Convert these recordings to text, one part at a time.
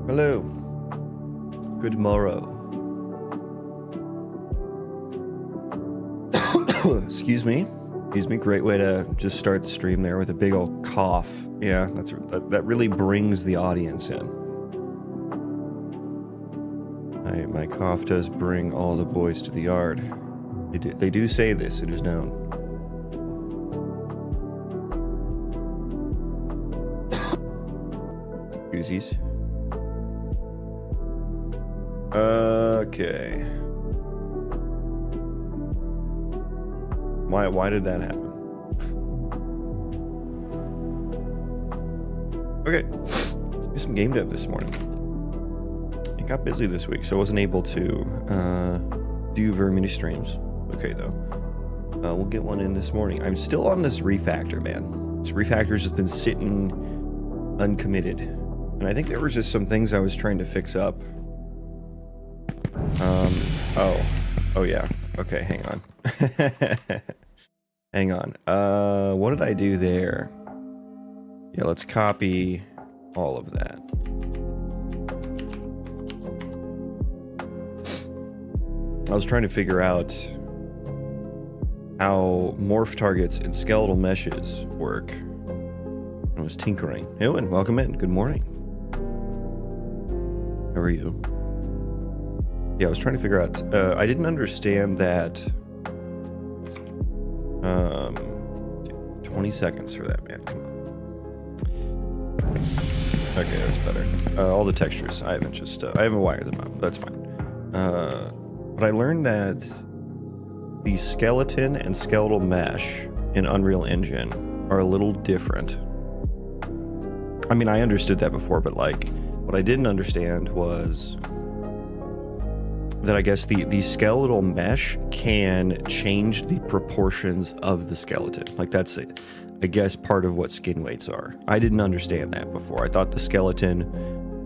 Hello. Good morrow. Excuse me. Excuse me. Great way to just start the stream there with a big old cough. Yeah, that really brings the audience in. My cough does bring all the boys to the yard. They do say this. It is known. Uzis. Okay. Why did that happen? Okay. Let's do some game dev this morning. It got busy this week, so I wasn't able to do very many streams. Okay, though. We'll get one in this morning. I'm still on this refactor, man. This refactor's just been sitting uncommitted. And I think there was just some things I was trying to fix up. Oh yeah. Okay, hang on. Hang on. What did I do there? Yeah, let's copy all of that. I was trying to figure out how morph targets and skeletal meshes work. I was tinkering. Ewan, welcome in. Good morning. How are you? Yeah, I was trying to figure out, I didn't understand that, 20 seconds for that, man, come on. Okay, that's better. All the textures, I haven't wired them up, that's fine. But I learned that the skeleton and skeletal mesh in Unreal Engine are a little different. I mean, I understood that before, but like, what I didn't understand was that I guess the skeletal mesh can change the proportions of the skeleton. Like that's, I guess, part of what skin weights are. I didn't understand that before. I thought the skeleton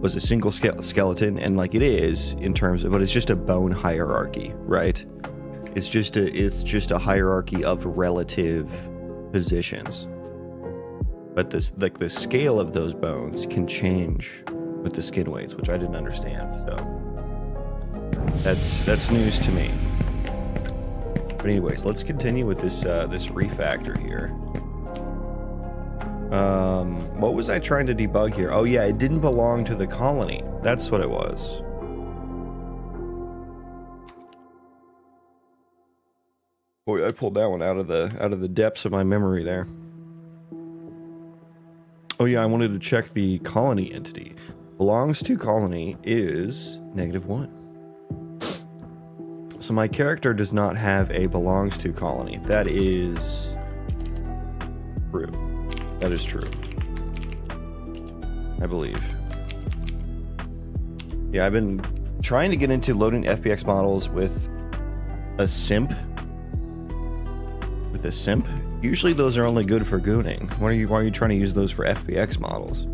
was a single skeleton, and like it is in terms of, but it's just a bone hierarchy, right? It's just a hierarchy of relative positions. But this, like the scale of those bones can change with the skin weights, which I didn't understand. So that's news to me. But anyways, let's continue with this this refactor here. What was I trying to debug here? Oh yeah, it didn't belong to the colony. That's what it was. Boy, I pulled that one out of the depths of my memory there. Oh yeah, I wanted to check the colony entity. Belongs to colony is -1. So my character does not have a belongs to colony. That is true. That is true. I believe. Yeah, I've been trying to get into loading FBX models with a simp. With a simp? Usually those are only good for gooning. Why are you trying to use those for FBX models?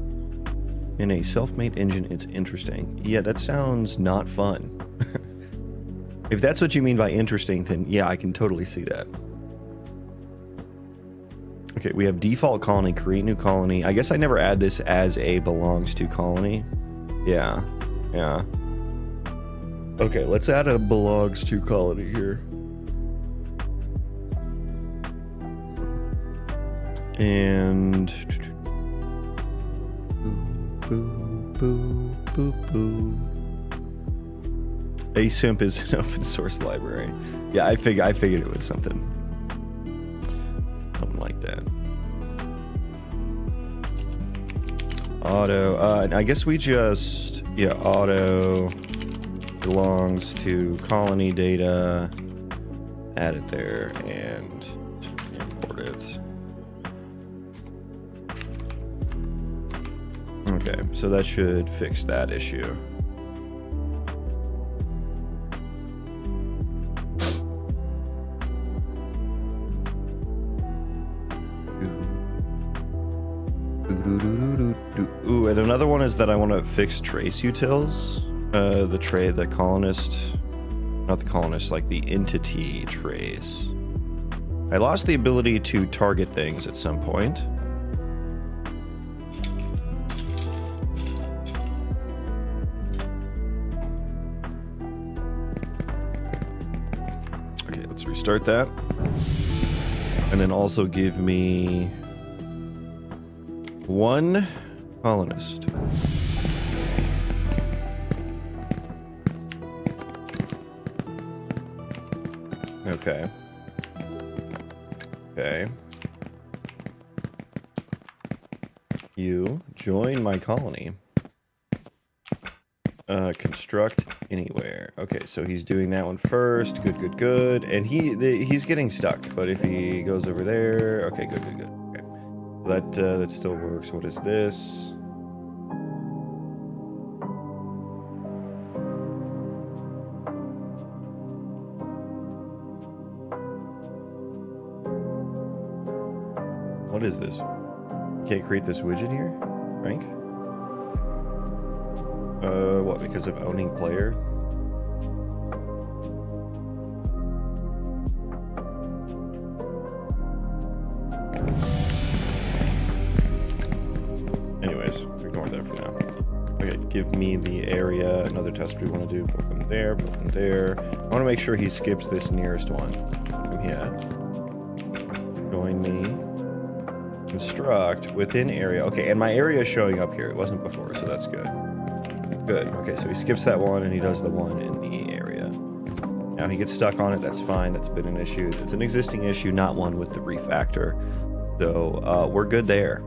In a self-made engine, it's interesting. Yeah, that sounds not fun. If that's what you mean by interesting, then yeah, I can totally see that. Okay, we have default colony, create new colony. I guess I never add this as a belongs to colony. Yeah. Okay, let's add a belongs to colony here. And boo. Asymp is an open source library. Yeah, I figured it was something like that. Auto. I guess we just auto belongs to colony data. Add it there and import it. Okay, so that should fix that issue. Ooh, and another one is that I want to fix trace utils. The colonist, not the colonist, like the entity trace. I lost the ability to target things at some point. restart that. And then also give me 1 colonist. Okay. Okay. You join my colony. Construct anywhere. Okay, so he's doing that one first. Good, good, good. And he's getting stuck. But if he goes over there, okay, good, good, good. Okay, that still works. What is this? What is this? Can't create this widget here, Frank? What, because of owning player? Anyways, ignore that for now. Okay, give me the area, another test we want to do, both from there, both from there. I want to make sure he skips this nearest one. Come here. Join me. Construct within area. Okay, and my area is showing up here. It wasn't before, so that's good. Good. Okay, so he skips that one and he does the one in the area. Now he gets stuck on it. That's fine. That's been an issue. It's an existing issue, not one with the refactor. So we're good there.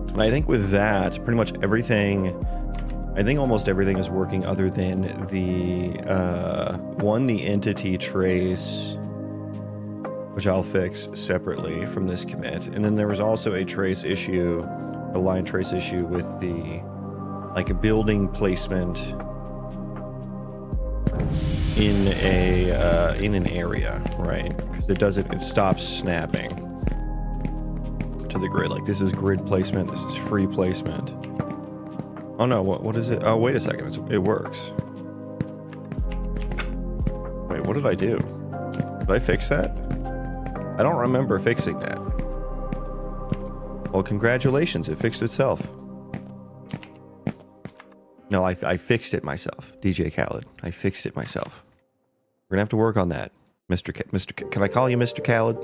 And I think with that, pretty much everything, I think almost everything is working other than the the entity trace, which I'll fix separately from this commit. And then there was also a trace issue, a line trace issue with the like a building placement in an area, right? Because it stops snapping to the grid. Like this is grid placement, this is free placement. Oh no, what is it? Oh, wait a second, it works. Wait, what did I do? Did I fix that? I don't remember fixing that. Well, congratulations, it fixed itself. No, I fixed it myself, DJ Khaled. I fixed it myself. We're gonna have to work on that, can I call you Mr. Khaled?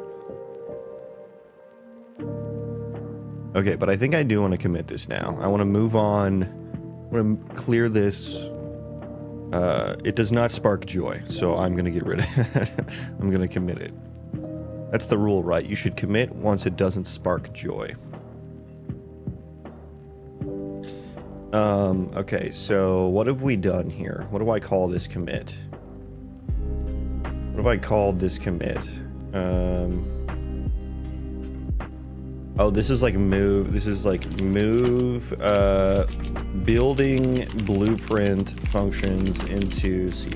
Okay, but I think I do want to commit this now. I want to move on. I want to clear this. It does not spark joy, so I'm gonna get rid of it. I'm gonna commit it. That's the rule, right? You should commit once it doesn't spark joy. Okay, so what have we done here? What do I call this commit? What have I called this commit? Oh, this is like move. This is like move building blueprint functions into C++.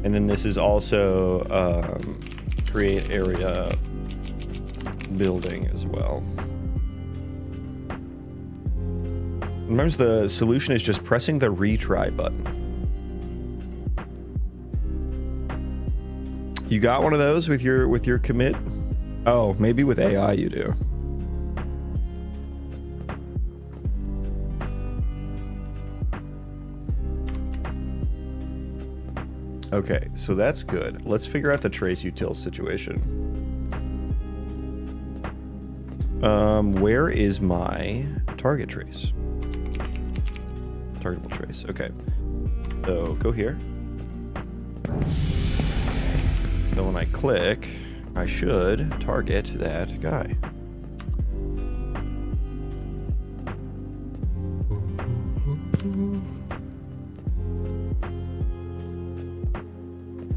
And then this is also create area building as well. Remember, the solution is just pressing the retry button. You got one of those with your commit? Oh, maybe with AI you do. Okay, so that's good. Let's figure out the trace util situation. Where is my target trace? Targetable trace. Okay. So go here. So when I click, I should target that guy.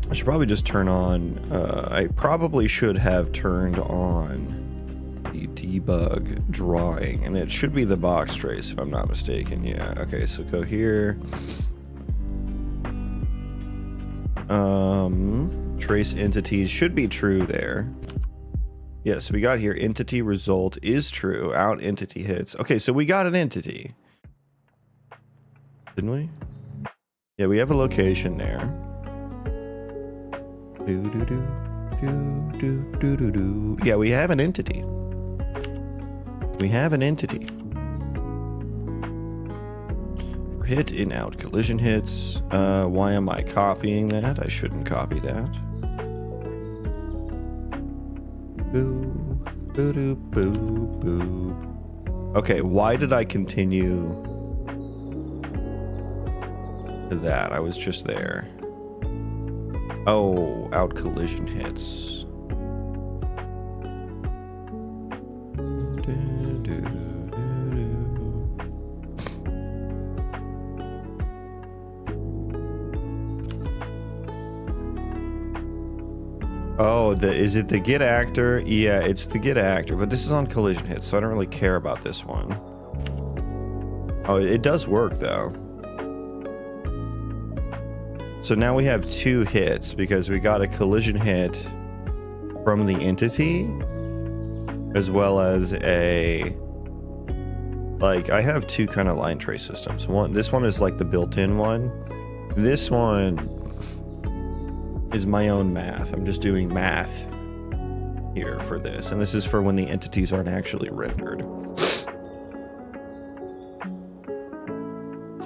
I should probably just turn on, I probably should have turned on the debug drawing, and it should be the box trace if I'm not mistaken. Yeah, okay, so go here. Trace entities should be true there. Yeah, so we got here entity result is true, out entity hits. Okay, so we got an entity. Didn't we? Yeah, we have a location there. Yeah, we have an entity. We have an entity. hit in out collision hits. Why am I copying that? I shouldn't copy that. Boo, boo, doo, boo, boo. Okay, why did I continue to that? I was just there. Oh, out collision hits. Oh, is it the get actor? Yeah, it's the get actor, but this is on collision hits, so I don't really care about this one. Oh, it does work though. So now we have 2 hits because we got a collision hit from the entity as well as a, like, I have 2 kind of line trace systems. This one is like the built-in one. This one is my own math. I'm just doing math here for this, and this is for when the entities aren't actually rendered.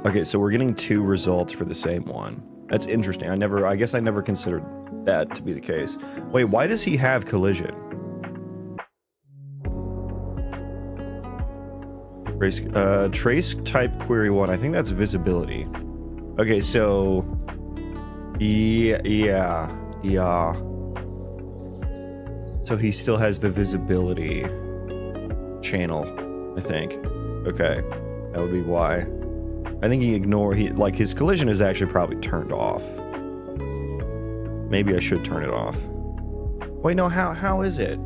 Okay, so we're getting 2 results for the same one. That's interesting. I guess I never considered that to be the case. Wait, why does he have collision? Trace type query 1. I think that's visibility. Okay, so yeah. So he still has the visibility channel, I think. Okay, that would be why. I think like his collision is actually probably turned off. Maybe I should turn it off. Wait, no, how is it?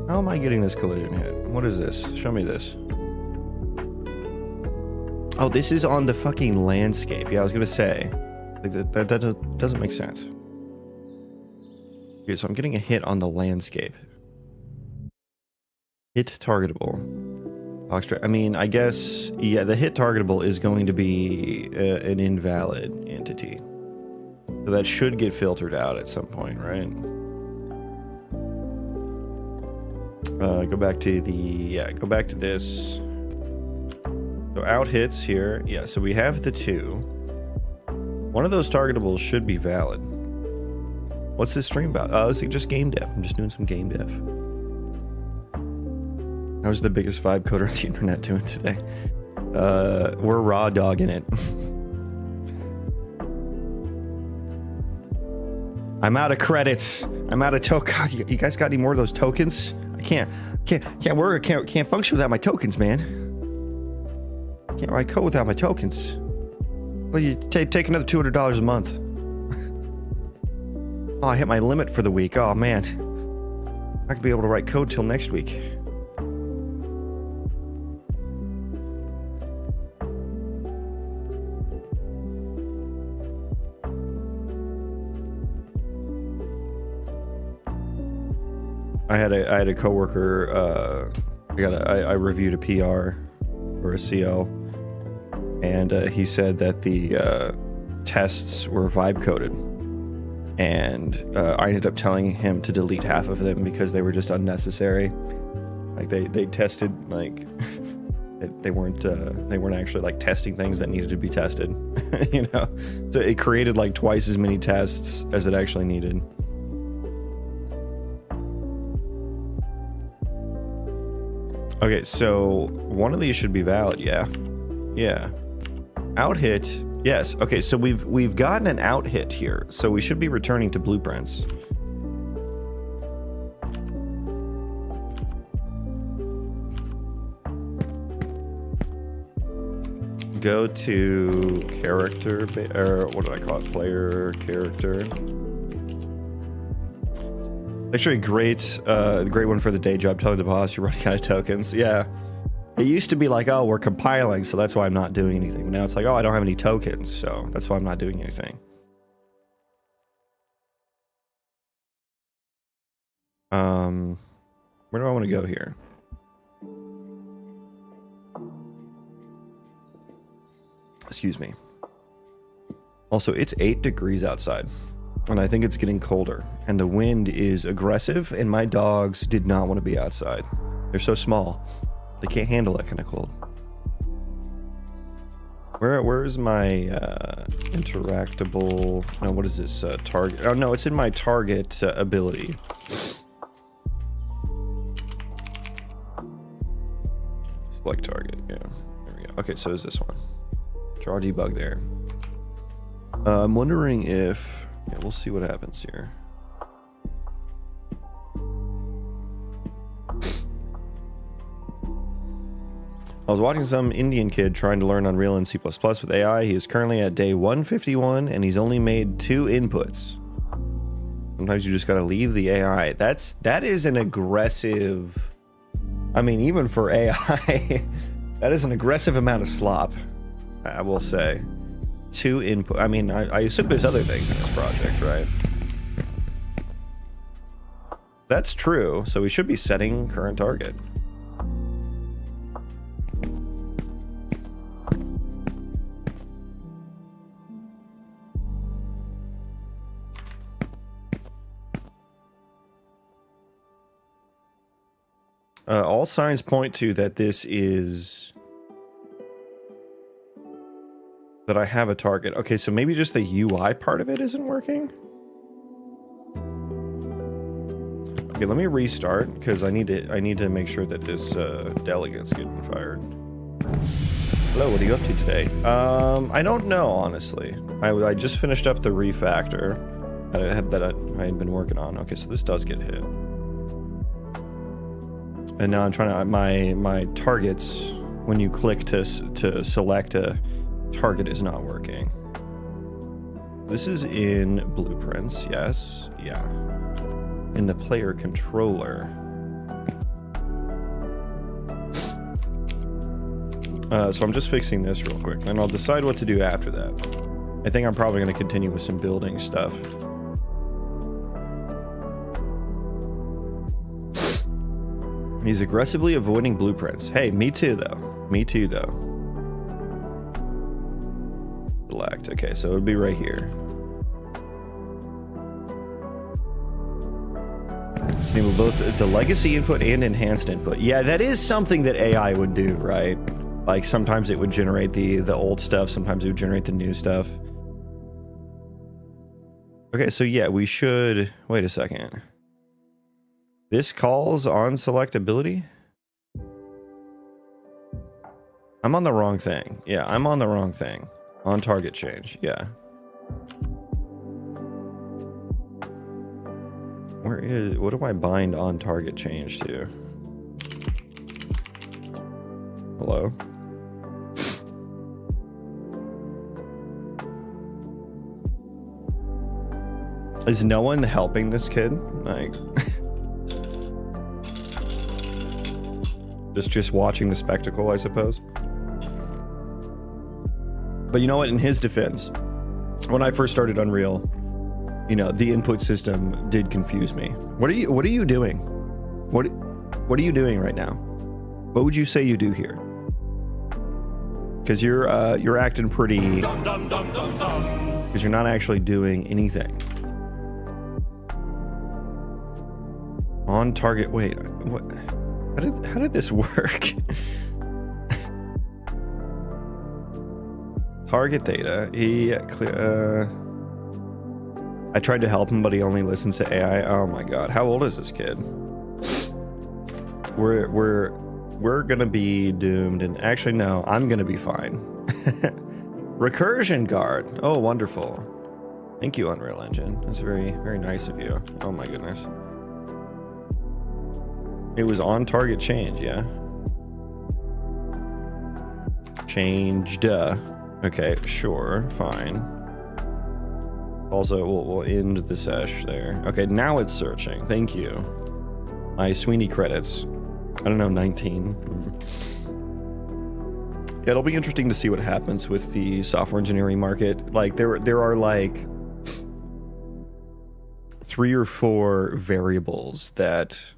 How am I getting this collision hit? What is this? Show me this. Oh, this is on the fucking landscape. Yeah, I was gonna say. Like that doesn't make sense. Okay, so I'm getting a hit on the landscape. Hit targetable. I mean, I guess, yeah, the hit targetable is going to be an invalid entity. So that should get filtered out at some point, right? Go back to this. So out hits here. Yeah, so we have the 2. One of those targetables should be valid. What's this stream about? Oh, it's just game dev. I'm just doing some game dev. I was the biggest vibe coder on the internet doing today. We're raw dogging it. I'm out of credits. I'm out of God, you guys got any more of those tokens? I can't work. Can't function without my tokens, man. Can't write code without my tokens. Well, you take another $200 a month. Oh, I hit my limit for the week. Oh man, I could be able to write code till next week. I had a coworker. I reviewed a PR or a CO, and he said that the tests were vibe coded, and I ended up telling him to delete half of them because they were just unnecessary. Like they tested like they weren't actually like testing things that needed to be tested. You know, so it created like twice as many tests as it actually needed. Okay, so one of these should be valid, yeah. Out hit, yes. Okay, so we've gotten an out hit here, so we should be returning to blueprints. Go to character, or what do I call it? Player character. Actually, great one for the day job. Telling the boss you're running out of tokens. Yeah, it used to be like, oh, we're compiling, so that's why I'm not doing anything. But now it's like, oh, I don't have any tokens, so that's why I'm not doing anything. Where do I want to go here? Excuse me. Also, it's 8 degrees outside. And I think it's getting colder, and the wind is aggressive, and my dogs did not want to be outside. They're so small, they can't handle that kind of cold. Where's my interactable? No, what is this target? Oh no, it's in my target ability. Select target. Yeah, there we go. Okay, so is this one? Draw debug there. I'm wondering if we'll see what happens here. I was watching some Indian kid trying to learn Unreal and C++ with AI. He is currently at day 151 and he's only made 2 inputs. Sometimes you just gotta leave the AI. That is an aggressive, I mean, even for AI, that is an aggressive amount of slop, I will say. 2 input, I mean, I assume there's other things in this project, right? That's true, so we should be setting current target. All signs point to that this is... that I have a target. Okay, so maybe just the UI part of it isn't working? Okay, let me restart, because I need to make sure that this delegate's getting fired. Hello, what are you up to today? I don't know, honestly. I just finished up the refactor that I had been working on. Okay, so this does get hit. And now I'm trying to, my targets, when you click to select a target, is not working. This is in blueprints, yes, yeah. In the player controller. So I'm just fixing this real quick, and I'll decide what to do after that. I think I'm probably going to continue with some building stuff. He's aggressively avoiding blueprints. Hey, me too, though. Me too, though. Select. Okay, so it would be right here. Let's enable both the legacy input and enhanced input. Yeah, that is something that AI would do, right? Like, sometimes it would generate the old stuff, sometimes it would generate the new stuff. Okay, so yeah, we should... Wait a second. This calls on selectability? I'm on the wrong thing. Yeah, I'm on the wrong thing. On target change, yeah. What do I bind on target change to? Hello? Is no one helping this kid? Like... Just watching the spectacle, I suppose. But you know what? In his defense, when I first started Unreal, you know, the input system did confuse me. What are you doing? What are you doing right now? What would you say you do here? Because you're acting pretty. Because you're not actually doing anything. On target. Wait. What? How did this work? Target data. I tried to help him, but he only listens to AI. Oh my god. How old is this kid? We're gonna be doomed, and actually no, I'm gonna be fine. Recursion guard. Oh, wonderful. Thank you, Unreal Engine. That's very, very nice of you. Oh my goodness. It was on target change, yeah. Changed. Okay, sure, fine. Also, we'll end the sesh there. Okay, now it's searching. Thank you. My Sweeney credits. I don't know, 19. Yeah, it'll be interesting to see what happens with the software engineering market. Like, there are like 3 or 4 variables that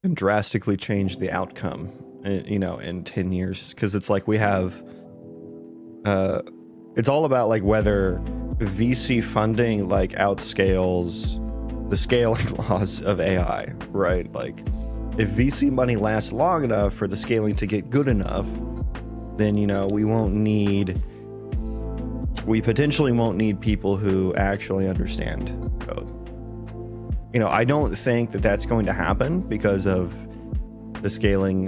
can drastically change the outcome, you know, in 10 years. Because it's like we have, it's all about like whether VC funding like outscales the scaling laws of AI, right? Like if VC money lasts long enough for the scaling to get good enough, then, you know, we potentially won't need people who actually understand code. You know, I don't think that that's going to happen because of the scaling,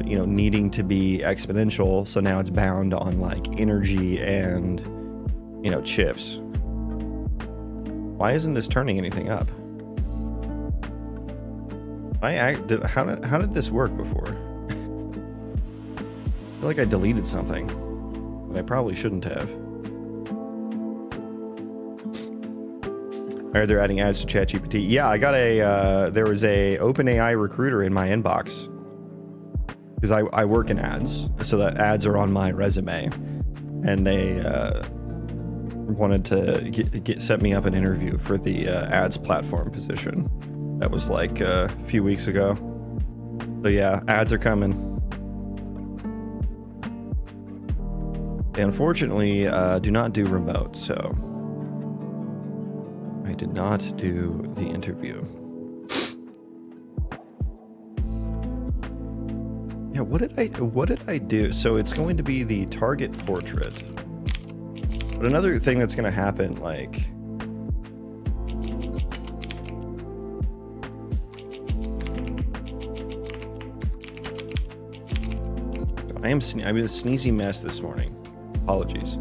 you know, needing to be exponential. So now it's bound on like energy and, you know, chips. Why isn't this turning anything up? How did this work before? I feel like I deleted something, but I probably shouldn't have. Or they're adding ads to ChatGPT. Yeah, I got there was a OpenAI recruiter in my inbox because I work in ads, so that ads are on my resume, and they wanted to set me up an interview for the ads platform position. That was like a few weeks ago. So yeah, ads are coming. They unfortunately do not do remote, so I did not do the interview. Yeah, what did I do? So it's going to be the target portrait. But another thing that's going to happen, like, I'm a sneezy mess this morning. Apologies.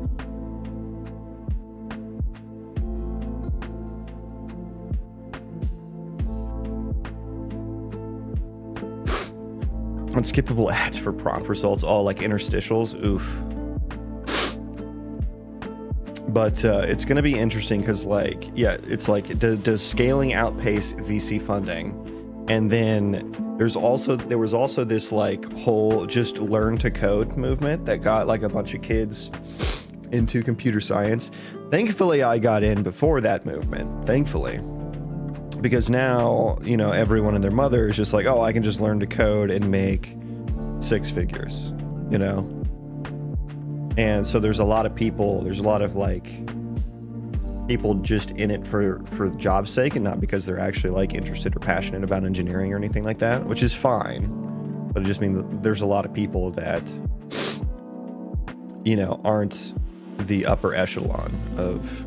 Unskippable ads for prompt results, all like interstitials. Oof. But it's going to be interesting because, like, yeah, it's like, does scaling outpace VC funding? And then there was also this like whole just learn to code movement that got like a bunch of kids into computer science. Thankfully, I got in before that movement. Thankfully. Because now, you know, everyone and their mother is just like, oh, I can just learn to code and make 6 figures, you know? And so there's a lot of people, there's a lot of like people just in it for the job's sake and not because they're actually like interested or passionate about engineering or anything like that, which is fine. But it just means that there's a lot of people that, you know, aren't the upper echelon of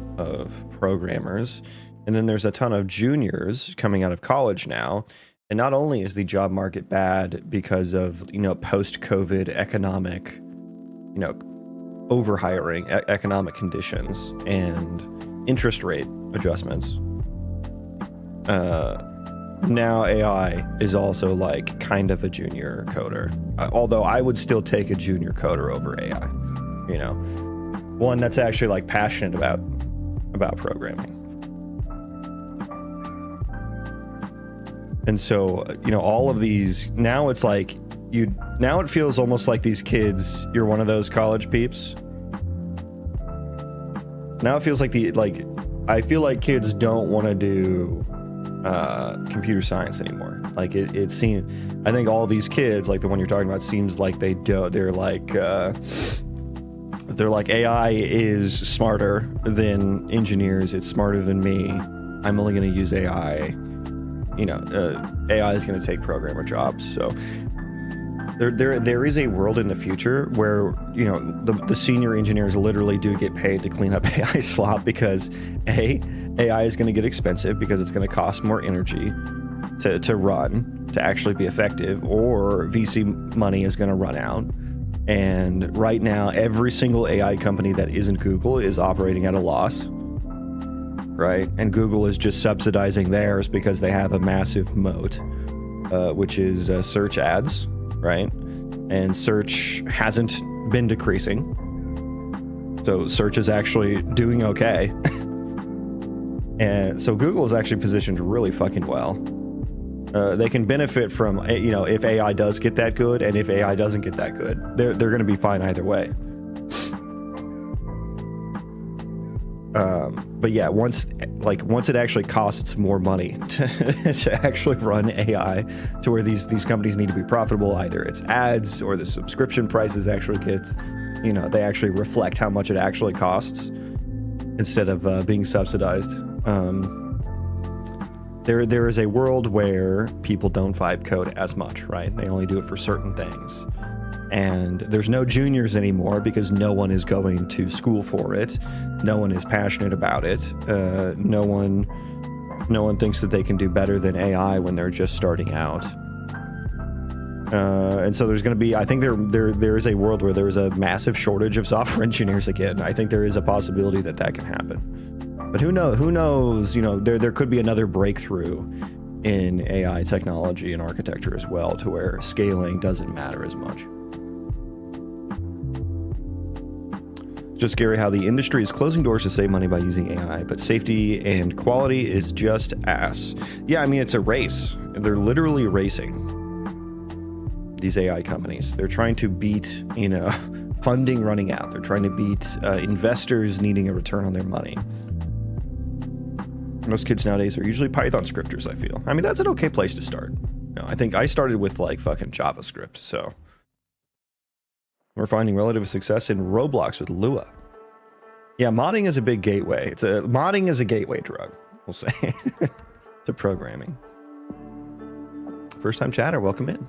programmers. And then there's a ton of juniors coming out of college now. And not only is the job market bad because of, you know, post-COVID economic, you know, overhiring, economic conditions, and interest rate adjustments. Now AI is also like kind of a junior coder. Although I would still take a junior coder over AI. You know, one that's actually like passionate about programming. And so, you know, all of these, now it's like, now it feels almost like these kids, you're one of those college peeps. Now it feels like I feel like kids don't want to do computer science anymore. Like it seems, I think all these kids, like the one you're talking about, seems like they don't, they're like AI is smarter than engineers. It's smarter than me. I'm only going to use AI. You know, AI is going to take programmer jobs. So there is a world in the future where, you know, the senior engineers literally do get paid to clean up AI slop because AI is going to get expensive because it's going to cost more energy to run, to actually be effective, or VC money is going to run out. And right now, every single AI company that isn't Google is operating at a loss. Right? And Google is just subsidizing theirs because they have a massive moat, which is search ads, right? And search hasn't been decreasing. So search is actually doing okay. And so Google is actually positioned really fucking well. They can benefit from, you know, if AI does get that good, and if AI doesn't get that good, they're going to be fine either way. But yeah, once it actually costs more money to actually run AI, to where these companies need to be profitable, either it's ads or the subscription prices actually get, you know, they actually reflect how much it actually costs instead of being subsidized. There is a world where people don't vibe code as much, right? They only do it for certain things. And there's no juniors anymore because no one is going to school for it. No one is passionate about it. No one thinks that they can do better than AI when they're just starting out. And so there's going to be, I think there is a world where there is a massive shortage of software engineers again. I think there is a possibility that that can happen. But who knows, you know, there could be another breakthrough in AI technology and architecture as well, to where scaling doesn't matter as much. Just scary how the industry is closing doors to save money by using AI, but safety and quality is just ass. Yeah, I mean, it's a race. They're literally racing. These AI companies. They're trying to beat, you know, funding running out. They're trying to beat investors needing a return on their money. Most kids nowadays are usually Python scripters, I feel. I mean, that's an okay place to start. You know, I think I started with like fucking JavaScript, so. We're finding relative success in Roblox with Lua. Yeah, modding is a big gateway. Modding is a gateway drug, we'll say, to programming. First time chatter, welcome in.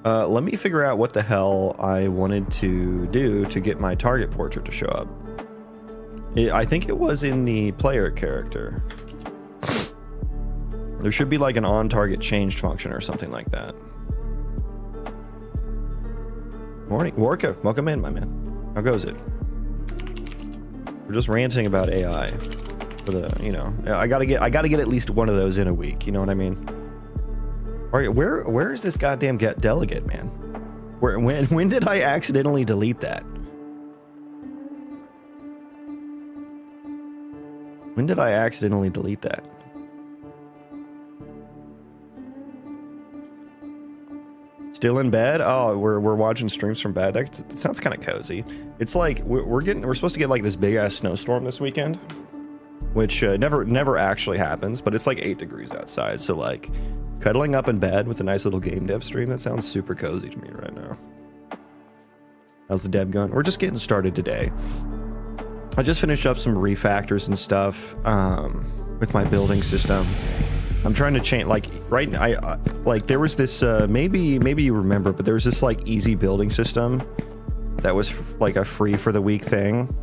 Let me figure out what the hell I wanted to do to get my target portrait to show up. I think it was in the player character. There should be like an on-target changed function or something like that. Morning, Warka. Welcome in, my man. How goes it? We're just ranting about AI. For the, you know, I gotta get at least one of those in a week. You know what I mean? All right, where is this goddamn get delegate, man? When did I accidentally delete that? When did I accidentally delete that? Still in bed? Oh, we're watching streams from bed. That sounds kind of cozy. It's like we're supposed to get like this big ass snowstorm this weekend, which never actually happens. But it's like 8 degrees outside, so like cuddling up in bed with a nice little game dev stream. That sounds super cozy to me right now. How's the dev going? We're just getting started today. I just finished up some refactors and stuff with my building system. I'm trying to change, like, right. Like there was this maybe you remember, but there was this like easy building system that was like a free for the week thing,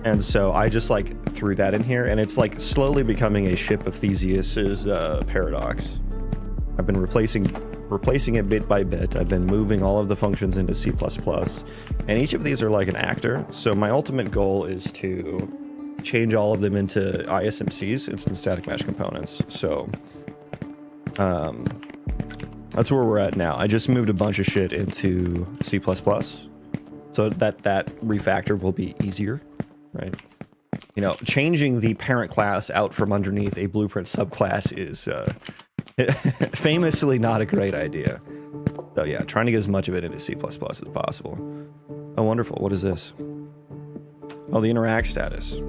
and so I just like threw that in here, and it's like slowly becoming a ship of Theseus's paradox. I've been replacing it bit by bit. I've been moving all of the functions into C++, and each of these are like an actor. So my ultimate goal is to change all of them into ISMCs, instant static mesh components. So that's where we're at now. I just moved a bunch of shit into C++, so that refactor will be easier, right? You know, changing the parent class out from underneath a blueprint subclass is famously not a great idea. So yeah, trying to get as much of it into C++ as possible. Oh, wonderful. What is this? Oh, the interact status.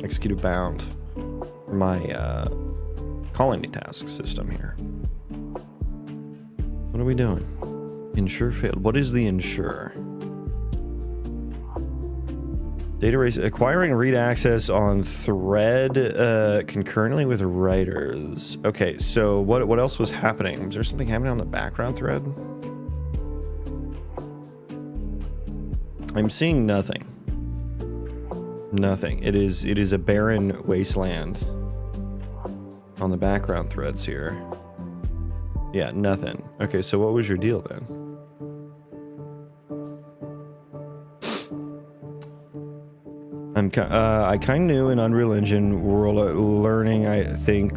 Executed bound for my colony task system here. What are we doing? Ensure failed. What is the ensure? Data race acquiring read access on thread concurrently with writers. Okay, so what else was happening? Was there something happening on the background thread? I'm seeing nothing. Nothing. It is a barren wasteland on the background threads here. Yeah, nothing. Okay, so what was your deal then? I kind of knew in Unreal Engine world learning, I think,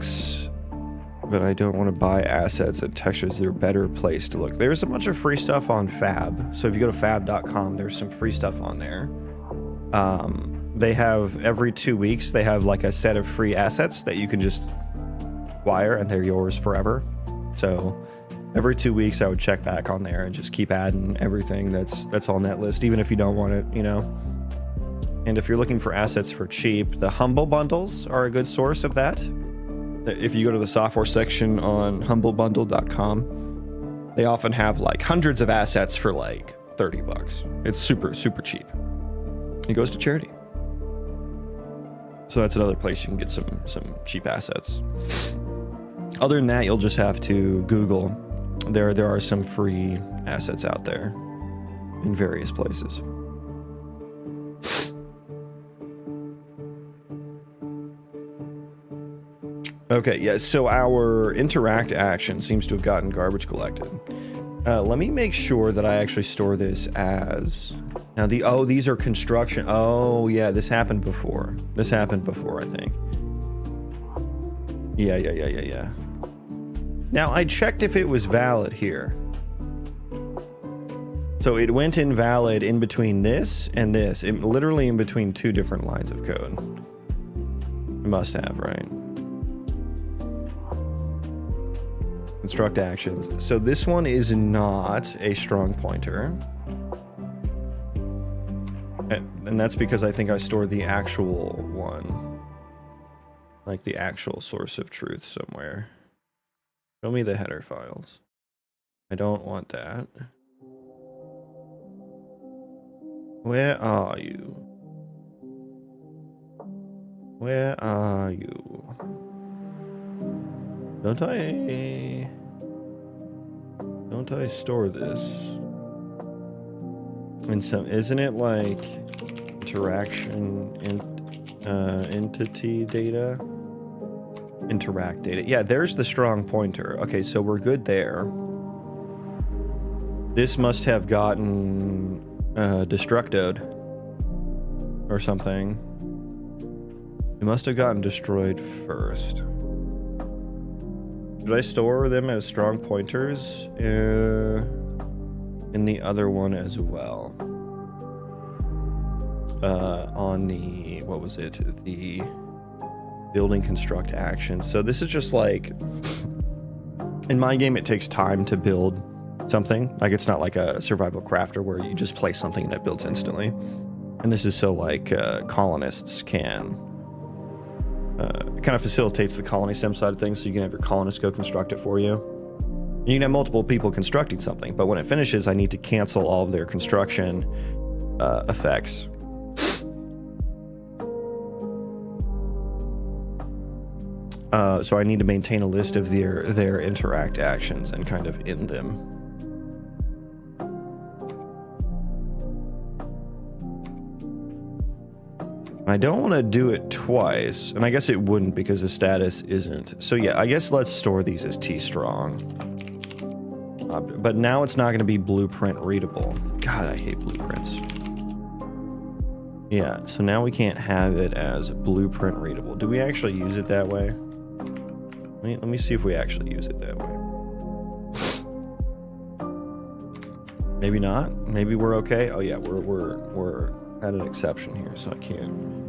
but I don't want to buy assets and textures. They're a better place to look. There's a bunch of free stuff on Fab. So if you go to fab.com, there's some free stuff on there. They have every 2 weeks, they have like a set of free assets that you can just acquire and they're yours forever. So every 2 weeks I would check back on there and just keep adding everything that's on that list, even if you don't want it, you know. And if you're looking for assets for cheap, the Humble bundles are a good source of that. If you go to the software section on humblebundle.com, they often have like hundreds of assets for like $30. It's super, super cheap. It goes to charity. So that's another place you can get some cheap assets. Other than that, you'll just have to Google there are some free assets out there in various places. Okay, yeah, so our interact action seems to have gotten garbage collected. Let me make sure that I actually store this as... Now, these are construction. Oh, yeah, this happened before. This happened before, I think. Yeah. Now, I checked if it was valid here. So it went invalid in between this and this. Literally in between two different lines of code. It must have, right? Construct actions. So this one is not a strong pointer. And that's because I think I stored the actual one. Like the actual source of truth somewhere. Show me the header files. I don't want that. Where are you? Where are you? Don't I store this in some, isn't it like interaction entity data? Interact data. Yeah, there's the strong pointer. Okay, so we're good there. This must have gotten destructed or something. It must have gotten destroyed first. Should I store them as strong pointers in the other one as well? On the, what was it? The building construct action. So this is just like, in my game, it takes time to build something. Like, it's not like a survival crafter where you just place something and it builds instantly. And this is so like colonists can, it kind of facilitates the colony sim side of things, so you can have your colonists go construct it for you. And you can have multiple people constructing something, but when it finishes, I need to cancel all of their construction effects. So I need to maintain a list of their interact actions and kind of end them. I don't want to do it twice, and I guess it wouldn't because the status isn't. So yeah, I guess let's store these as T-strong. But now it's not going to be blueprint readable. God, I hate blueprints. Yeah, so now we can't have it as blueprint readable. Do we actually use it that way? Let me see if we actually use it that way. Maybe not. Maybe we're okay. Oh yeah, we're at an exception here, so I can't.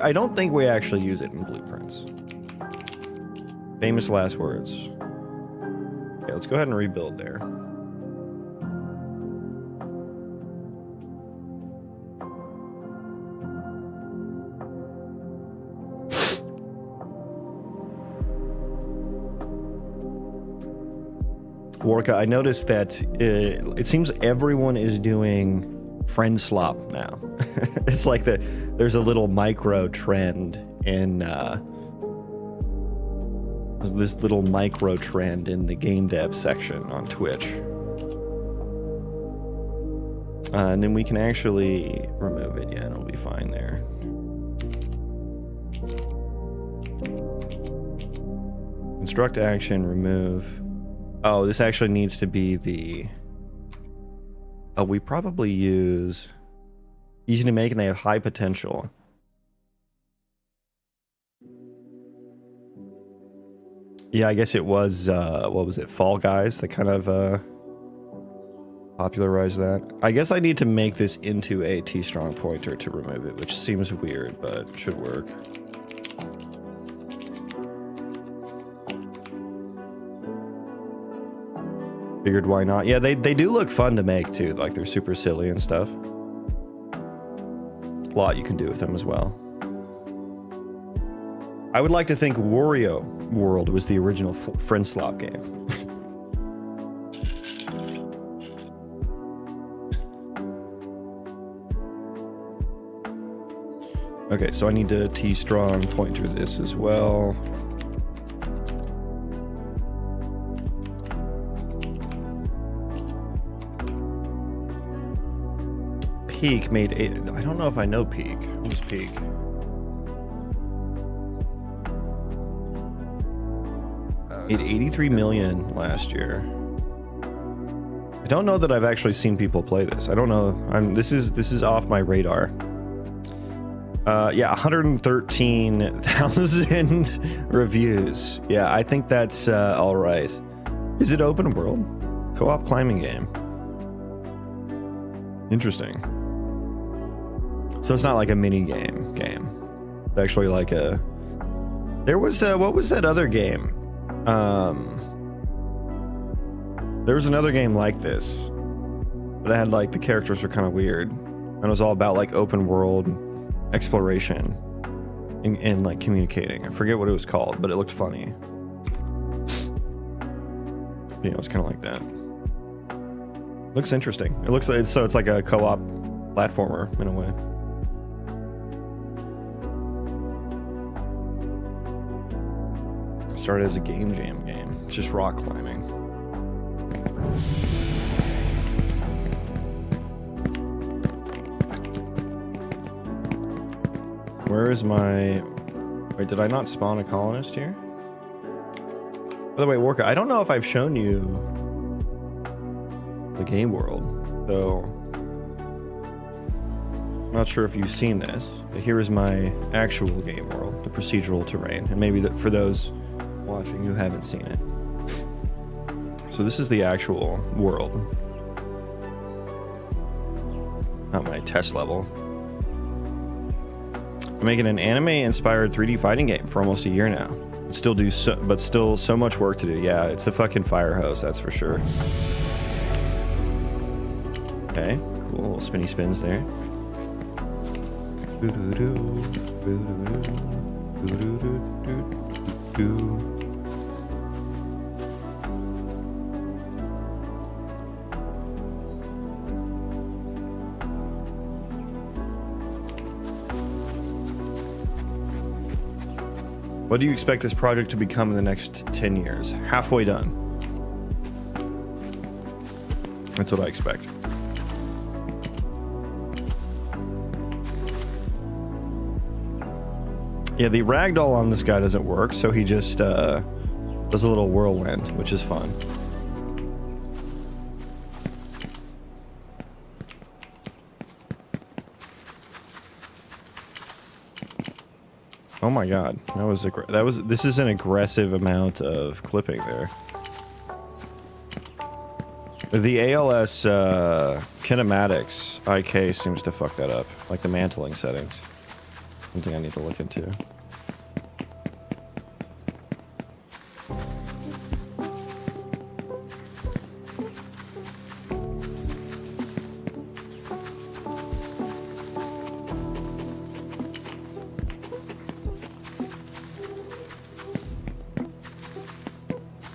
I don't think we actually use it in blueprints. Famous last words. Okay, let's go ahead and rebuild there. Warka, I noticed that it seems everyone is doing friend slop now. It's like there's a little micro trend in this little micro trend in the game dev section on Twitch. And then we can actually remove it. Yeah, it'll be fine there. Construct action, remove. Oh, this actually needs to be the... Oh, we probably use easy to make and they have high potential. Yeah, I guess it was, what was it, Fall Guys that kind of popularized that. I guess I need to make this into a T-strong pointer to remove it, which seems weird, but should work. Figured why not. Yeah, they do look fun to make too. Like they're super silly and stuff. A lot you can do with them as well. I would like to think Wario World was the original friend slop game. Okay, so I need to T-strong pointer this as well. Peak made I don't know if I know Peak. Who's Peak? Made 83 million last year. I don't know that I've actually seen people play this. I don't know. This is off my radar. Yeah, 113,000 reviews. Yeah, I think that's all right. Is it open world? Co-op climbing game. Interesting. So it's not like a mini game. It's actually like a. There was what was that other game? There was another game like this, but it had like the characters were kind of weird, and it was all about like open world exploration and like communicating. I forget what it was called, but it looked funny. Yeah, it was kind of like that. Looks interesting. It looks like it's like a co-op platformer in a way. It started as a game jam game. It's just rock climbing. Where is my... Wait, did I not spawn a colonist here? By the way, Worka, I don't know if I've shown you the game world, so I'm not sure if you've seen this, but here is my actual game world, the procedural terrain, and maybe for those watching who haven't seen it. So this is the actual world. Not my test level. I'm making an anime-inspired 3D fighting game for almost a year now. But still so much work to do. Yeah, it's a fucking fire hose, that's for sure. Okay, cool. Little spinny spins there. What do you expect this project to become in the next 10 years? Halfway done. That's what I expect. Yeah, the ragdoll on this guy doesn't work, so he just does a little whirlwind, which is fun. Oh my god, this is an aggressive amount of clipping there. The ALS kinematics IK seems to fuck that up, like the mantling settings. Something I need to look into.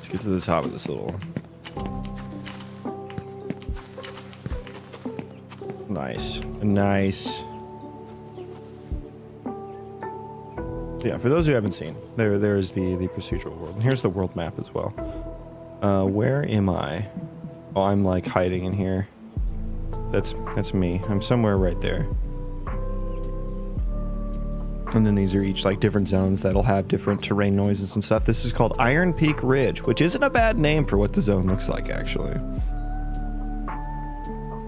Get to the top of this little... Nice. Yeah, for those who haven't seen, there's the procedural world. And here's the world map as well. Where am I? Oh, I'm like hiding in here. That's me. I'm somewhere right there. And then these are each like different zones that'll have different terrain noises and stuff. This is called Iron Peak Ridge, which isn't a bad name for what the zone looks like, actually.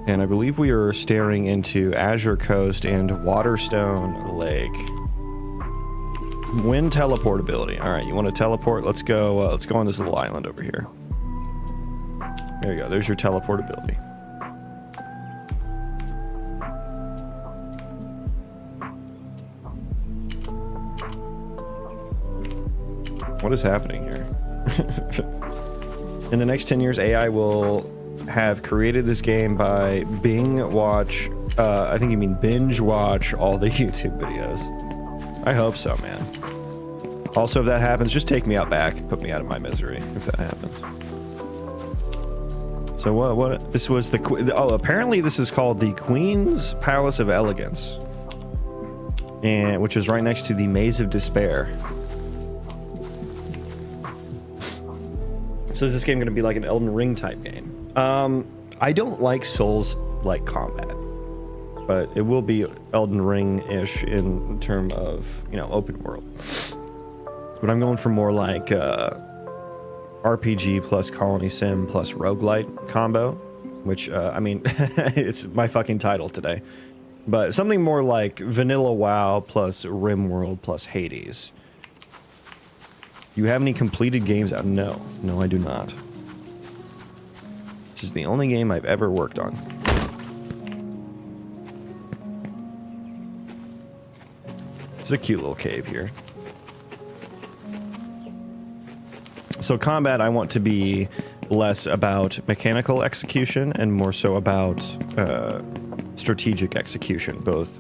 And I believe we are staring into Azure Coast and Waterstone Lake. Wind teleportability. All right, you want to teleport? Let's go on this little island over here. There you go. There's your teleportability. What is happening here? In the next 10 years, AI will have created this game by binge watch all the YouTube videos. I hope so, man. Also, if that happens, just take me out back and put me out of my misery if that happens. So what this was apparently this is called the Queen's Palace of Elegance, and which is right next to the Maze of Despair. So is this game going to be like an Elden Ring type game? I don't like Souls-like combat. but it will be Elden Ring-ish in term of, you know, open world. But I'm going for more like RPG plus Colony Sim plus Roguelite combo, which, I mean, it's my fucking title today. But something more like Vanilla WoW plus RimWorld plus Hades. You have any completed games out? No. No, I do not. This is the only game I've ever worked on. It's a cute little cave here. So combat, I want to be less about mechanical execution and more so about strategic execution, both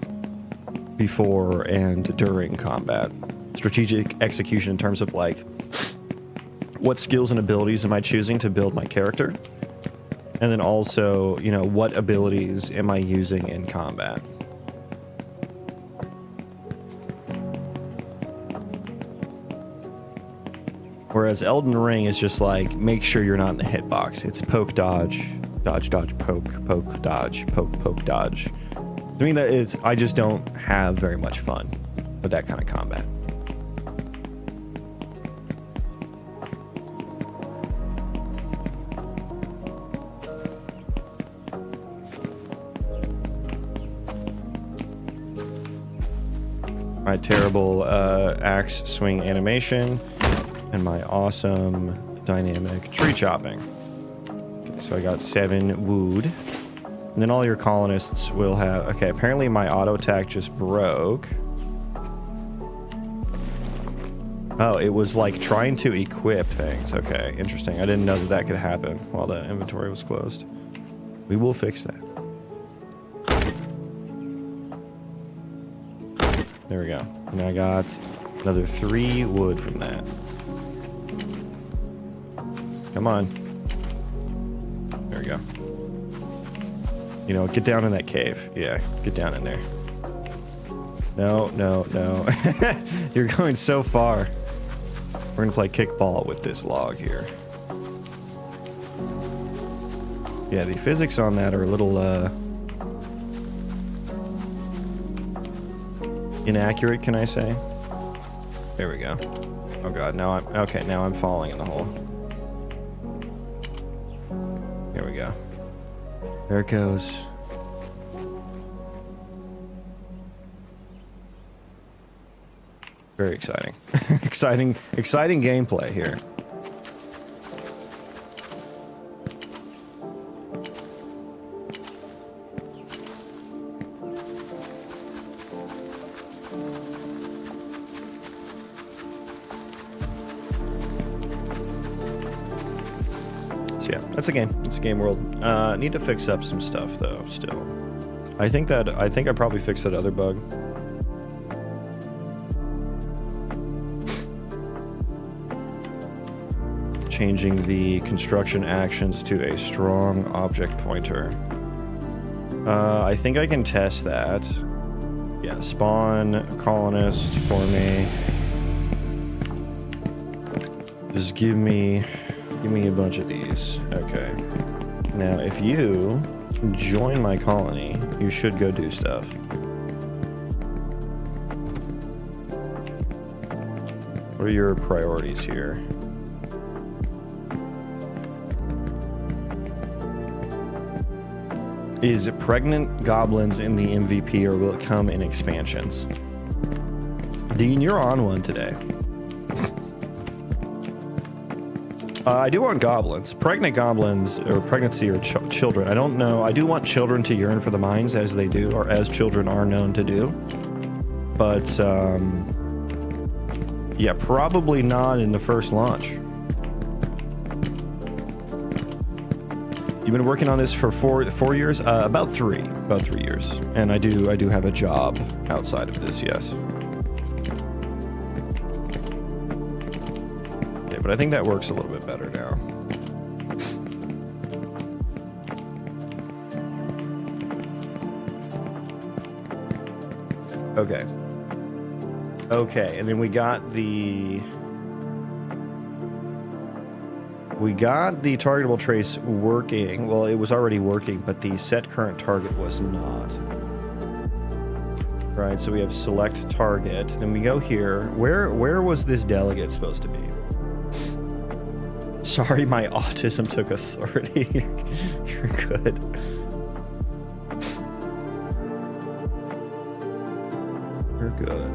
before and during combat. Strategic execution in terms of like, what skills and abilities am I choosing to build my character? And then also, you know, what abilities am I using in combat? Whereas Elden Ring is just like, make sure you're not in the hitbox. It's poke, dodge, dodge, dodge, poke, poke, dodge, poke, poke, dodge. I mean, I just don't have very much fun with that kind of combat. My terrible axe swing animation. And my awesome dynamic tree chopping. Okay, so I got 7 wood. And then all your colonists will have... Okay, apparently my auto attack just broke. Oh, it was like trying to equip things. Okay, interesting. I didn't know that that could happen while the inventory was closed. We will fix that. There we go. And I got another 3 wood from that. Come on. There we go. You know, get down in that cave. Yeah, get down in there. No, no, no. You're going so far. We're gonna play kickball with this log here. Yeah, the physics on that are a little, inaccurate, can I say? There we go. Oh god, now I'm falling in the hole. There we go. There it goes. Very exciting. exciting gameplay here. Yeah, that's a game. It's a game world. Need to fix up some stuff though. Still, I think I probably fixed that other bug. Changing the construction actions to a strong object pointer. I think I can test that. Yeah, spawn a colonist for me. Just give me a bunch of these. Okay. Now, if you join my colony, you should go do stuff. What are your priorities here? Is pregnant goblins in the MVP, or will it come in expansions? Dean, you're on one today. I do want goblins. Pregnant goblins, or pregnancy, or children. I don't know. I do want children to yearn for the mines, as they do, or as children are known to do. But, yeah, probably not in the first launch. You've been working on this for four years? About 3 years. And I do have a job outside of this, yes. But I think that works a little bit better now. Okay. Okay, and then we got the targetable trace working. Well, it was already working, but the set current target was not. Right, so we have select target. Then we go here. Where was this delegate supposed to be? Sorry, my autism took authority. You're good. You're good.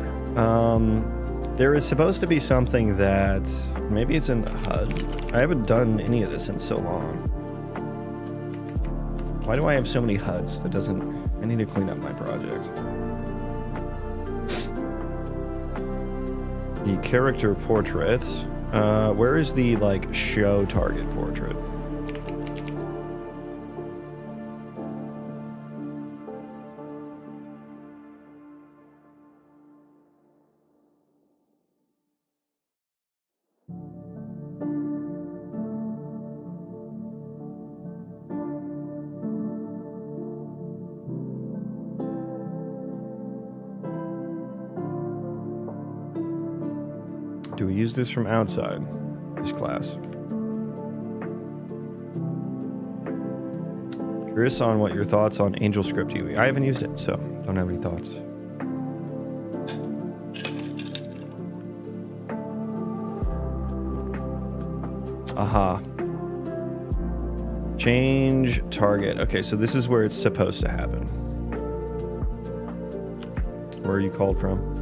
There is supposed to be something that maybe it's in the HUD. I haven't done any of this in so long. Why do I have so many HUDs? That doesn't. I need to clean up my project. The character portrait. Where is the like show target portrait? Do we use this from outside this class? Curious on what your thoughts on AngelScript UE. I haven't used it, so don't have any thoughts. Aha. Change target. Okay, so this is where it's supposed to happen. Where are you called from?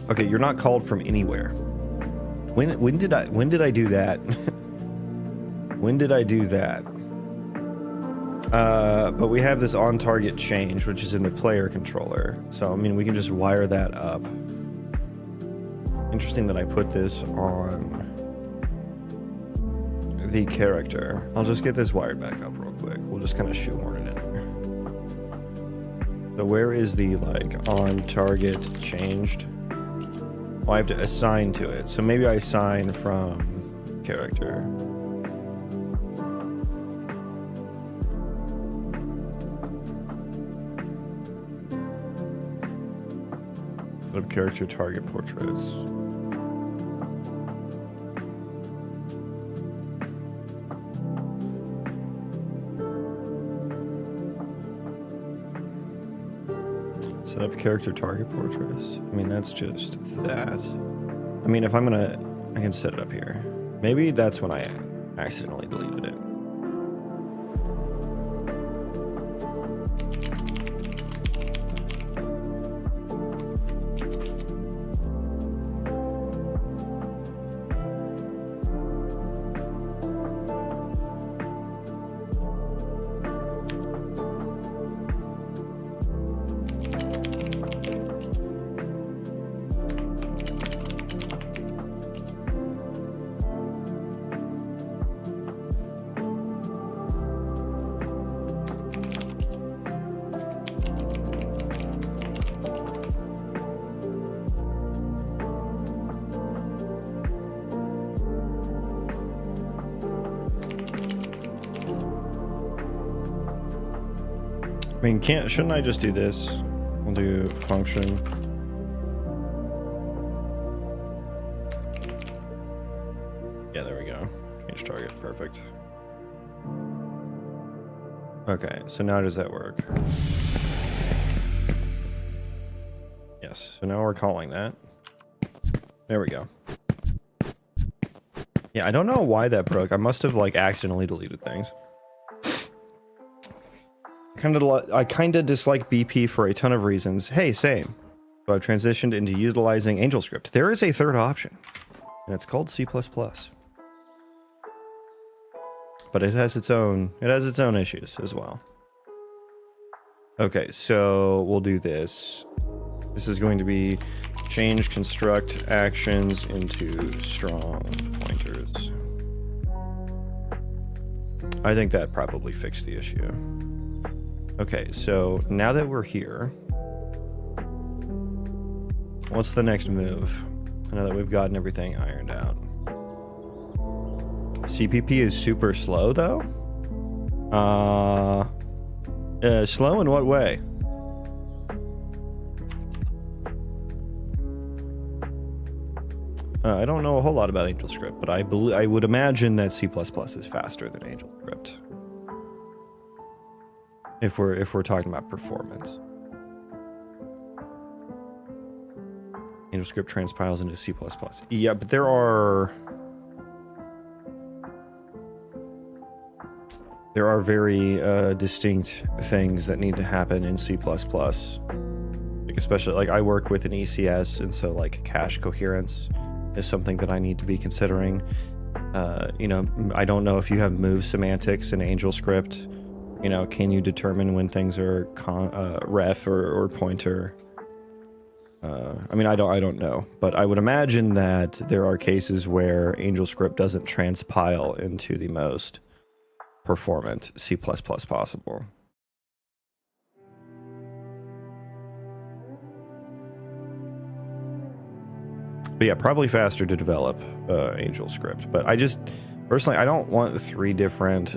Okay, you're not called from anywhere. When did I do that? When did I do that? But we have this on target change, which is in the player controller. So I mean, we can just wire that up. Interesting that I put this on the character. I'll just get this wired back up real quick. We'll just kind of shoehorn it in there. So where is the like on target changed? Oh, I have to assign to it. So maybe I assign from character. Set up character target portraits. Set up character target portraits. I mean, that's just that. I mean, if I'm gonna, I can set it up here. Maybe that's when I accidentally deleted it. I mean, shouldn't I just do this? We'll do function. Yeah, there we go. Change target, perfect. Okay, so now does that work? Yes, so now we're calling that. There we go. Yeah, I don't know why that broke. I must have like accidentally deleted things. I kind of dislike BP for a ton of reasons. Hey, same. So I've transitioned into utilizing AngelScript. There is a third option, and it's called C++. But it has its own issues as well. Okay, so we'll do this. This is going to be change construct actions into strong pointers. I think that probably fixed the issue. Okay, so now that we're here, what's the next move? Now that we've gotten everything ironed out. CPP is super slow, though? Slow in what way? I don't know a whole lot about AngelScript, but I would imagine that C++ is faster than AngelScript. If we're talking about performance. AngelScript transpiles into C++. Yeah, but there are very distinct things that need to happen in C++. Like especially, like I work with an ECS, and so like cache coherence is something that I need to be considering. You know, I don't know if you have move semantics in AngelScript. You know, can you determine when things are ref or pointer? I mean, I don't know, but I would imagine that there are cases where AngelScript doesn't transpile into the most performant C++ possible. But yeah, probably faster to develop AngelScript. But I just, personally, I don't want 3 different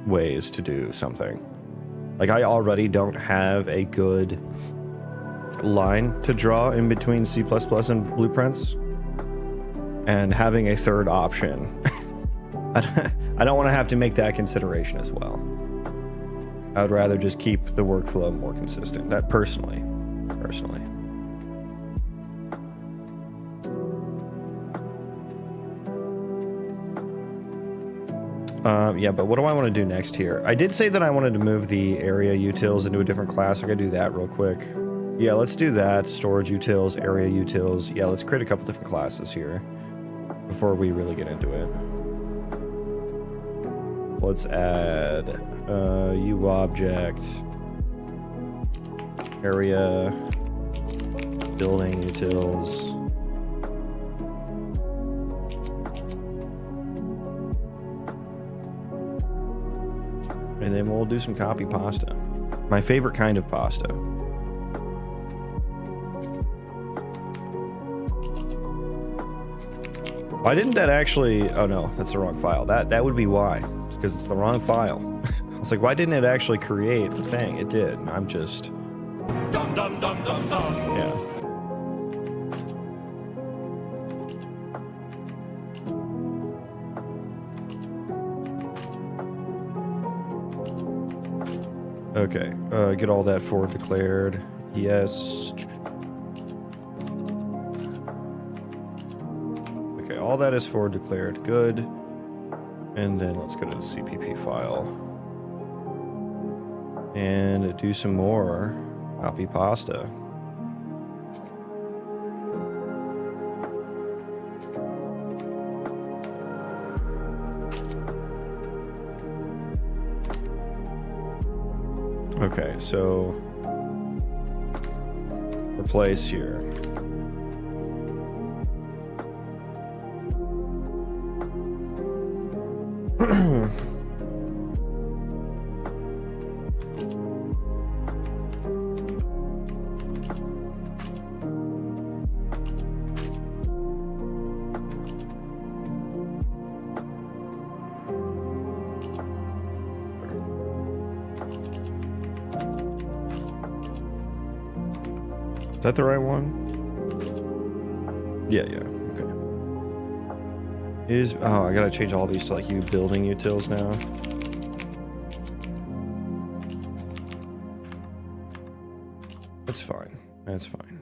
ways to do something. Like, I already don't have a good line to draw in between C++ and blueprints. And having a third option, I don't want to have to make that consideration as well. I would rather just keep the workflow more consistent. That personally. Yeah, but what do I want to do next here? I did say that I wanted to move the area utils into a different class. I gotta do that real quick. Yeah, let's do that. Storage utils, area utils. Yeah, let's create a couple different classes here before we really get into it. Let's add uObject, area, building utils. And then we'll do some copy pasta. My favorite kind of pasta. Why didn't that actually... Oh no, that's the wrong file. That would be why. It's because it's the wrong file. I was like, why didn't it actually create the thing? It did. I'm just... Dum, dum, dum, dum, dum. Yeah. Okay, get all that forward declared. Yes. Okay, all that is forward declared. Good. And then let's go to the CPP file. And do some more copy pasta. Okay, so replace here. Is that the right one? Yeah, okay. Oh, I gotta change all these to like building utils now. That's fine. That's fine.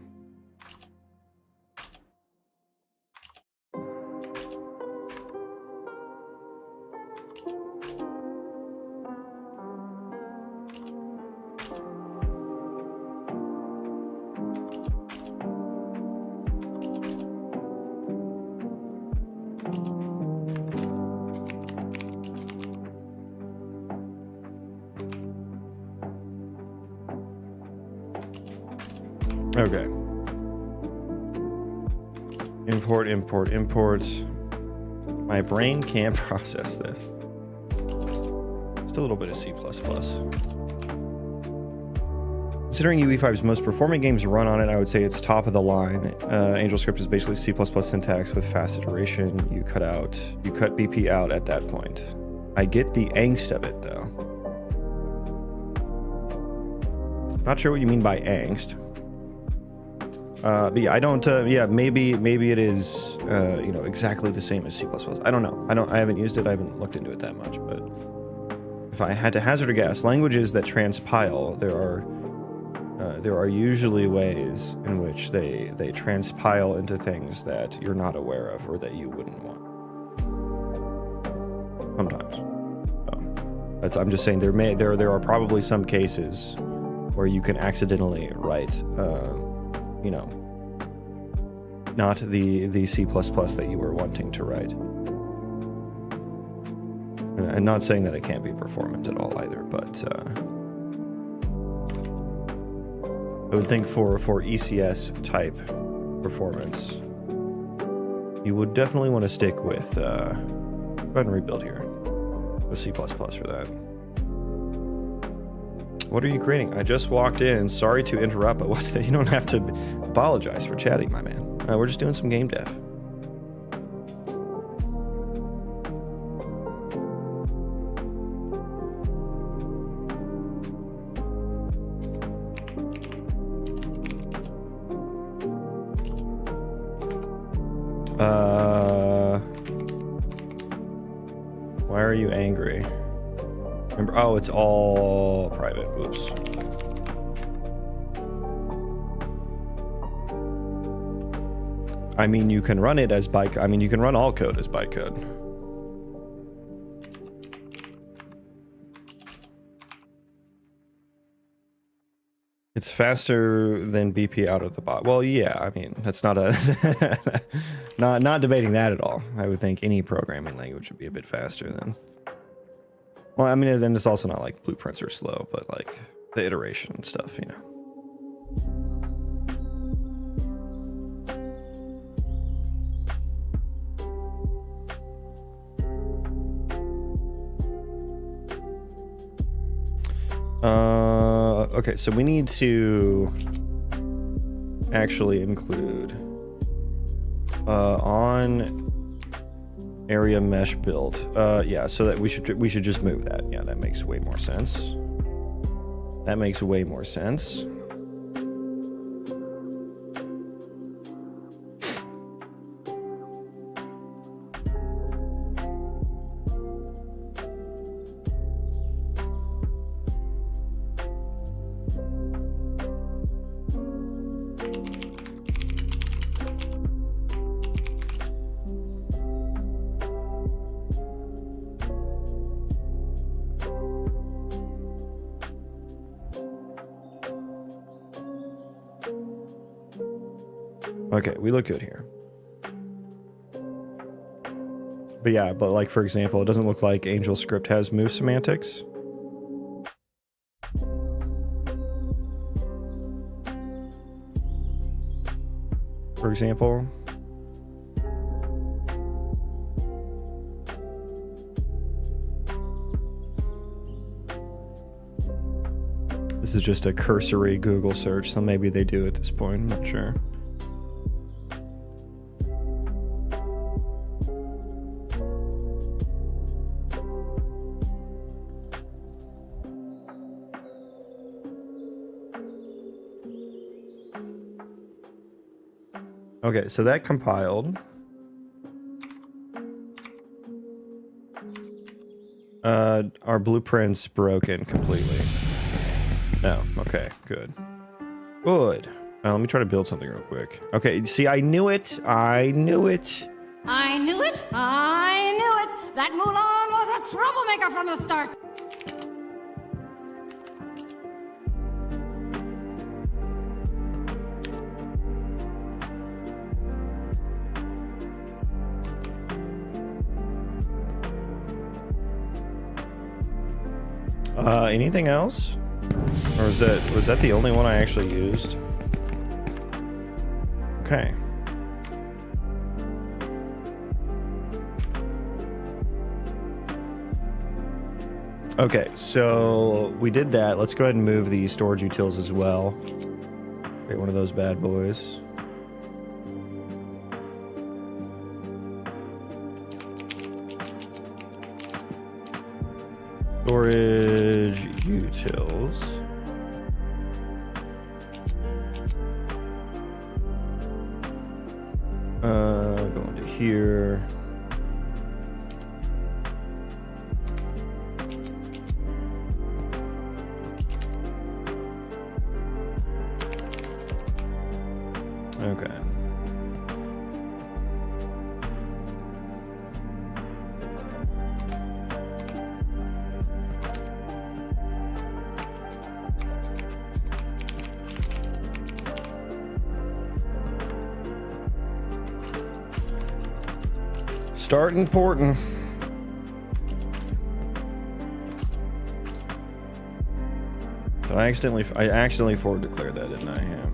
Okay. Import. My brain can't process this. Just a little bit of C++. Considering UE5's most performing games run on it, I would say it's top of the line. AngelScript is basically C++ syntax with fast iteration. You cut BP out at that point. I get the angst of it, though. Not sure what you mean by angst. But yeah, I don't. Yeah, maybe it is. You know, exactly the same as C++. I don't know. I haven't used it. I haven't looked into it that much. But if I had to hazard a guess, languages that transpile, there are usually ways in which they transpile into things that you're not aware of or that you wouldn't want. Sometimes. So I'm just saying there are probably some cases where you can accidentally write, you know, not the C++ that you were wanting to write. And I'm not saying that it can't be performant at all either, but I would think for ECS type performance, you would definitely want to stick with, go ahead and rebuild here with C++ for that. What are you creating? I just walked in. Sorry to interrupt, but what's that? You don't have to apologize for chatting, my man. We're just doing some game dev. Why are you angry? Remember, oh, it's all private. Whoops. I mean, you can run it as bytecode. I mean, you can run all code as bytecode. It's faster than BP out of the box. Well, yeah, I mean, that's not a not debating that at all. I would think any programming language would be a bit faster than. Well, I mean, then it's also not like blueprints are slow, but like the iteration and stuff, you know. Okay, so we need to actually include on area mesh build. Yeah, so that we should just move that. Yeah, that makes way more sense. That makes way more sense. Okay, we look good here. But yeah, but like for example, it doesn't look like AngelScript has move semantics. For example. This is just a cursory Google search, so maybe they do at this point, I'm not sure. Okay, so that compiled. Our blueprint's broken completely. No, okay, good. Good. Let me try to build something real quick. Okay, see, I knew it. I knew it. I knew it. I knew it. That Mulan was a troublemaker from the start. Anything else? Or was that the only one I actually used? Okay. Okay, so we did that. Let's go ahead and move the storage utils as well. Create one of those bad boys. Storage utils. Go into here. Okay. Start importing. I accidentally forward declared that, didn't I? Yeah.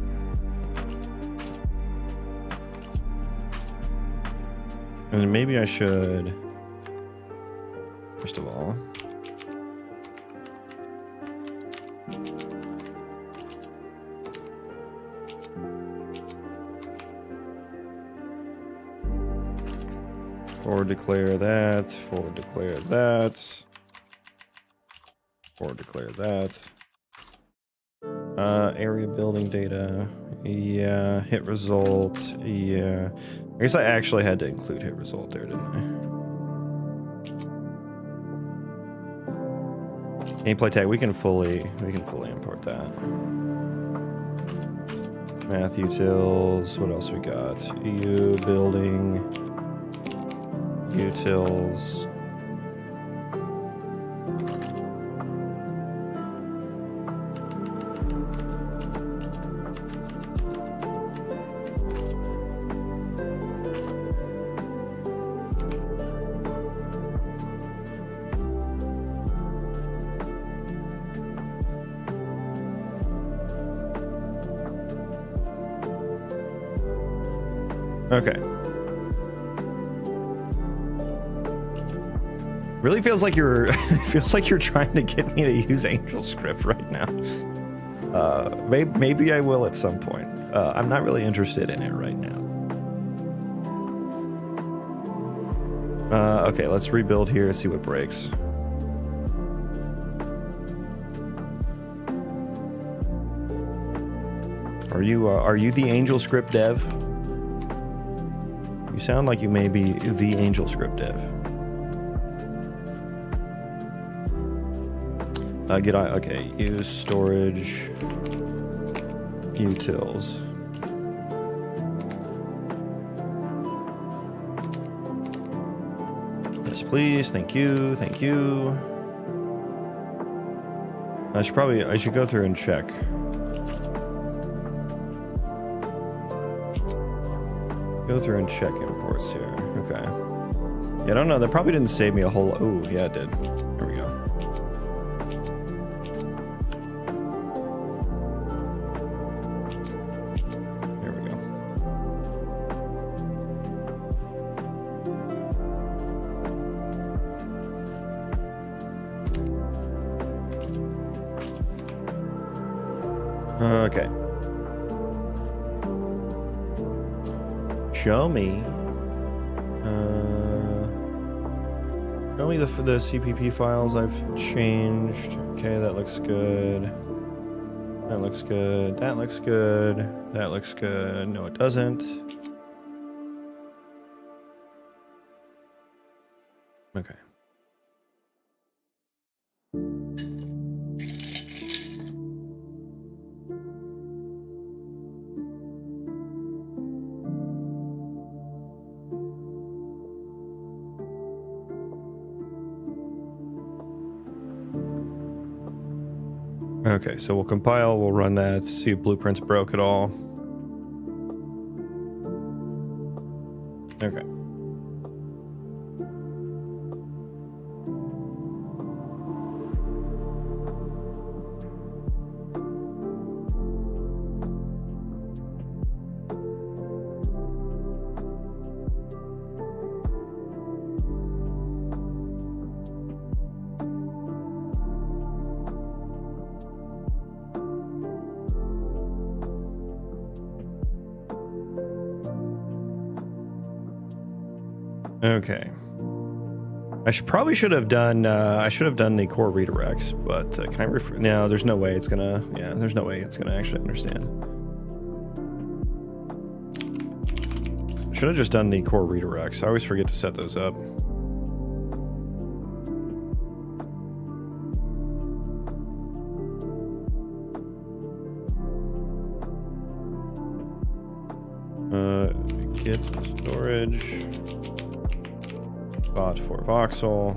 And maybe I should, first of all, forward declare that, forward declare that, forward declare that. Area building data, yeah, hit result, yeah. I guess I actually had to include hit result there, didn't I? Gameplay tag, we can fully import that. Math utils, what else we got? EU building, utils. Okay. Really feels like you're trying to get me to use AngelScript right now. Maybe I will at some point. I'm not really interested in it right now. Okay, let's rebuild here, see what breaks. Are you the AngelScript dev? You sound like you may be the AngelScript dev. Get on. Okay, use storage utils. Yes, please. Thank you. Thank you. I should go through and check. Go through and check imports here. Okay. Yeah, I don't know. That probably didn't save me a whole. Oh, yeah, it did. There we go. There we go. Okay. Show me. Show me the CPP files I've changed. Okay, that looks good. That looks good. That looks good. That looks good. No, it doesn't. Okay. Okay, so we'll compile, we'll run that, see if blueprints broke at all. Okay. Okay. I should have done the core redirects, but can I no, there's no way it's gonna, yeah, there's no way it's gonna actually understand. should have just done the core redirects. I always forget to set those up. Get storage. Spot for voxel.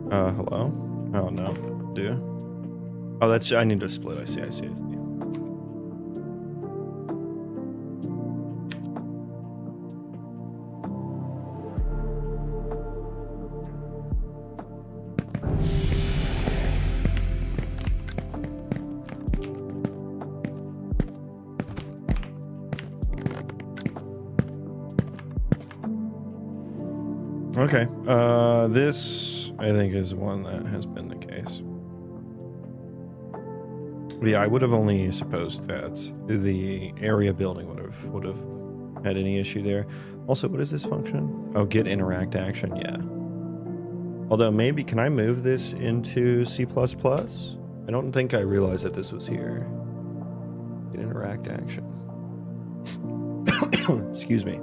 Hello? Oh, no. Do you? Oh, that's... I need to split. I see. Okay. This, I think, is one that has been the case. Yeah, I would have only supposed that the area building would have had any issue there. Also, what is this function? Oh, get interact action. Yeah. Although maybe, can I move this into C++? I don't think I realized that this was here. Get interact action. Excuse me.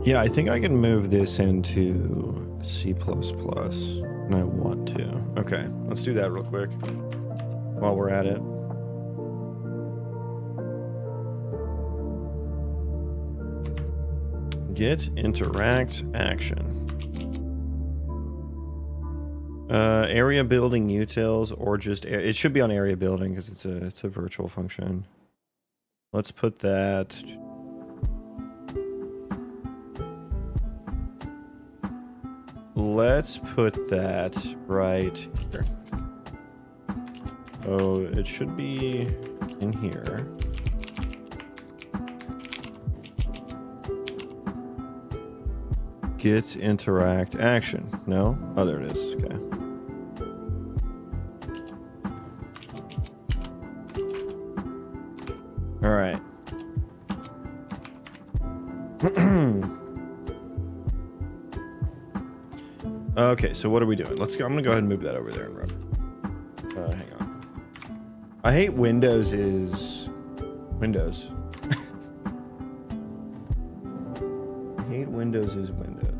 Yeah, I think I can move this into C++, and I want to. Okay, let's do that real quick while we're at it. Get interact action. Area building utils, or just it should be on area building because it's a virtual function. Let's put that. Let's put that right here. Oh, it should be in here. Get interact action. No? Oh, there it is. Okay. All right. Okay, so what are we doing? Let's go. I'm gonna go ahead and move that over there and run. Hang on. I hate Windows is Windows. I hate Windows is Windows.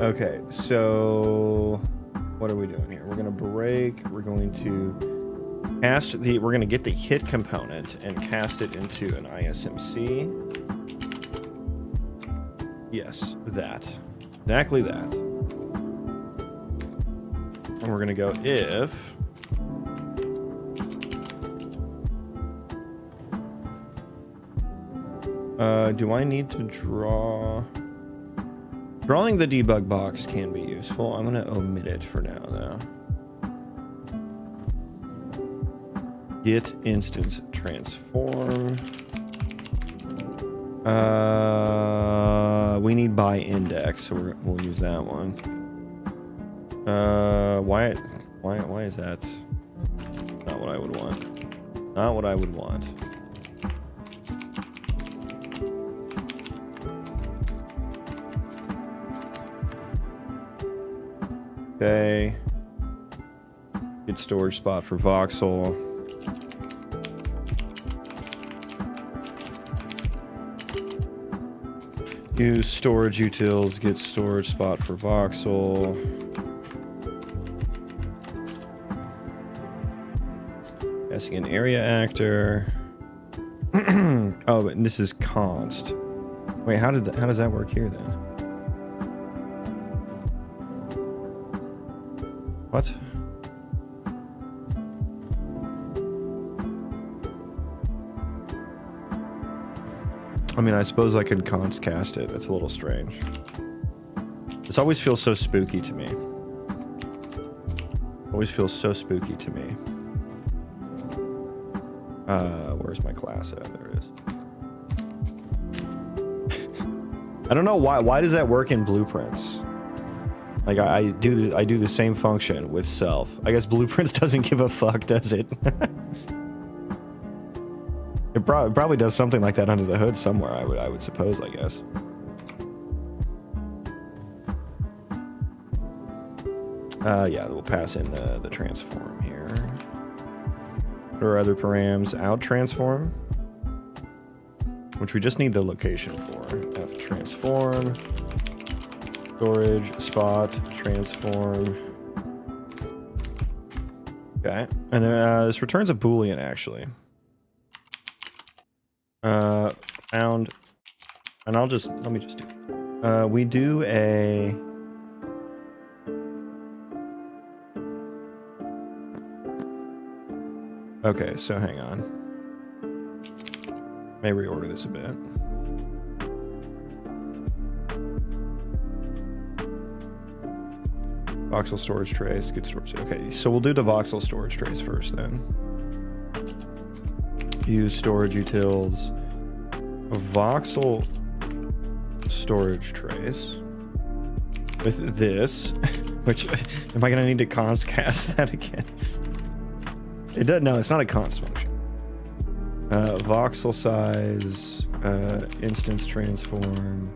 Okay, so what are we doing here? We're gonna break. We're going to cast the. We're gonna get the hit component and cast it into an ISMC. Yes, that. Exactly that. And we're gonna go if. Do I need to draw? Drawing the debug box can be useful. I'm gonna omit it for now, though. Get instance transform. We need by index, so we'll use that one. Why is that not what I would want? Not what I would want. Okay. Get storage spot for voxel. Use storage utils, get storage spot for voxel. Asking an area actor. Oh, but this is const. Wait, how does that work here then? What? I mean, I suppose I could const cast it. It's a little strange. This always feels so spooky to me. Always feels so spooky to me. Where's my class at? There it is. I don't know why. Why does that work in blueprints? Like I do the same function with self. I guess blueprints doesn't give a fuck, does it? It probably does something like that under the hood somewhere. I would suppose. I guess. Yeah, we'll pass in the transform here. What are other params? Out transform, which we just need the location for. F transform. Storage, spot, transform. Okay, and this returns a Boolean actually. Found, and let me just do. We do a. Okay, so hang on. May reorder this a bit. Voxel storage trace, good storage. Okay, so we'll do the voxel storage trace first then. Use storage utils. A voxel storage trace with this, which am I gonna need to const cast that again? It does. No, it's not a const function. Voxel size, instance transform.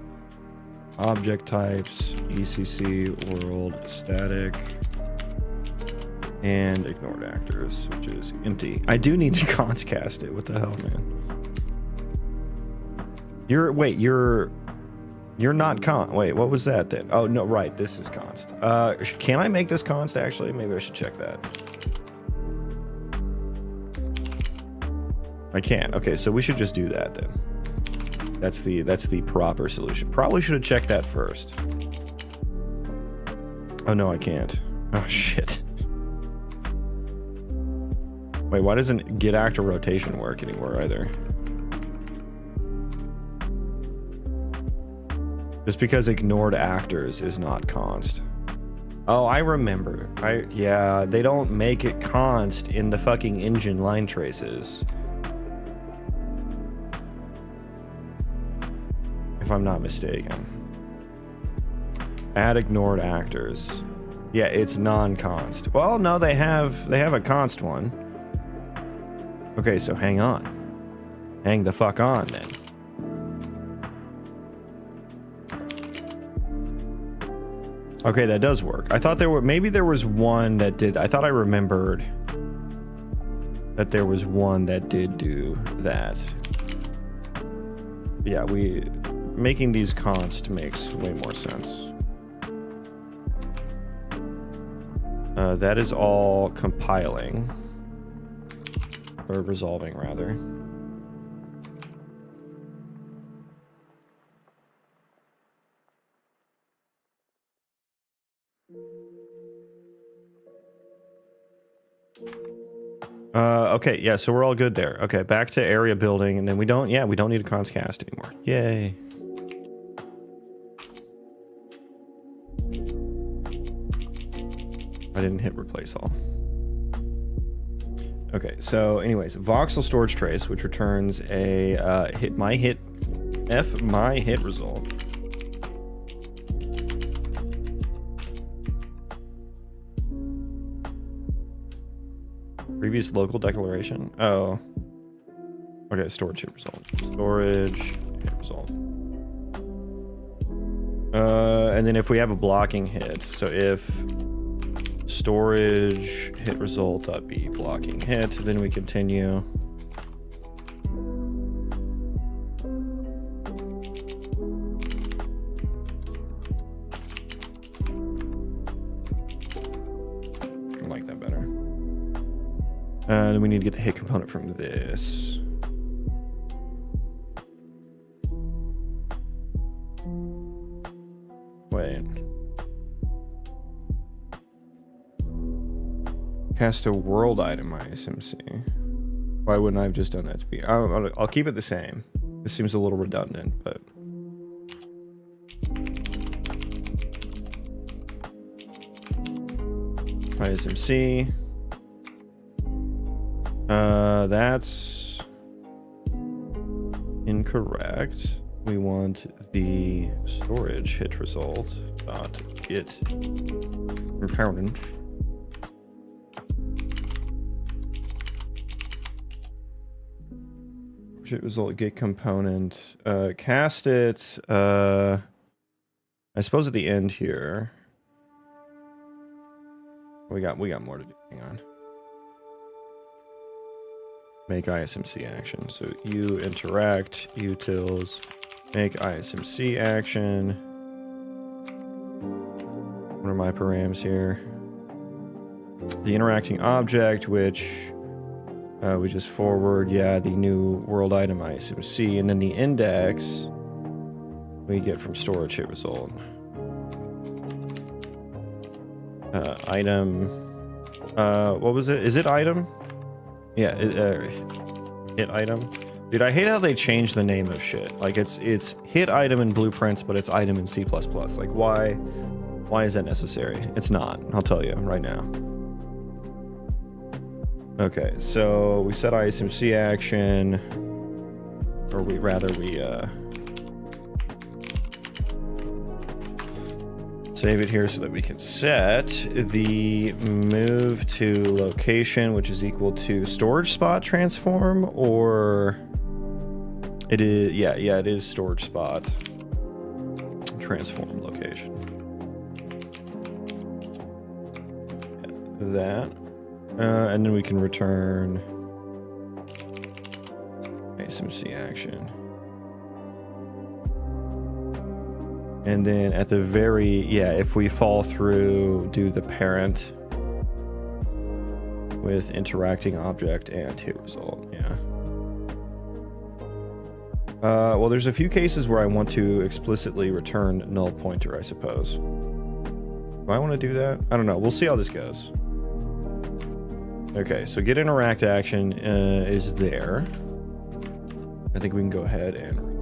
Object types, ECC, world, static, and ignored actors, which is empty. I do need to const cast it. What the hell, man? You're not const. Wait, what was that then? Oh, no, right. This is const. Can I make this const actually? Maybe I should check that. I can't. Okay, so we should just do that then. That's the proper solution. Probably should have checked that first. Oh no, I can't. Oh shit. Wait, why doesn't get actor rotation work anymore either? Just because ignored actors is not const. Oh, I remember. Yeah, they don't make it const in the fucking engine line traces. If I'm not mistaken. Add ignored actors. Yeah, it's non-const. Well, no, they have a const one. Okay, so hang on. Hang the fuck on then. Okay, that does work. I thought maybe there was one that did. I thought I remembered that there was one that did do that. Yeah, making these const makes way more sense. That is all compiling. Or resolving, rather. Okay, yeah, so we're all good there. Okay, back to area building, and then we don't need a const cast anymore. Yay. I didn't hit replace all. Okay, so anyways, voxel storage trace, which returns a my hit result. Previous local declaration. Oh. Okay, storage hit result. Storage hit result. And then if we have a blocking hit, so if storage hit result.b blocking hit, then we continue. I like that better. And then we need to get the hit component from this. Wait. Cast a world itemized SimC. Why wouldn't I have just done that to be? I'll keep it the same. This seems a little redundant, but. SMC. That's incorrect. we want the storage hit result dot get component. Hit result get component. Cast it. I suppose at the end here. We got more to do. Hang on. Make ISMC action. So you interact utils. Make ISMC action. What are my params here? The interacting object, which we just forward, yeah, the new world item ISMC, and then the index we get from storage hit result. Item. What was it? Is it item? Yeah, hit item. Dude, I hate how they change the name of shit. Like it's hit item in Blueprints, but it's item in C++. Like why is that necessary? It's not. I'll tell you right now. Okay, so we set ISMC action, or we save it here so that we can set the move to location, which is equal to storage spot transform, or it is, yeah, it is storage spot transform location. Yeah, that. And then we can return ISMC action. And then at the very, yeah, if we fall through, do the parent with interacting object and hit result, yeah. Well, there's a few cases where I want to explicitly return null pointer, I suppose. Do I want to do that? I don't know. We'll see how this goes. Okay, so get interact action is there. I think we can go ahead and...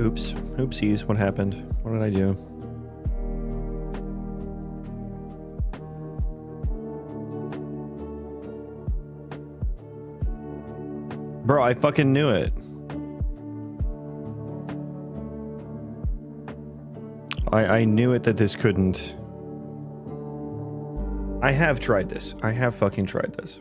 Oops. Oopsies. What happened? What did I do? Bro, I fucking knew it. I knew it that this couldn't... I have tried this. I have fucking tried this.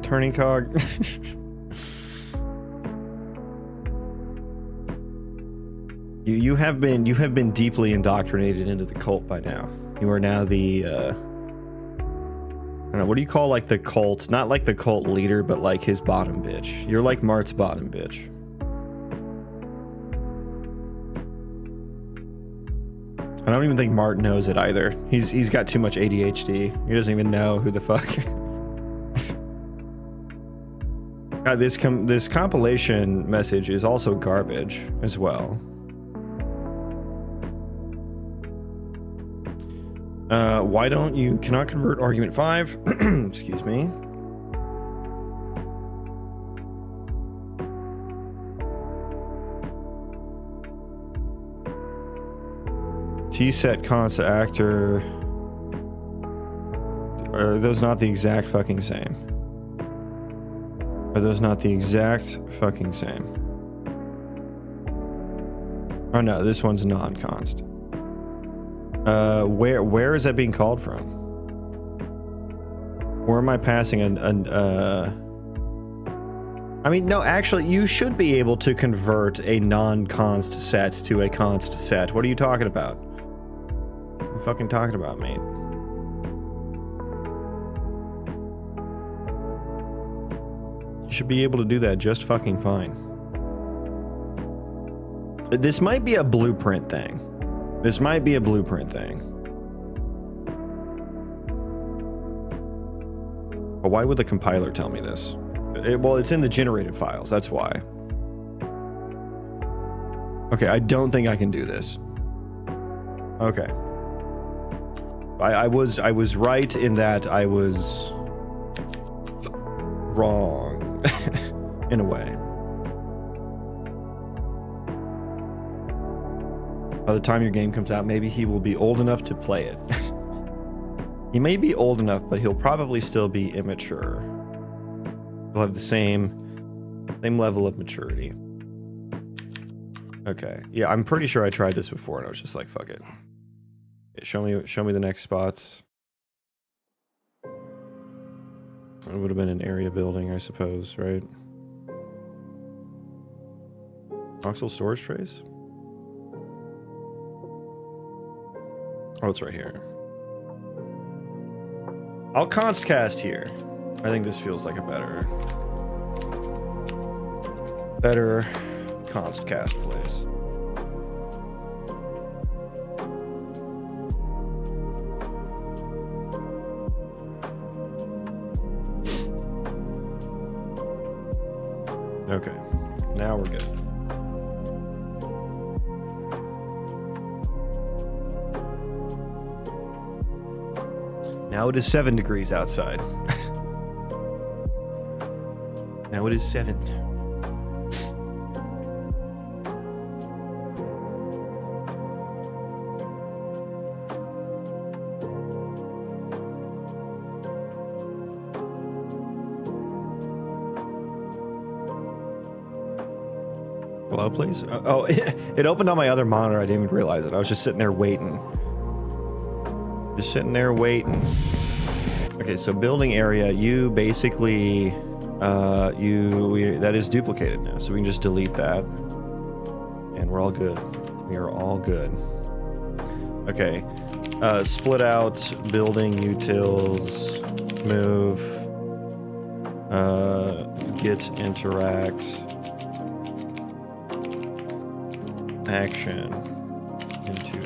Turning cog. you have been deeply indoctrinated into the cult by now. You are now the I don't know, what do you call like the cult? Not like the cult leader, but like his bottom bitch. You're like Mart's bottom bitch. I don't even think Mart knows it either. He's got too much ADHD. He doesn't even know who the fuck. God, this compilation message is also garbage as well. Why don't you cannot convert argument 5? Excuse me. T-set const actor. Are those not the exact fucking same? Are those not the exact fucking same? Oh no, this one's non-const. Where is that being called from? Where am I passing I mean, no, actually, you should be able to convert a non-const set to a const set. What are you talking about? What are you fucking talking about, mate? You should be able to do that just fucking fine. This might be a blueprint thing. This might be a blueprint thing. But why would the compiler tell me this? Well, it's in the generated files, that's why. Okay, I don't think I can do this. Okay. I was right in that I was wrong in a way. By the time your game comes out, maybe he will be old enough to play it. He may be old enough, but he'll probably still be immature. He'll have the same level of maturity. Okay. Yeah, I'm pretty sure I tried this before and I was just like, fuck it. Okay, show me the next spots. It would have been an area building, I suppose, right? Voxel storage trays? Oh, it's right here. I'll const cast here. I think this feels like a better const cast place. Okay, now we're good. Now it is 7 degrees outside. Now it is 7. Hello, please? Oh, it opened on my other monitor. I didn't even realize it. I was just sitting there waiting. Just sitting there waiting. Okay, so building area, you basically, that is duplicated now. So we can just delete that. And we're all good. We are all good. Okay. Split out, building, utils, move, git, interact, action, into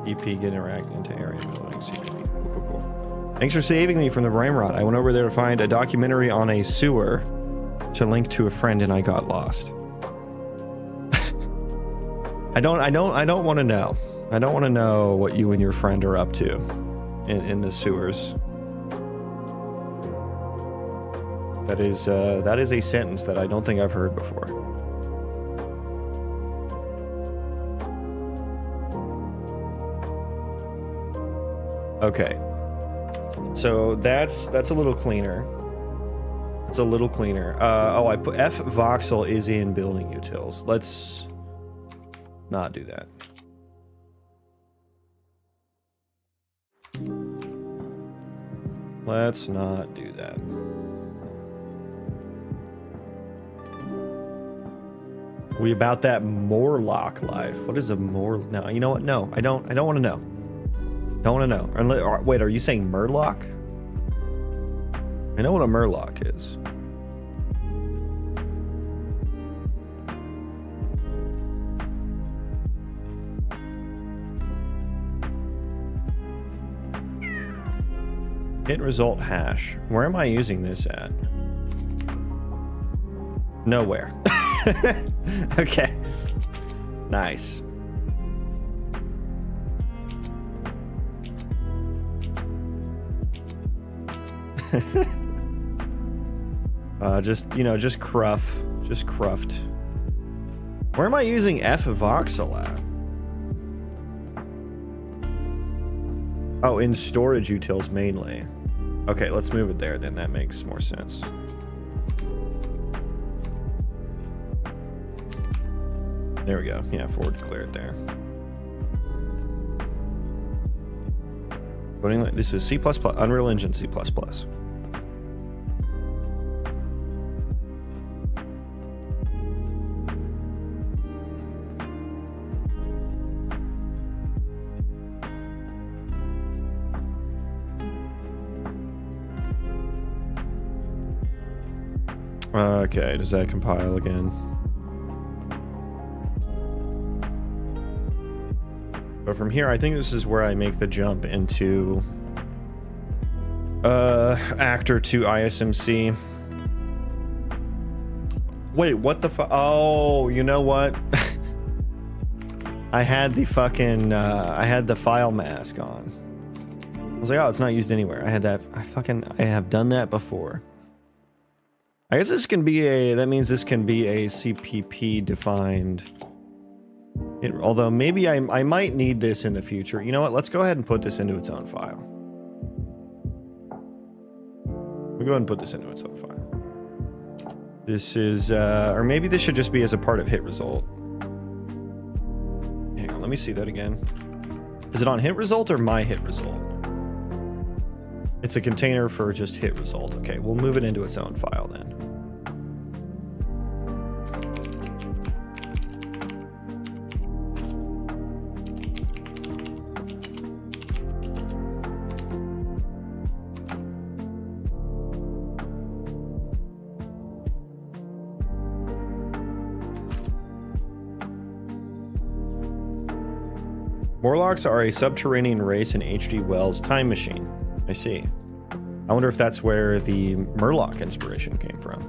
EP, get interact into area buildings. Cool. Thanks for saving me from the brain rot. I went over there to find a documentary on a sewer to link to a friend and I got lost. I don't want to know. I don't want to know what you and your friend are up to in the sewers. That is a sentence that I don't think I've heard before. Okay. So that's a little cleaner. It's a little cleaner. Oh, I put F voxel is in building utils. Let's not do that. Let's not do that. We about that Morlock life. What is a No, you know what? No, I don't want to know. Don't want to know. Wait, are you saying Murloc? I know what a Murloc is. Hit result hash. Where am I using this at? Nowhere. Okay. Nice. Just cruft. Where am I using F voxel at? Oh, in storage utils mainly. Okay, let's move it there then. That makes more sense. There we go. Yeah, forward declare it there. This is C++, Unreal Engine C++. Okay, does that compile again? But from here, I think this is where I make the jump into actor to ISMC. Wait, what the fuck? Oh, you know what? I had the fucking I had the file mask on. I was like, oh, it's not used anywhere. I had that. I have done that before. I guess this can be that means this can be a CPP defined. Although maybe I might need this in the future. You know what? Let's go ahead and put this into its own file. We'll go ahead and put this into its own file. This is, or maybe this should just be as a part of hit result. Hang on, let me see that again. Is it on hit result or my hit result? It's a container for just hit result. Okay, we'll move it into its own file then. Morlocks are a subterranean race in H.G. Wells' Time Machine. I see. I wonder if that's where the Murloc inspiration came from.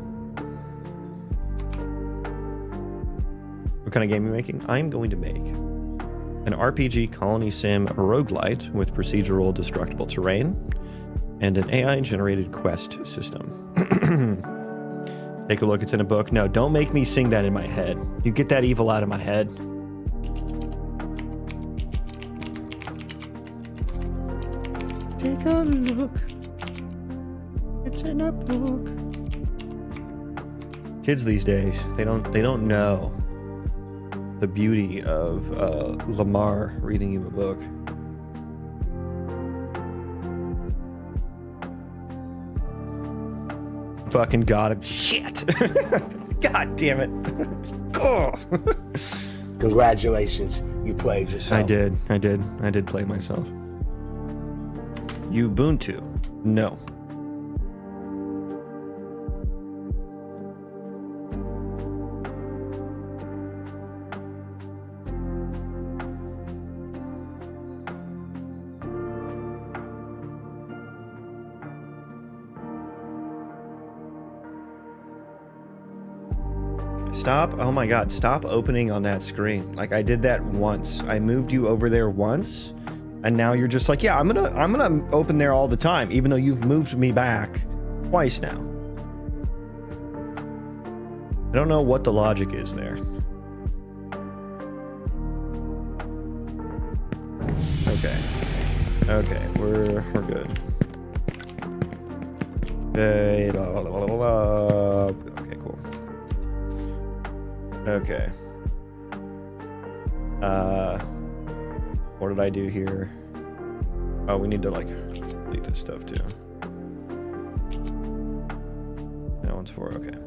What kind of game are you making? I'm going to make an RPG Colony Sim Roguelite with procedural destructible terrain and an AI-generated quest system. Take a look, it's in a book. No, don't make me sing that in my head. You get that evil out of my head. Take a look. It's in a book. Kids these days, they don't know the beauty of Lamar reading you a book. Fucking got him. Shit. God damn it. Oh. Congratulations, you played yourself. I did play myself. Ubuntu. No. Stop. Oh my God. Stop opening on that screen. Like I did that once. I moved you over there once. And now you're just like, yeah, I'm gonna open there all the time, even though you've moved me back twice now. I don't know what the logic is there. Okay, we're good. Okay, okay, cool. Okay. What did I do here? Oh, we need to like delete this stuff too. That one's for okay.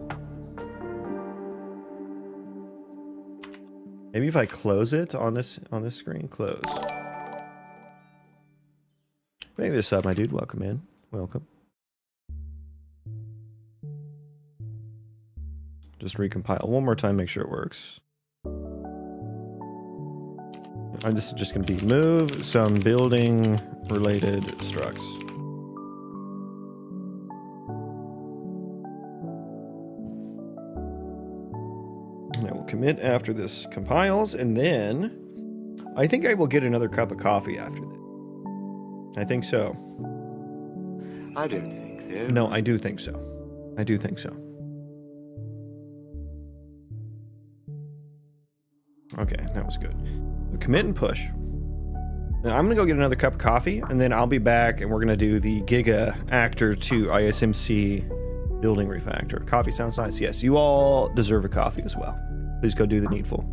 Maybe if I close it on this screen, close. Thank you, sub, my dude. Welcome in. Welcome. Just recompile one more time, make sure it works. This is just going to be move some building related structs. And I will commit after this compiles, and then I think I will get another cup of coffee after that. I think so. I don't think so. No, I do think so. I do think so. Okay, that was good. Commit and push. Now I'm gonna go get another cup of coffee, and then I'll be back, and we're gonna do the Giga Actor 2 ISMC building refactor. Coffee sounds nice. Yes, you all deserve a coffee as well. Please go do the needful.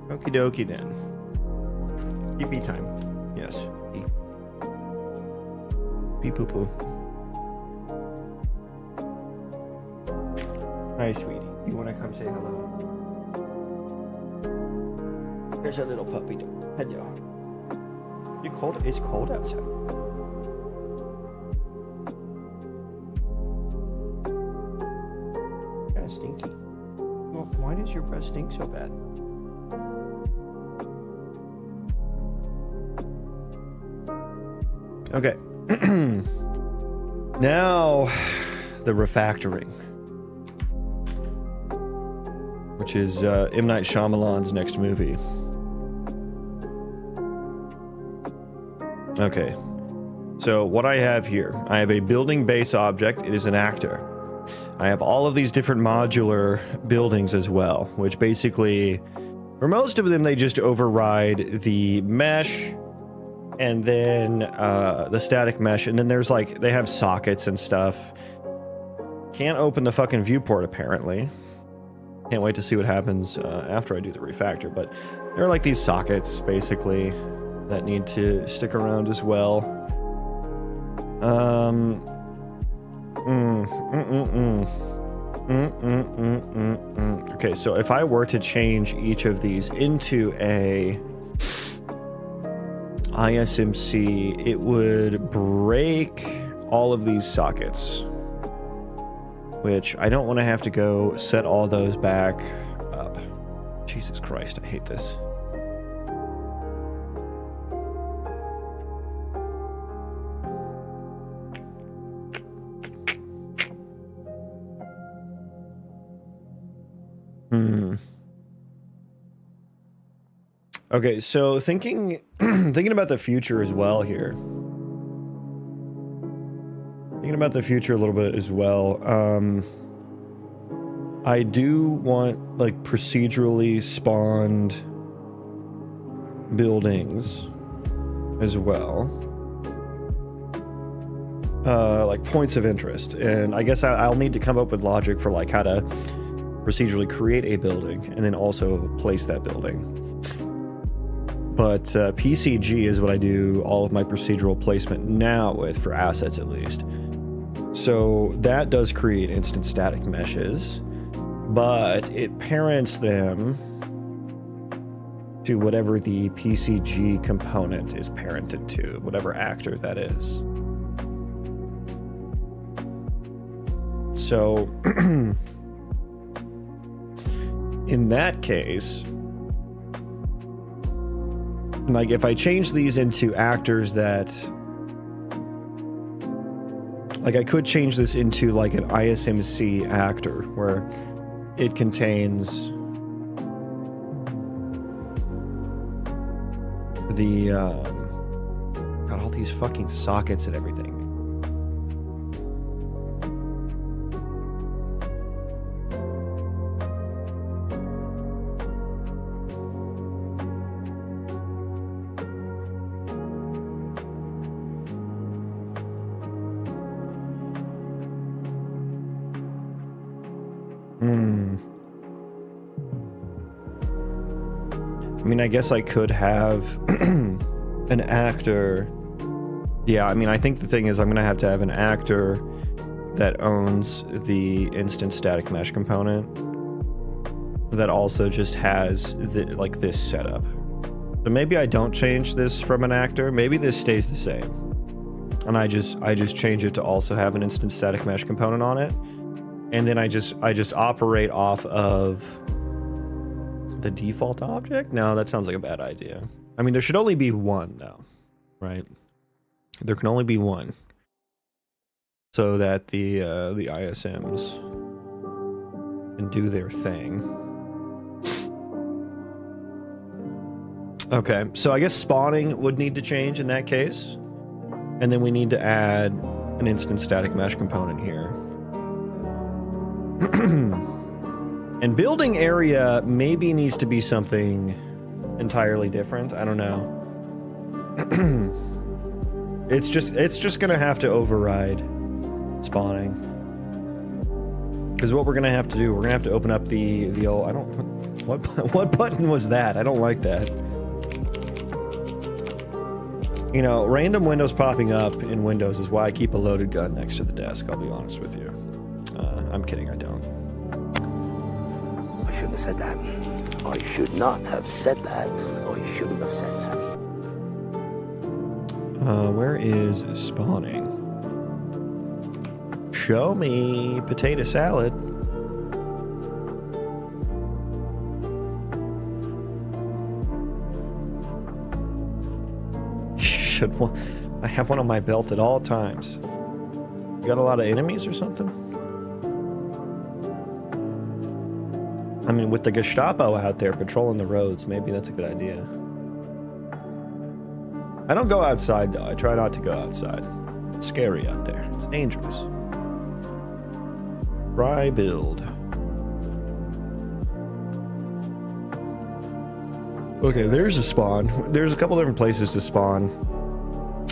Okie dokie then. EP time. Yes. Pee poo poo. Hi, sweetie. You want to come say hello? There's a little puppy dog. Hello. You cold? It's cold outside. Kind of stinky. Well, why does your breath stink so bad? Okay. Now, the refactoring, which is M. Night Shyamalan's next movie. Okay. So what I have here, I have a building base object. It is an actor. I have all of these different modular buildings as well, which basically, for most of them, they just override the mesh and then the static mesh, and then there's like, they have sockets and stuff. Can't open the fucking viewport, apparently. Can't wait to see what happens after I do the refactor, but there are like these sockets, basically, that need to stick around as well. Okay, so if I were to change each of these into a ISMC, it would break all of these sockets. which I don't want to have to go set all those back up. Jesus Christ, I hate this. Okay, so thinking about the future as well here. Thinking about the future a little bit as well. I do want like procedurally spawned buildings as well. Like points of interest, and I guess I'll need to come up with logic for like how to procedurally create a building and then also place that building. But PCG is what I do all of my procedural placement now with, for assets at least. So that does create instant static meshes, but it parents them to whatever the PCG component is parented to, whatever actor that is. So in that case, like if I change these into actors that, like I could change this into like an ISMC actor where it contains the, got all these fucking sockets and everything. I mean, I guess I could have an actor. Yeah, I mean, I think the thing is I'm going to have an actor that owns the instant static mesh component that also just has like this setup. So maybe I don't change this from an actor. Maybe this stays the same. And I just change it to also have an instant static mesh component on it. And then I just operate off of the default object? No, that sounds like a bad idea. I mean, there should only be one, though, right? There can only be one, so that the ISMs can do their thing. Okay, so I guess spawning would need to change in that case, and then we need to add an instant static mesh component here. And building area maybe needs to be something entirely different. I don't know. It's just gonna have to override spawning. Because what we're gonna have to do, we're gonna have to open up the old, what button was that? I don't like that. You know, random windows popping up in Windows is why I keep a loaded gun next to the desk, I'll be honest with you. I'm kidding, I don't. I shouldn't have said that. I should not have said that. I shouldn't have said that. Where is spawning? Show me potato salad. I have one on my belt at all times. You got a lot of enemies or something? I mean, with the Gestapo out there patrolling the roads, maybe that's a good idea. I don't go outside, though. I try not to go outside. It's scary out there. It's dangerous. Try build. Okay, there's a spawn. There's a couple different places to spawn.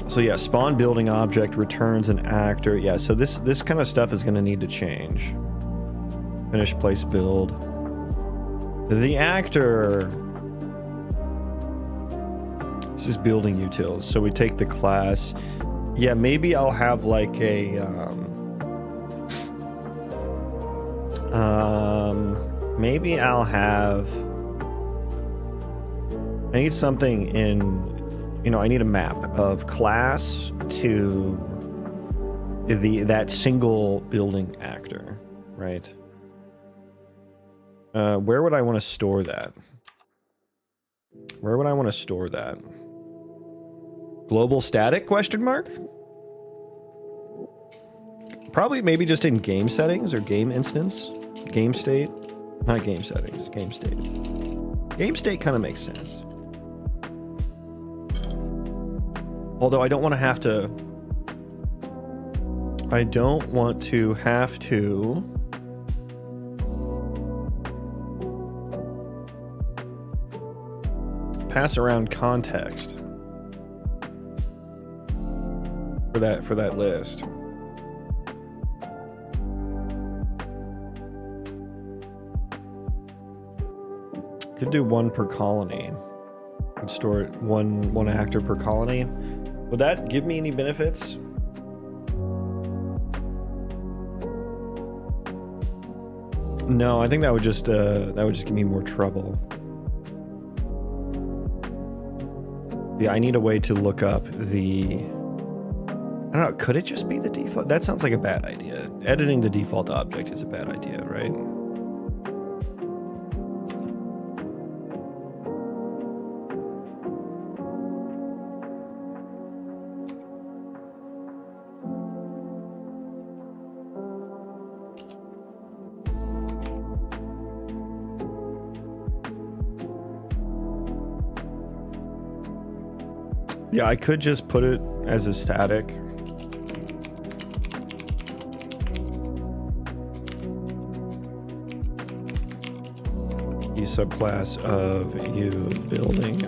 So yeah, spawn building object returns an actor. Yeah, so this kind of stuff is going to need to change. Finish place build. The actor. This is building utils. So we take the class. Yeah, maybe I'll have like a maybe I'll have, I need something in, you know, I need a map of class to that single building actor. right? Where would I want to store that? Where would I want to store that? Global static question mark? Probably maybe just in game settings or game instance. Game state. Not game settings, game state. Game state kind of makes sense. Although I don't want to have to... I don't want to have to... pass around context for that list. Could do one per colony. Could store it one actor per colony. Would that give me any benefits? No, I think that would just give me more trouble. Yeah, I need a way to look up the... I don't know, could it just be the default? That sounds like a bad idea. Editing the default object is a bad idea, right? Yeah, I could just put it as a static. The subclass of you building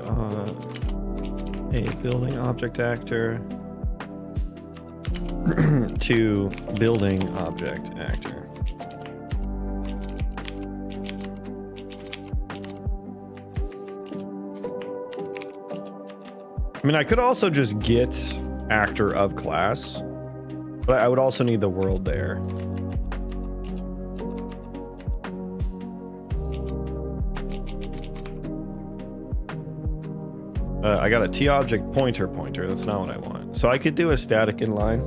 a building object actor to building object actor. I mean, I could also just get actor of class, but I would also need the world there. I got a T object pointer. That's not what I want. So I could do a static inline.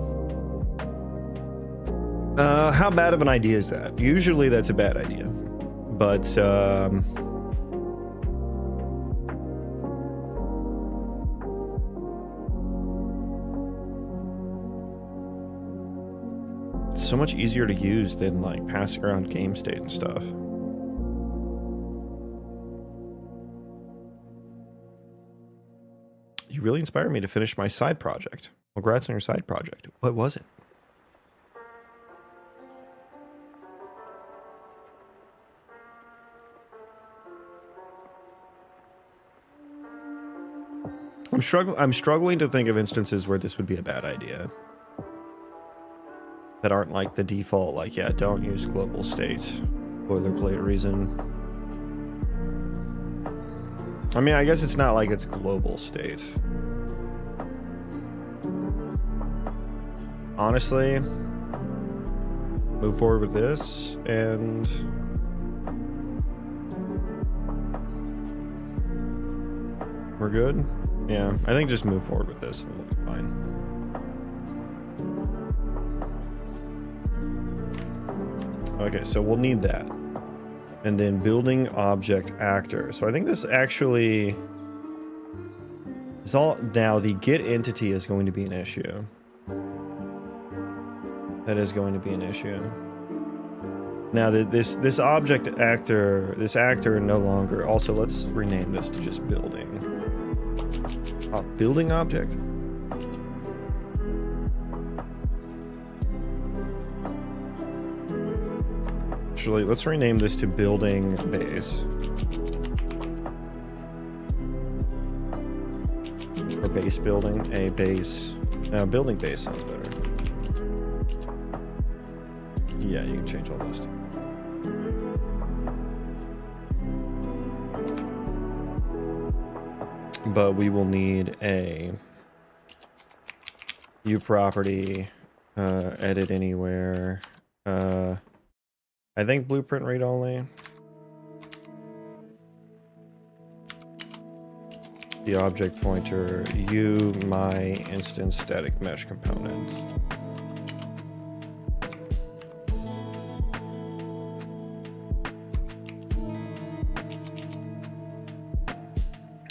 How bad of an idea is that? Usually that's a bad idea, but it's so much easier to use than like passing around game state and stuff. You really inspired me to finish my side project. Congrats on your side project. What was it? I'm struggling to think of instances where this would be a bad idea. That aren't like the default, like, yeah, don't use global state. Boilerplate reason. I mean, I guess it's not like it's global state. Honestly, move forward with this and we're good. Yeah, I think just move forward with this and we'll be fine. Okay, so we'll need that. And then building object actor. So I think this actually is all... Now, the get entity is going to be an issue. That is going to be an issue. Now, this object actor... This actor no longer... Also, let's rename this to just building. Building object? Actually, let's rename this to building base. Or base building, a base. No, building base sounds better. Yeah, you can change all those too. But we will need a view property, edit anywhere. I think blueprint read only. The object pointer, you, my instance static mesh component.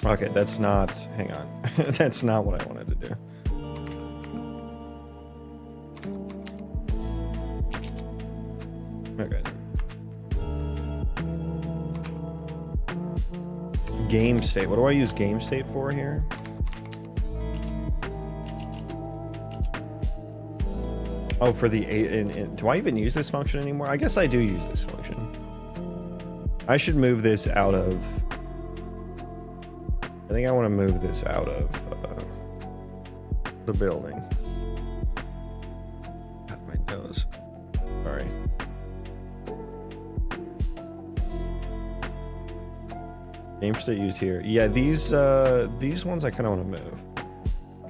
Okay, that's not, hang on. That's not what I wanted to do. Okay. Game state. What do I use game state for here? Oh, for the do I even use this function anymore? I guess I do use this function. I should move this out of. I think I want to move this out of the building. Got my nose. Sorry. Game state used here. Yeah, these ones I kind of want to move.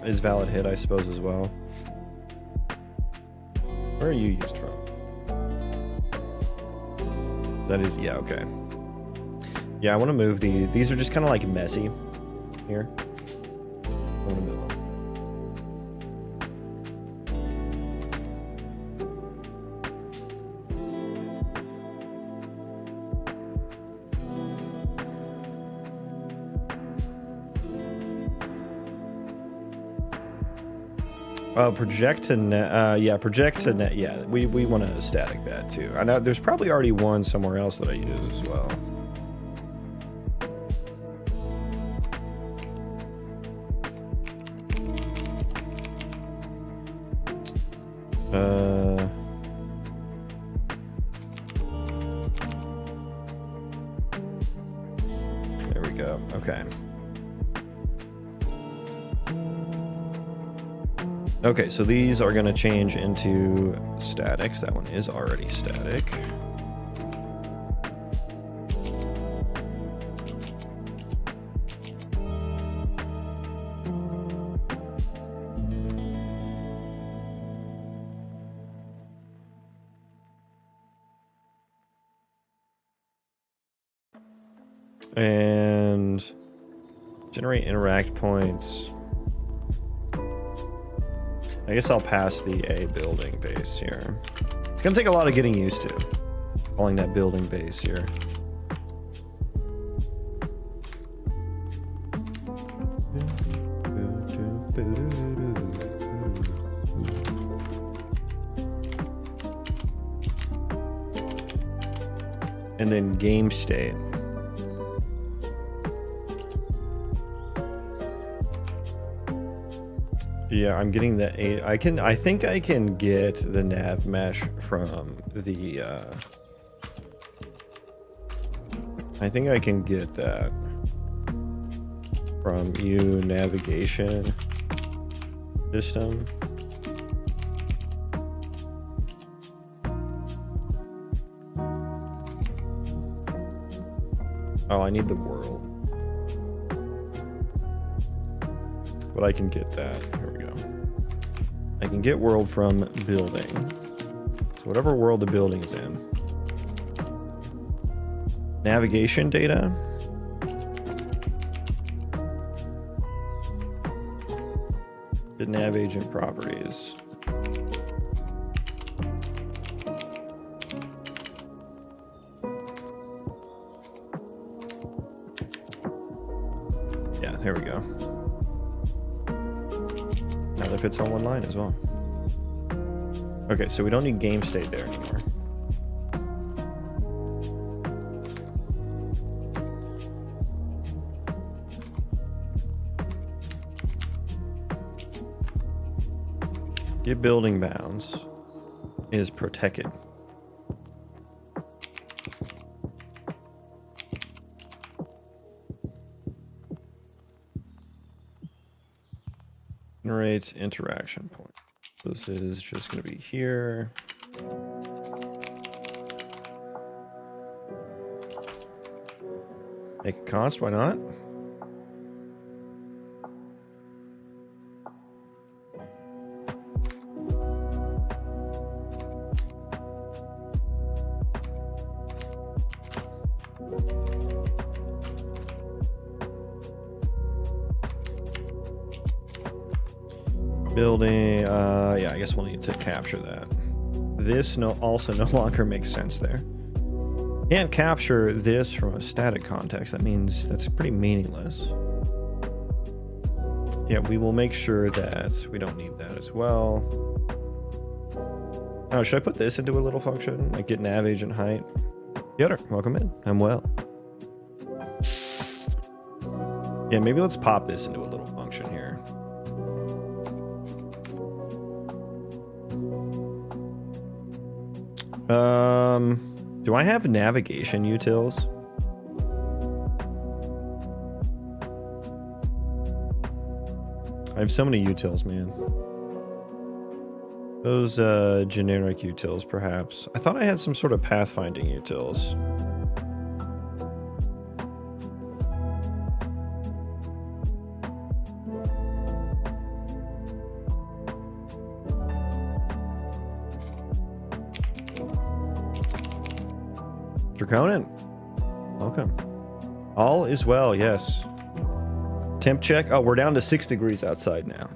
Is valid hit, I suppose, as well. Where are you used from? That is, yeah, okay. Yeah, I want to move these are just kind of like messy here. I want to move them. Project to net. Yeah, project to net. Yeah, we want to static that too. I know there's probably already one somewhere else that I use as well. There we go. Okay. Okay, so these are going to change into statics. That one is already static. And generate interact points. I guess I'll pass the A building base here. It's gonna take a lot of getting used to calling that building base here. And then game state. Yeah, I'm getting the eight. I think I can get the nav mesh from the I think I can get that from U navigation system. Oh, I need the world. But I can get that. Here we go. I can get world from building. So whatever world the building's in. Navigation data. The nav agent properties. Yeah, there we go. Now that fits on one line as well. Okay, so we don't need game state there anymore. Get building bounds is protected. Generate interaction point. This is just going to be here. Make a const, why not? Building, yeah, I guess we'll need to capture that. This also no longer makes sense there. Can't capture this from a static context. That means that's pretty meaningless. Yeah, we will make sure that we don't need that as well. Oh, should I put this into a little function? Like get nav agent height? Yoder, welcome in. I'm well. Yeah, maybe let's pop this into a little function here. Do I have navigation utils? I have so many utils, man. Those generic utils, perhaps. I thought I had some sort of pathfinding utils. Draconin, welcome. All is well, yes. Temp check. Oh, we're down to 6 degrees outside now.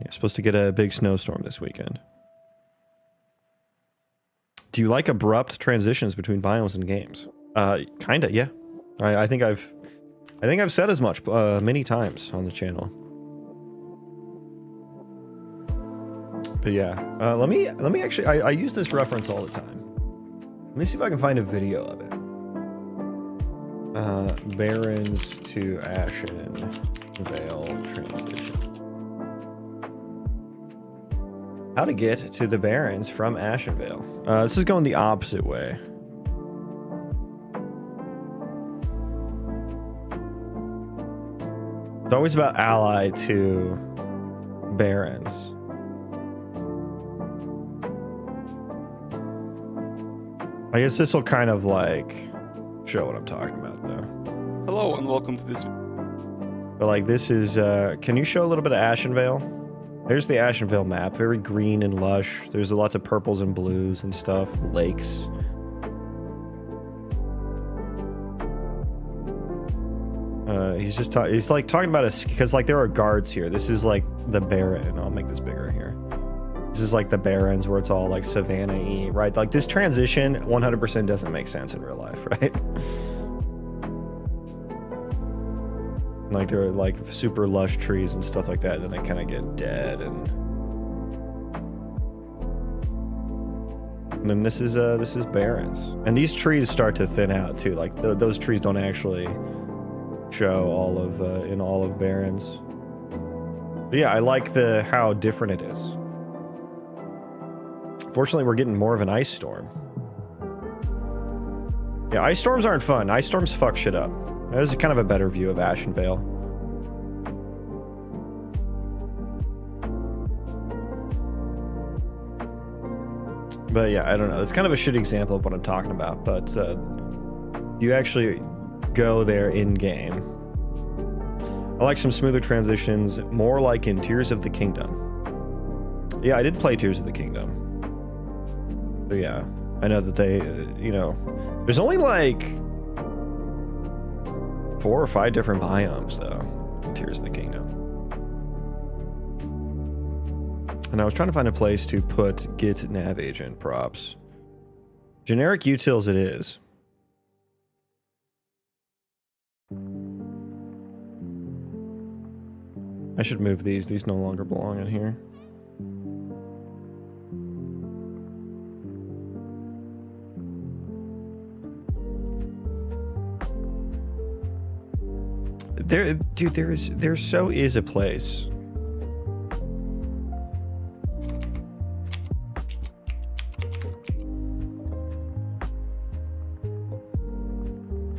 You're supposed to get a big snowstorm this weekend. Do you like abrupt transitions between biomes and games? Kinda, yeah. I think I've said as much many times on the channel. But yeah, let me actually. I use this reference all the time. Let me see if I can find a video of it. Barrens to Ashen Vale transition. How to get to the Barrens from Ashenvale. This is going the opposite way. It's always about ally to Barrens. I guess this will kind of like show what I'm talking about though. Hello and welcome to this. But like this is, can you show a little bit of Ashenvale? There's the Ashenvale map, very green and lush. There's lots of purples and blues and stuff, lakes. He's like talking about us because like there are guards here. This is like the Baron. I'll make this bigger here. This is like the Barrens where it's all like Savannah-y, right? Like this transition 100% doesn't make sense in real life, right? Like there are like super lush trees and stuff like that, and then they kind of get dead, and then this is Barrens, and these trees start to thin out too. Like those trees don't actually show all of in all of Barrens. But yeah, I like how different it is. Fortunately, we're getting more of an ice storm. Yeah, ice storms aren't fun. Ice storms fuck shit up. There's kind of a better view of Ashenvale. But yeah, I don't know. It's kind of a shit example of what I'm talking about, but you actually go there in-game. I like some smoother transitions, more like in Tears of the Kingdom. Yeah, I did play Tears of the Kingdom. But yeah, I know that they, you know, there's only like 4 or 5 different biomes though in Tears of the Kingdom. And I was trying to find a place to put get nav agent props. Generic utils it is. I should move these. These no longer belong in here. Dude, there so is a place.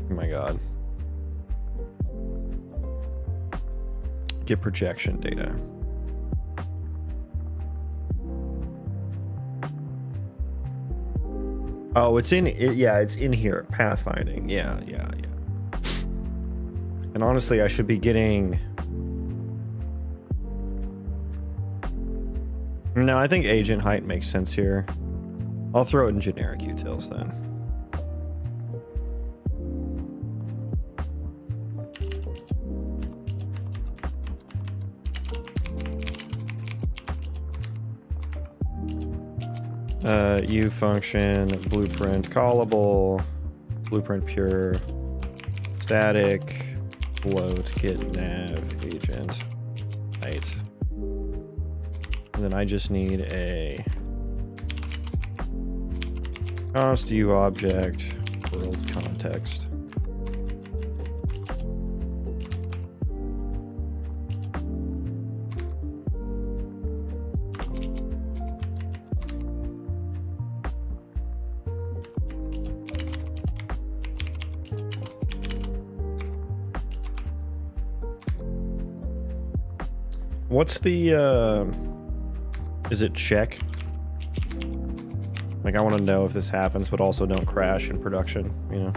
Oh my god. Get projection data. Oh, it's in it. Yeah, it's in here. Pathfinding. Yeah. And honestly, I should be getting... No, I think agent height makes sense here. I'll throw it in generic utils then. U function, blueprint callable, blueprint pure, static, float, get nav agent. height. And then I just need a const U object world context. What's the, is it check? Like, I want to know if this happens, but also don't crash in production, you know?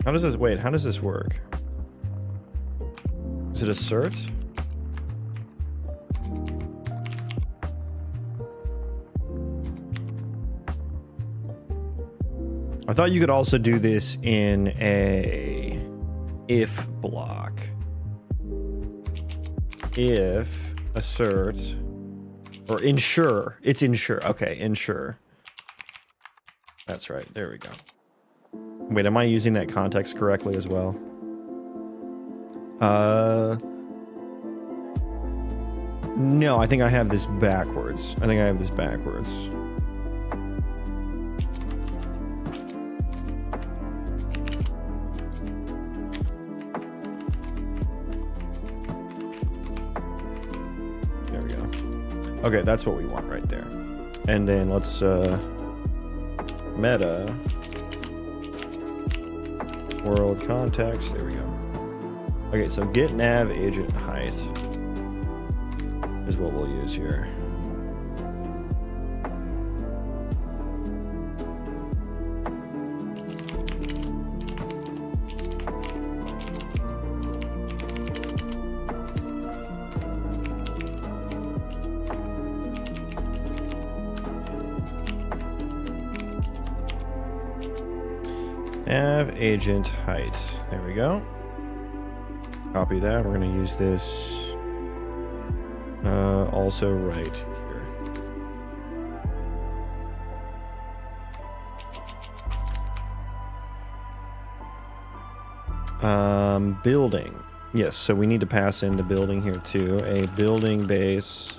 How does this, wait, how does this work? Is it assert? I thought you could also do this in a if block. If assert or ensure. It's ensure. Okay, ensure. That's right. There we go. Wait, am I using that context correctly as well? No, I think I have this backwards. There we go. Okay, that's what we want right there. And then let's, meta world context. There we go. Okay, so get nav agent height is what we'll use here. Nav agent height. There we go. Copy that. We're going to use this also right here. Building. Yes, so we need to pass in the building here too. A building base.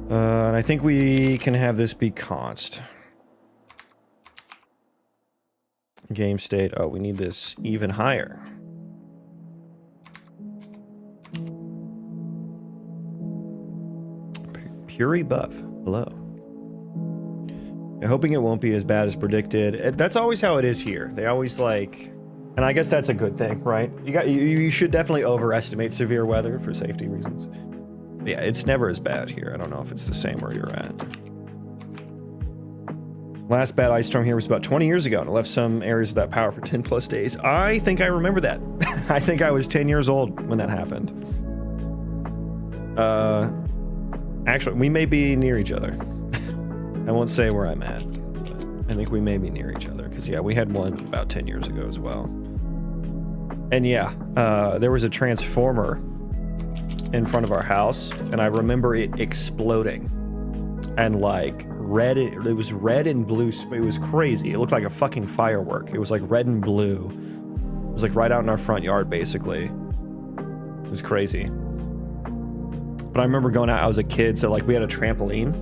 And I think we can have this be const. Game state. Oh, we need this even higher. Puri buff. Hello. I'm hoping it won't be as bad as predicted. That's always how it is here. They always like, and I guess that's a good thing, right? You should definitely overestimate severe weather for safety reasons. But yeah, it's never as bad here. I don't know if it's the same where you're at. Last bad ice storm here was about 20 years ago, and it left some areas without power for 10 plus days. I think I remember that. I think I was 10 years old when that happened. Actually, we may be near each other. I won't say where I'm at, but I think we may be near each other, because yeah, we had one about 10 years ago as well. And yeah, there was a transformer in front of our house, and I remember it exploding. And like, red, it was red and blue. It was crazy. It looked like a fucking firework. It was like red and blue. It was like right out in our front yard, basically. It was crazy. But I remember going out, I was a kid, so like we had a trampoline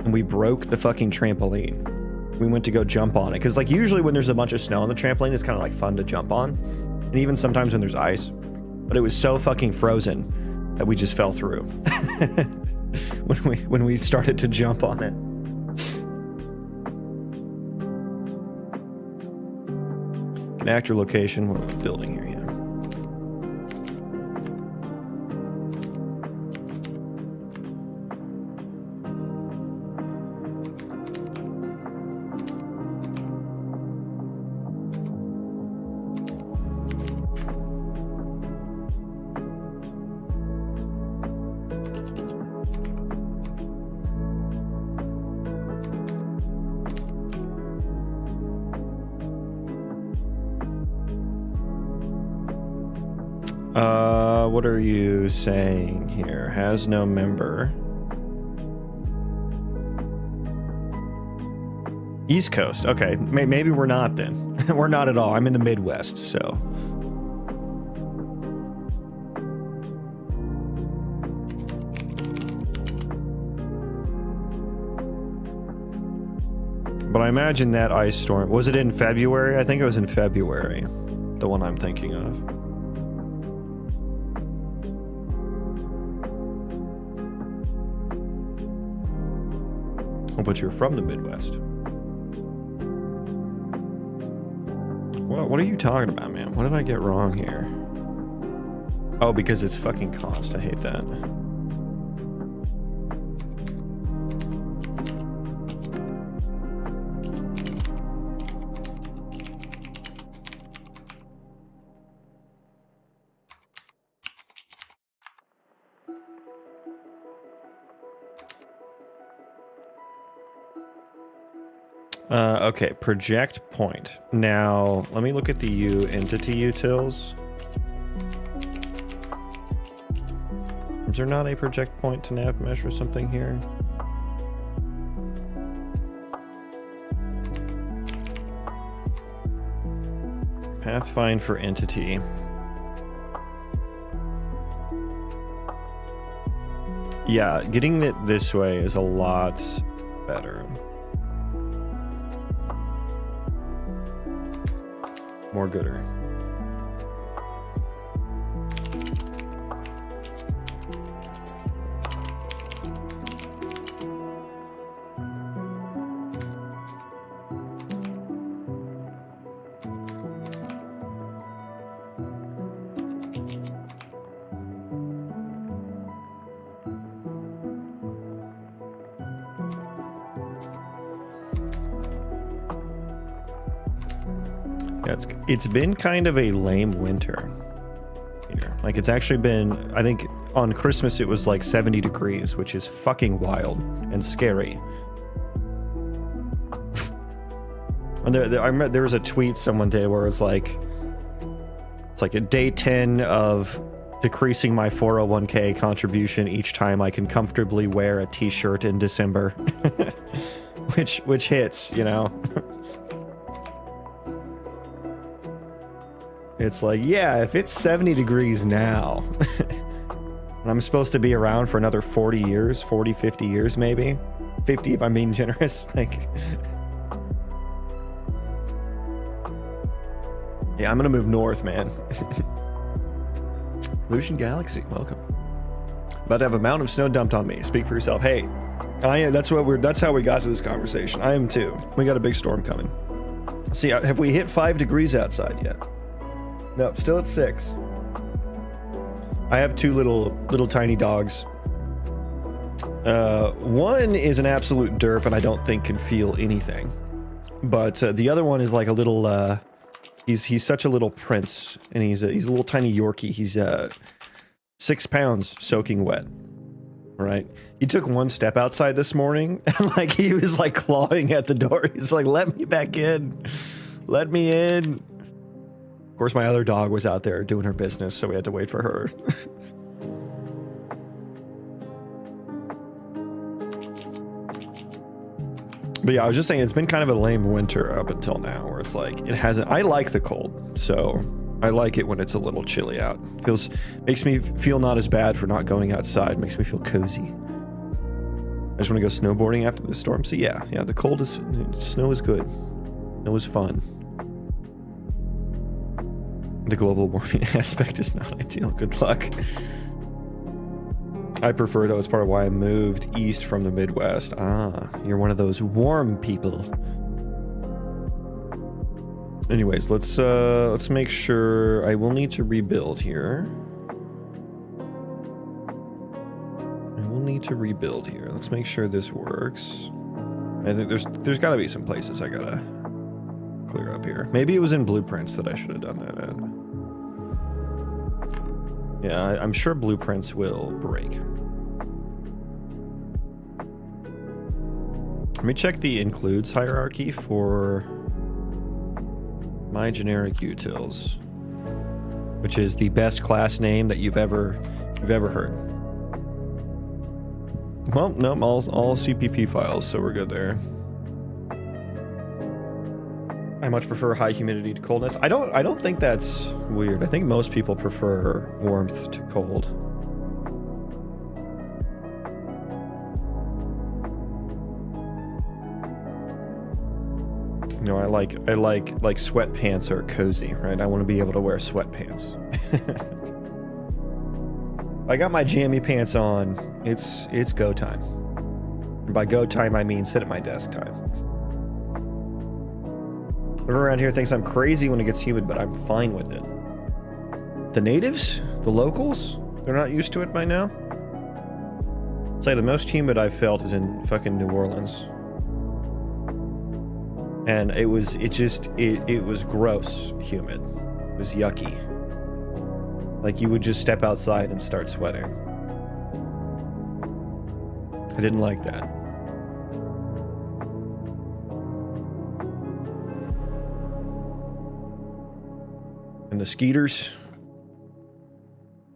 and we broke the fucking trampoline. We went to go jump on it. Cause like usually when there's a bunch of snow on the trampoline, it's kind of like fun to jump on. And even sometimes when there's ice, but it was so fucking frozen that we just fell through when we started to jump on it. Actor location. What are we building here? Yeah. What are you saying here? Has no member. East Coast. Okay, maybe we're not then. We're not at all. I'm in the Midwest, so. But I imagine that ice storm, was it in February? I think it was in February, the one I'm thinking of. Oh, but you're from the Midwest. What are you talking about, man? What did I get wrong here? Oh, because it's fucking cost. I hate that. Okay, project point. Now, let me look at the U entity utils. Is there not a project point to nav mesh or something here? Pathfind for entity. Yeah, getting it this way is a lot better. More gooder. Yeah, it's been kind of a lame winter here. Like, it's actually been, I think on Christmas it was like 70 degrees, which is fucking wild and scary. And I remember there was a tweet someone did where it's like a day 10 of decreasing my 401k contribution each time I can comfortably wear a t-shirt in December. which hits, you know. It's like, yeah, if it's 70 degrees now, and I'm supposed to be around for another 40 years, 40, 50 years maybe, 50 if I'm being generous, like, yeah, I'm gonna move north, man. Lucian Galaxy, welcome. About to have a mountain of snow dumped on me. Speak for yourself. Hey, that's how we got to this conversation. I am too. We got a big storm coming. See, have we hit 5 degrees outside yet? No, still at 6. I have 2 little tiny dogs. One is an absolute derp and I don't think can feel anything. But the other one is like a little, he's such a little prince, and he's a little tiny Yorkie. He's 6 pounds soaking wet. Right? He took 1 step outside this morning and like he was like clawing at the door. He's like, "Let me back in. Let me in." Of course, my other dog was out there doing her business, so we had to wait for her. But yeah, I was just saying, it's been kind of a lame winter up until now, where it's like, it hasn't, I like the cold, so I like it when it's a little chilly out. Makes me feel not as bad for not going outside, makes me feel cozy. I just want to go snowboarding after the storm, so yeah, the snow is good. It was fun. The global warming aspect is not ideal. Good luck. I prefer, though, it's part of why I moved east from the Midwest. Ah, you're one of those warm people. Anyways, let's make sure. I will need to rebuild here. Let's make sure this works. I think there's got to be some places I gotta clear up here. Maybe it was in blueprints that I should have done that in. Yeah, I'm sure blueprints will break. Let me check the includes hierarchy for my generic utils. which is the best class name that you've ever heard. Well, no, all CPP files, so we're good there. I much prefer high humidity to coldness. I don't think that's weird. I think most people prefer warmth to cold. You know, I like sweatpants are cozy, right? I want to be able to wear sweatpants. I got my jammy pants on. It's go time. And by go time, I mean sit at my desk time. Everyone around here thinks I'm crazy when it gets humid, but I'm fine with it. The natives? The locals? They're not used to it by now? It's like the most humid I've felt is in fucking New Orleans. And it was gross humid. It was yucky. Like you would just step outside and start sweating. I didn't like that. And the skeeters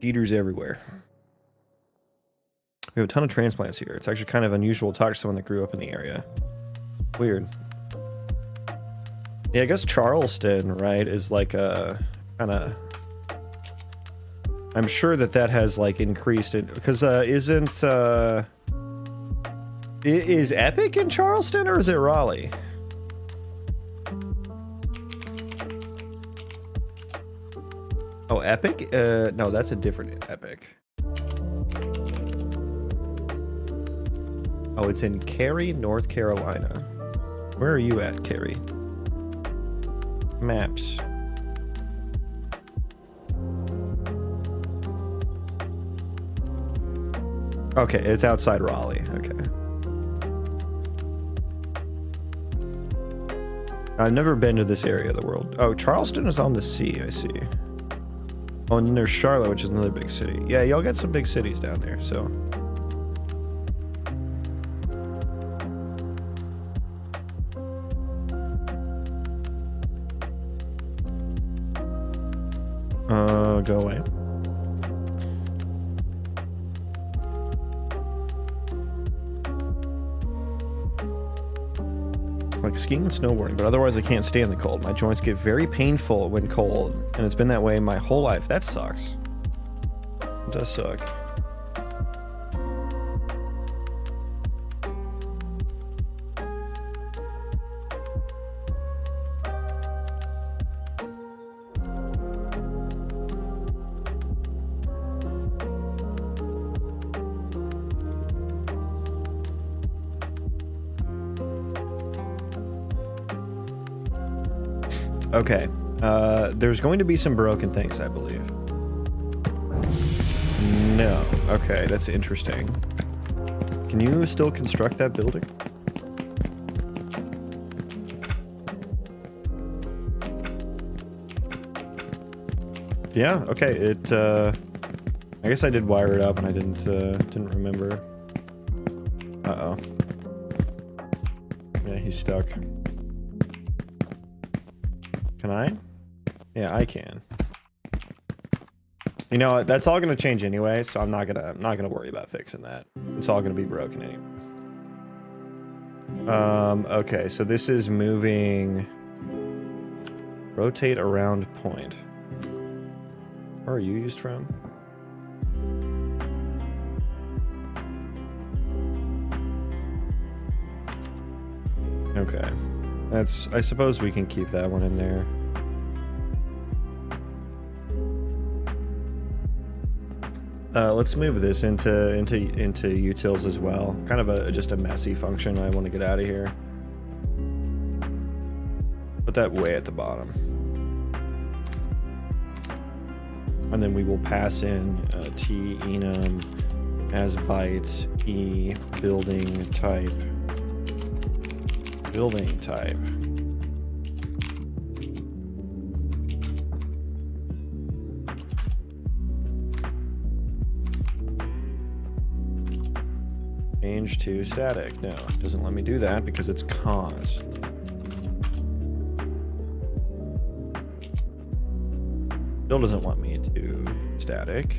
everywhere. We have a ton of transplants here. It's actually kind of unusual to talk to someone that grew up in the area. Weird. Yeah, I guess Charleston, right, is like a kind of... I'm sure that has like increased it because isn't is Epic in Charleston or is it Raleigh? Oh, Epic? No, that's a different Epic. Oh, it's in Cary, North Carolina. Where are you at, Cary? Maps. Okay, it's outside Raleigh. Okay. I've never been to this area of the world. Oh, Charleston is on the sea, I see. Oh, and then there's Charlotte, which is another big city. Yeah, y'all got some big cities down there, so... Go away. Like skiing and snowboarding, but otherwise I can't stand the cold. My joints get very painful when cold, and it's been that way my whole life. That sucks. It does suck. Okay, there's going to be some broken things, I believe. No. Okay, that's interesting. Can you still construct that building? Yeah, okay, it, I guess I did wire it up and I didn't remember. Uh-oh. Yeah, he's stuck. Can I? Yeah, I can. You know what? That's all gonna change anyway, so I'm not gonna worry about fixing that. It's all gonna be broken anyway. Okay, so this is moving. Rotate around point. Where are you used from? Okay. That's, I suppose we can keep that one in there. Let's move this into utils as well. Kind of just a messy function. I want to get out of here. Put that way at the bottom. And then we will pass in T enum as byte E building type. Building type. Change to static. No, it doesn't let me do that because it's cons. Still doesn't want me to static.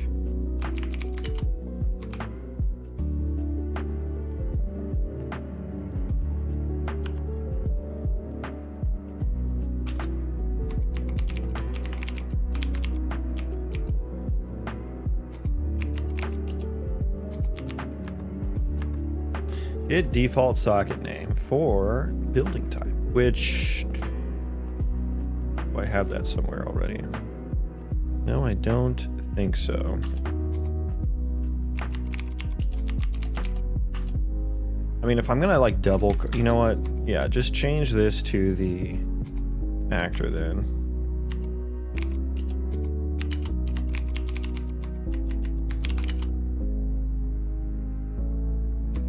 Get default socket name for building type, which do I have that somewhere already? No, I don't think so. I mean, if I'm gonna like double, you know what? Yeah, just change this to the actor then.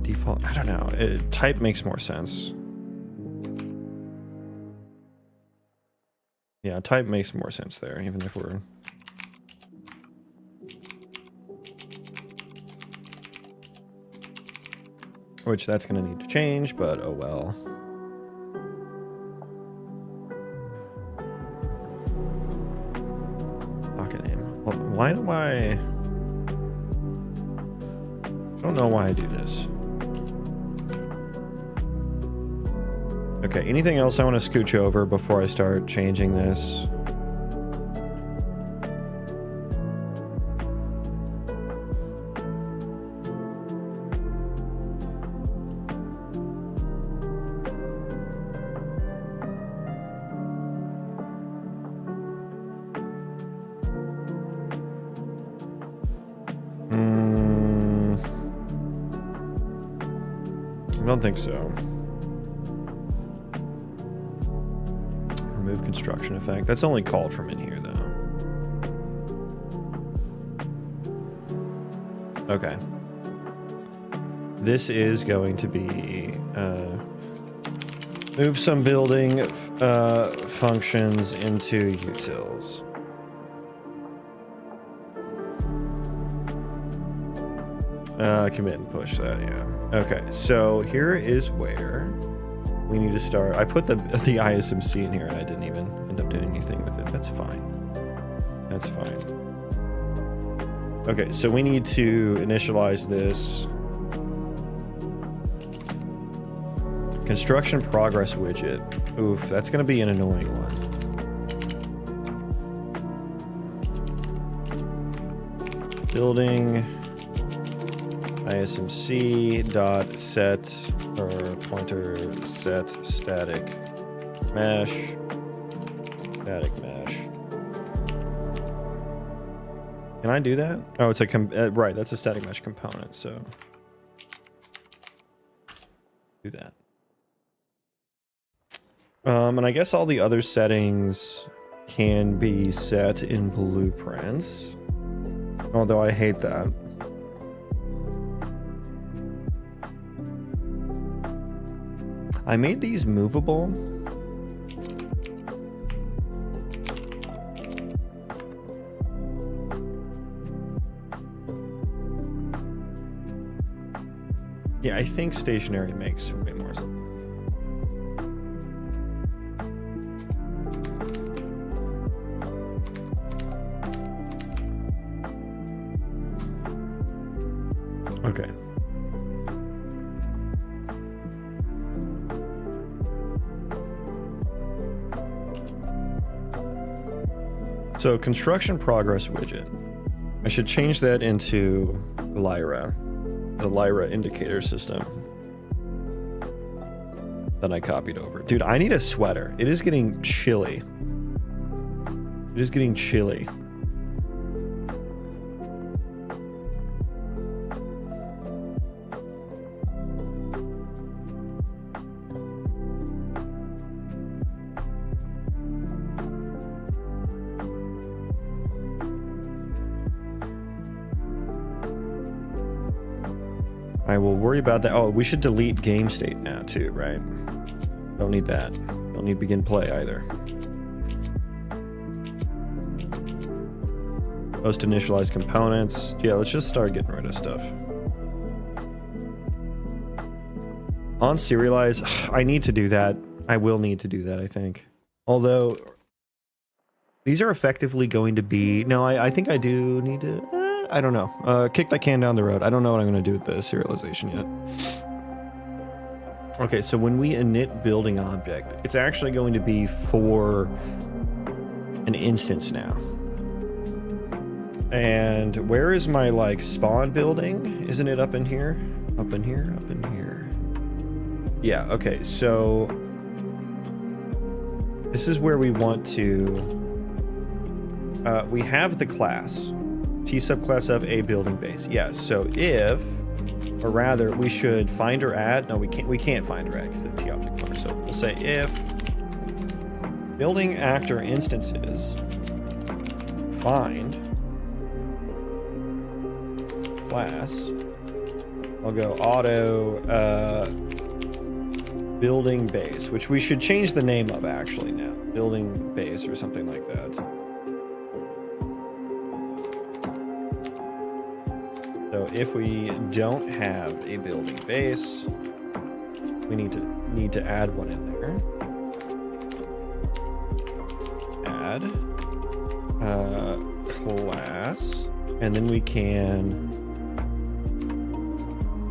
Default, I don't know. Type makes more sense. Yeah, type makes more sense there, even if we're... Which that's gonna need to change, but oh well. Socket name. Well, why do I don't know why I do this. Okay, anything else I want to scooch over before I start changing this? I don't think so. Remove construction effect. That's only called from in here, though. Okay. This is going to be move some building functions into utils. Commit and push that, yeah. Okay, so here is where we need to start. I put the ISMC in here and I didn't even end up doing anything with it. That's fine. That's fine. Okay, so we need to initialize this. Construction progress widget. Oof, that's going to be an annoying one. Building ISMC dot set or pointer set static mesh. Can I do that? Oh, it's a right. That's a static mesh component. So do that. And I guess all the other settings can be set in blueprints. Although I hate that. I made these movable. Yeah, I think stationary makes way more sense. Okay. So construction progress widget. I should change that into Lyra, the Lyra indicator system that I copied over. Dude, I need a sweater. It is getting chilly. It is getting chilly. I will worry about that. Oh, we should delete game state now too, right? Don't need that. Don't need begin play either. Post initialize components. Yeah, let's just start getting rid of stuff. On serialize, I need to do that. I will need to do that, I think. Although, These are effectively going to be... No, I think I do need to... I don't know. Kick that can down the road. I don't know what I'm going to do with the serialization yet. Okay, so when we init building object, it's actually going to be for an instance now. And where is my, like, spawn building? Isn't it up in here? Up in here? Up in here. Yeah, okay, so... This is where we want to... we have the class. T subclass of a building base. Yes, so if... Or rather, we should find or add... No, we can't find or add because it's the T object pointer. So we'll say if... Building actor instances... Find... Class... I'll go auto... building base, which we should change the name of actually now. Building base or something like that. So if we don't have a building base, we need to add one in there. Add class, and then we can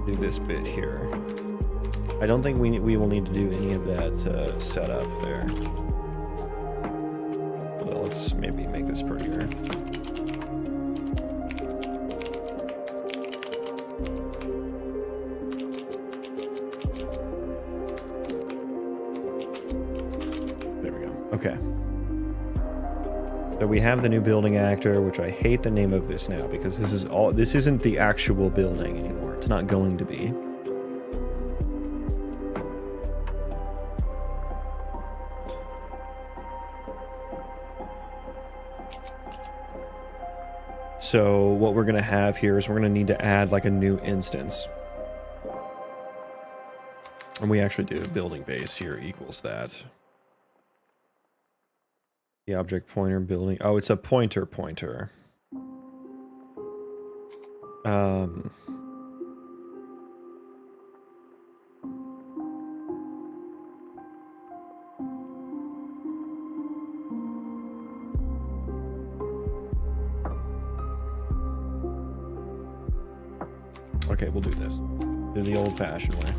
do this bit here. I don't think we will need to do any of that setup there. Well, let's maybe make this prettier. There we go. Okay. So we have the new building actor, which I hate the name of this now because this isn't the actual building anymore. It's not going to be. So what we're going to have here is we're going to need to add like a new instance. And we actually do building base here equals that. The object pointer building. Oh, it's a pointer. Okay, we'll do this. Do the old-fashioned way.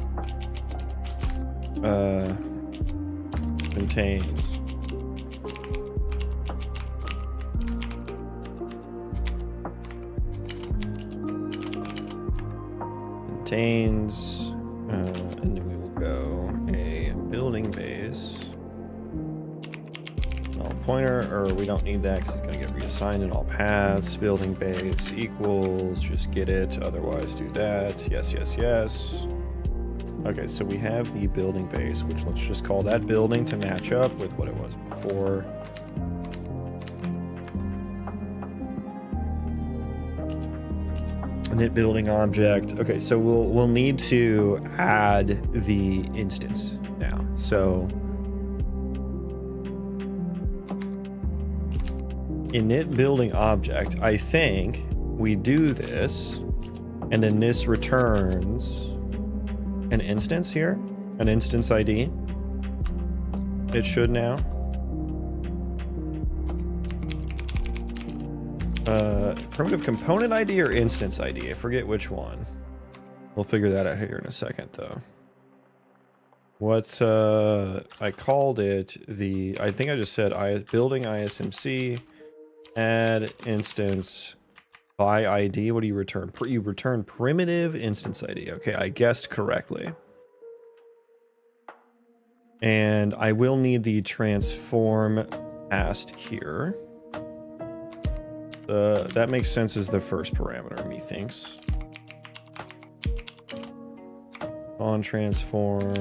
Contains. Contains, and then we will go a building base. Pointer, or we don't need that because it's going to get reassigned in all paths. Building base equals, just get it, otherwise do that. Yes. Okay, so we have the building base, which let's just call that building to match up with what it was before. Init building object. Okay, so we'll need to add the instance now. So init building object, I think we do this, and then this returns an instance here, an instance ID. It should now. Primitive component ID or instance ID? I forget which one. We'll figure that out here in a second, though. What I called it I think I just said building ISMC. Add instance by ID. What do you return? You return primitive instance ID. Okay, I guessed correctly. And I will need the transform passed here. That makes sense as the first parameter, methinks. On transform.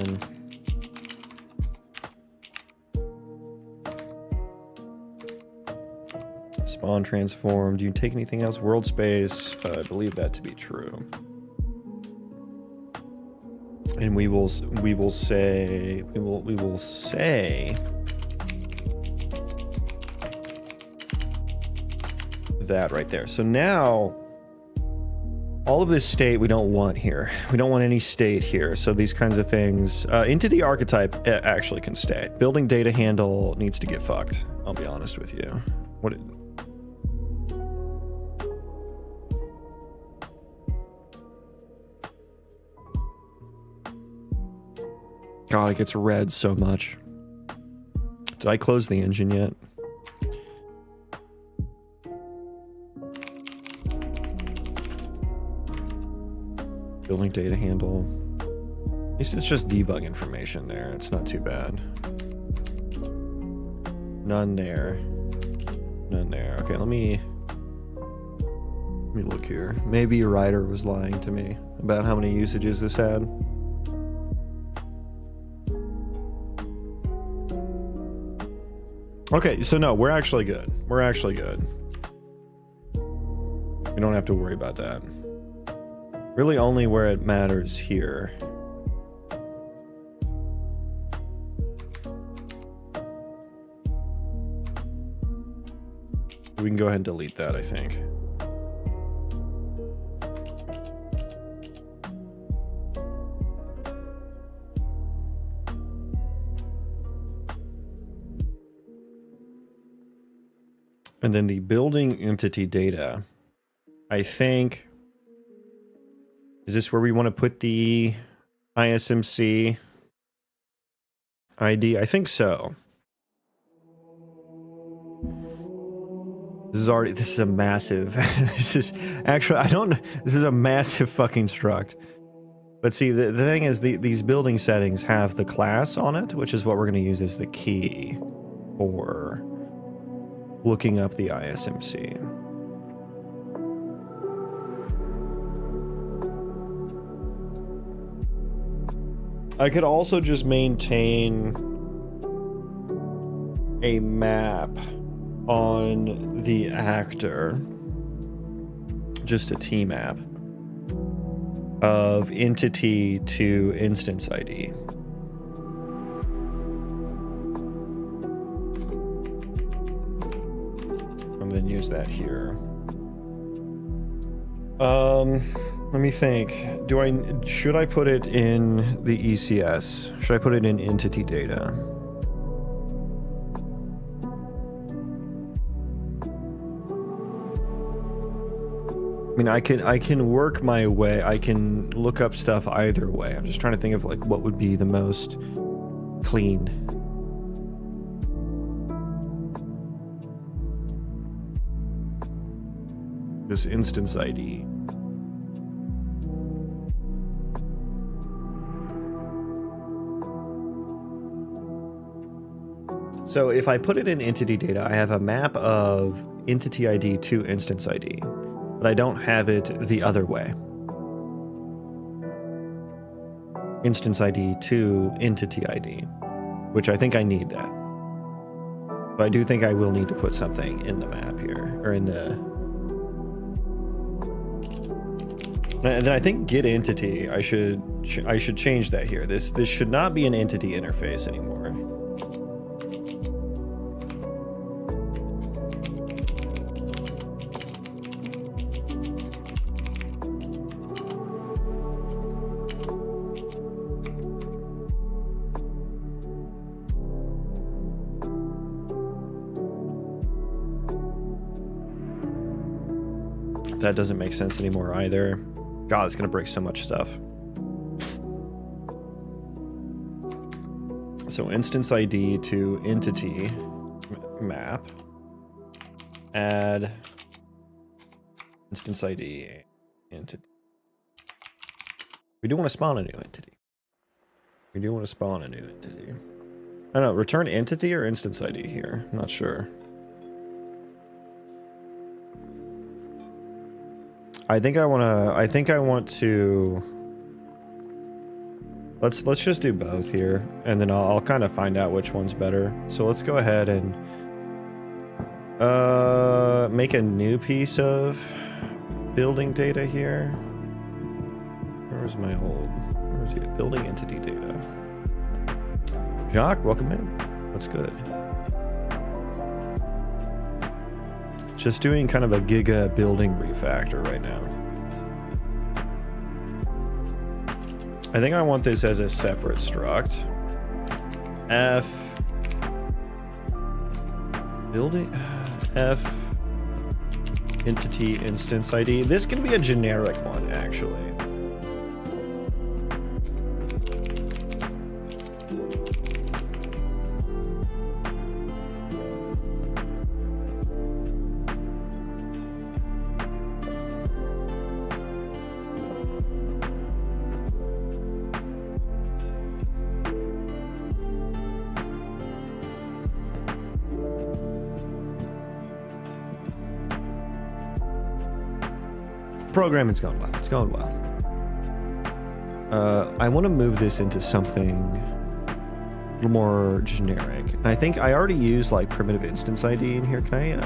Spawn transform. Do you take anything else? World space. I believe that to be true. And we will say that right there. So now All of this state we don't want here. We don't want any state here. So these kinds of things. Entity archetype actually can stay. Building data handle needs to get fucked. I'll be honest with you. What? God, it gets red so much. Did I close the engine yet? Building data handle. At least it's just debug information there. It's not too bad. None there. None there. Okay, let me look here. Maybe your writer was lying to me about how many usages this had. Okay, so no, we're actually good. We're actually good. We don't have to worry about that. Really only where it matters here. We can go ahead and delete that, I think. And then the building entity data, I think, is this where we want to put the ISMC ID? I think so. This is a massive, this is a massive fucking struct. But see, the thing is, these building settings have the class on it, which is what we're going to use as the key for looking up the ISMC. I could also just maintain a map on the actor, just a T map of entity to instance ID. And then use that here. Let me think. Should I put it in the ECS? Should I put it in entity data? I mean, I can work my way. I can look up stuff either way. I'm just trying to think of like what would be the most clean. This instance ID. So if I put it in entity data, I have a map of entity ID to instance ID, but I don't have it the other way. Instance ID to entity ID, which I think I need that. But I do think I will need to put something in the map here, or in the... And then I think get entity, I should change that here. This should not be an entity interface anymore. That doesn't make sense anymore either. God, it's gonna break so much stuff. So instance ID to entity map. Add instance ID entity. We do want to spawn a new entity. We do want to spawn a new entity. I don't know, return entity or instance ID here? I'm not sure. I think I want to let's just do both here, and then I'll kind of find out which one's better. So let's go ahead and make a new piece of building data here. Where's my old? Where's it? Building entity data. Jacques, welcome in. What's good? Just doing kind of a giga building refactor right now. I think I want this as a separate struct. F building F entity instance ID. This can be a generic one, actually. Programming's going well. It's going well. I want to move this into something a little more generic. And I think I already used like primitive instance ID in here. Can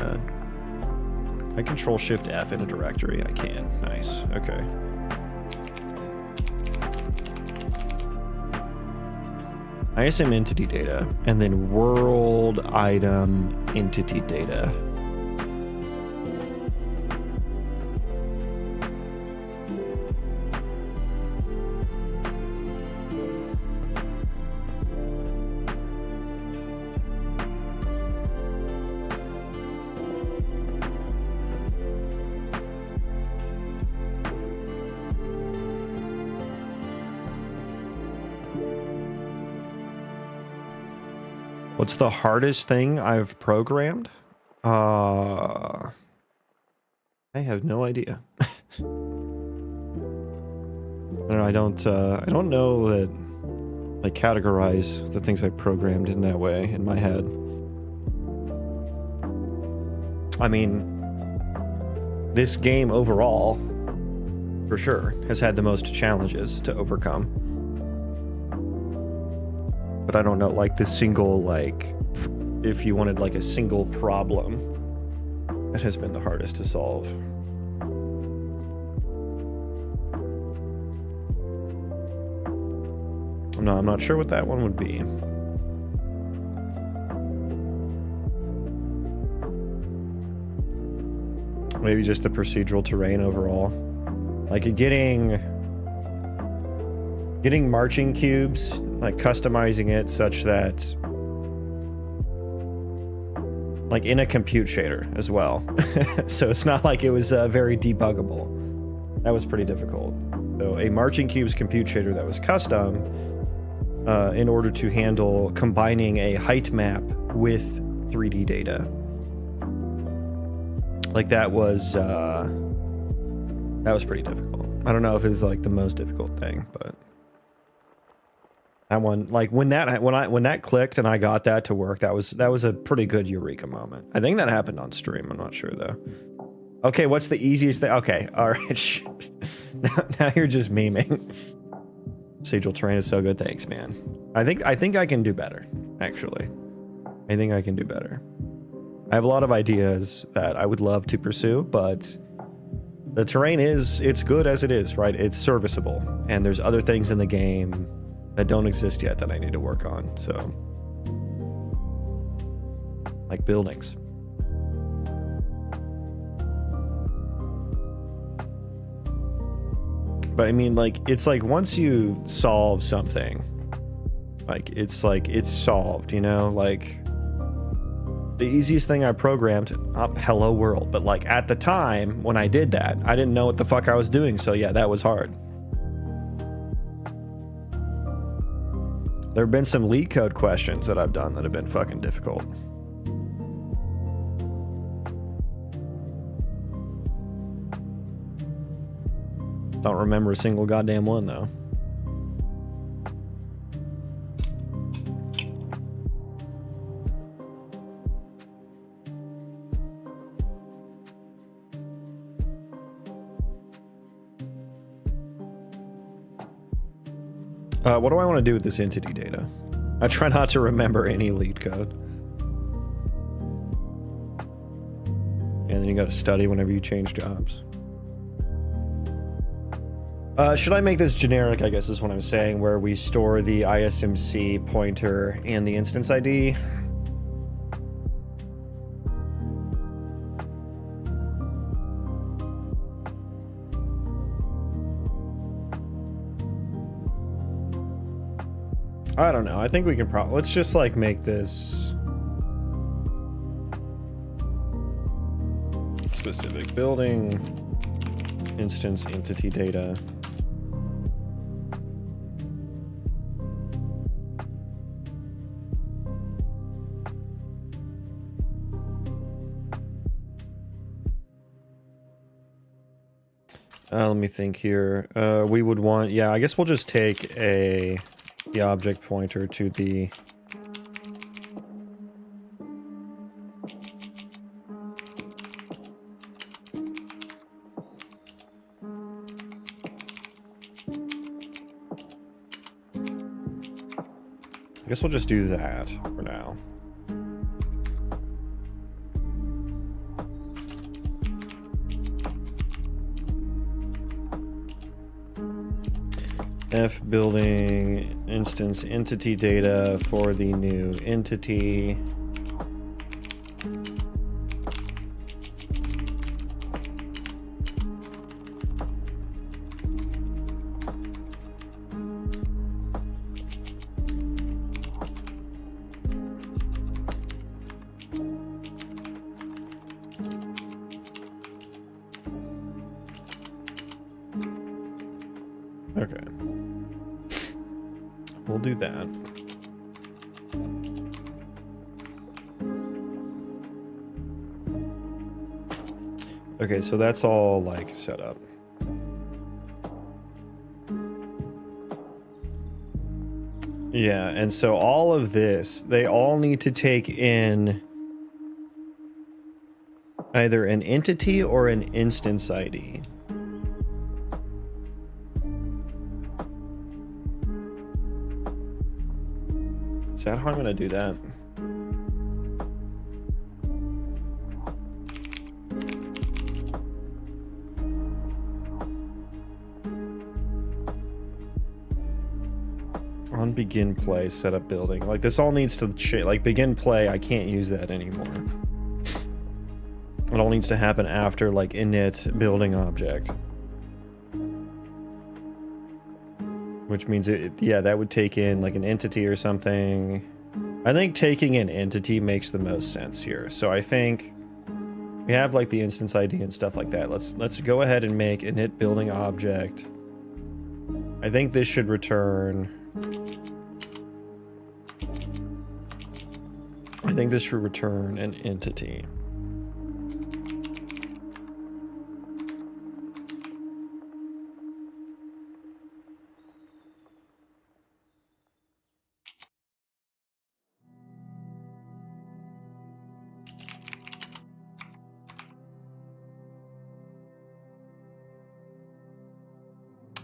I control shift F in a directory? I can. Nice. Okay. ISM entity data and then world item entity data. What's the hardest thing I've programmed? I have no idea. I don't know that I categorize the things I programmed in that way in my head. I mean, this game overall, for sure, has had the most challenges to overcome. But I don't know, like the single, like, if you wanted like a single problem, that has been the hardest to solve. No, I'm not sure what that one would be. Maybe just the procedural terrain overall. Like getting marching cubes, like customizing it such that, like in a compute shader as well. So it's not like it was very debuggable. That was pretty difficult. So a marching cubes compute shader that was custom in order to handle combining a height map with 3D data. Like that was pretty difficult. I don't know if it was like the most difficult thing, but that one, like when that clicked and I got that to work, that was a pretty good eureka moment. I think that happened on stream. I'm not sure though. Okay, what's the easiest thing? Okay, all right. now you're just memeing. Procedural terrain is so good. Thanks, man. I think I can do better. Actually, I think I can do better. I have a lot of ideas that I would love to pursue, but the terrain it's good as it is, right? It's serviceable, and there's other things in the game that don't exist yet that I need to work on. So, like buildings. But I mean, like, it's like once you solve something, like it's solved, you know? Like the easiest thing I programmed, hello world. But like at the time when I did that, I didn't know what the fuck I was doing. So yeah, that was hard. There have been some leak code questions that I've done that have been fucking difficult. Don't remember a single goddamn one though. What do I want to do with this entity data? I try not to remember any lead code. And then you got to study whenever you change jobs. Should I make this generic, I guess is what I'm saying, where we store the ISMC pointer and the instance ID? I don't know. I think we can probably, let's just like make this specific building instance entity data. Let me think here. We would want, yeah, I guess we'll just take the object pointer to the I guess we'll just do that for now. F building instance entity data for the new entity. Okay. We'll do that. Okay, so that's all like set up. Yeah, and so all of this, they all need to take in either an entity or an instance ID. Is that how I'm gonna do that? On begin play, setup building. Like this all needs to like begin play, I can't use that anymore. It all needs to happen after like init building object. Which means yeah, that would take in like an entity or something. I think taking an entity makes the most sense here. So I think we have like the instance ID and stuff like that. Let's go ahead and make init building object. I think this should return. I think this should return an entity.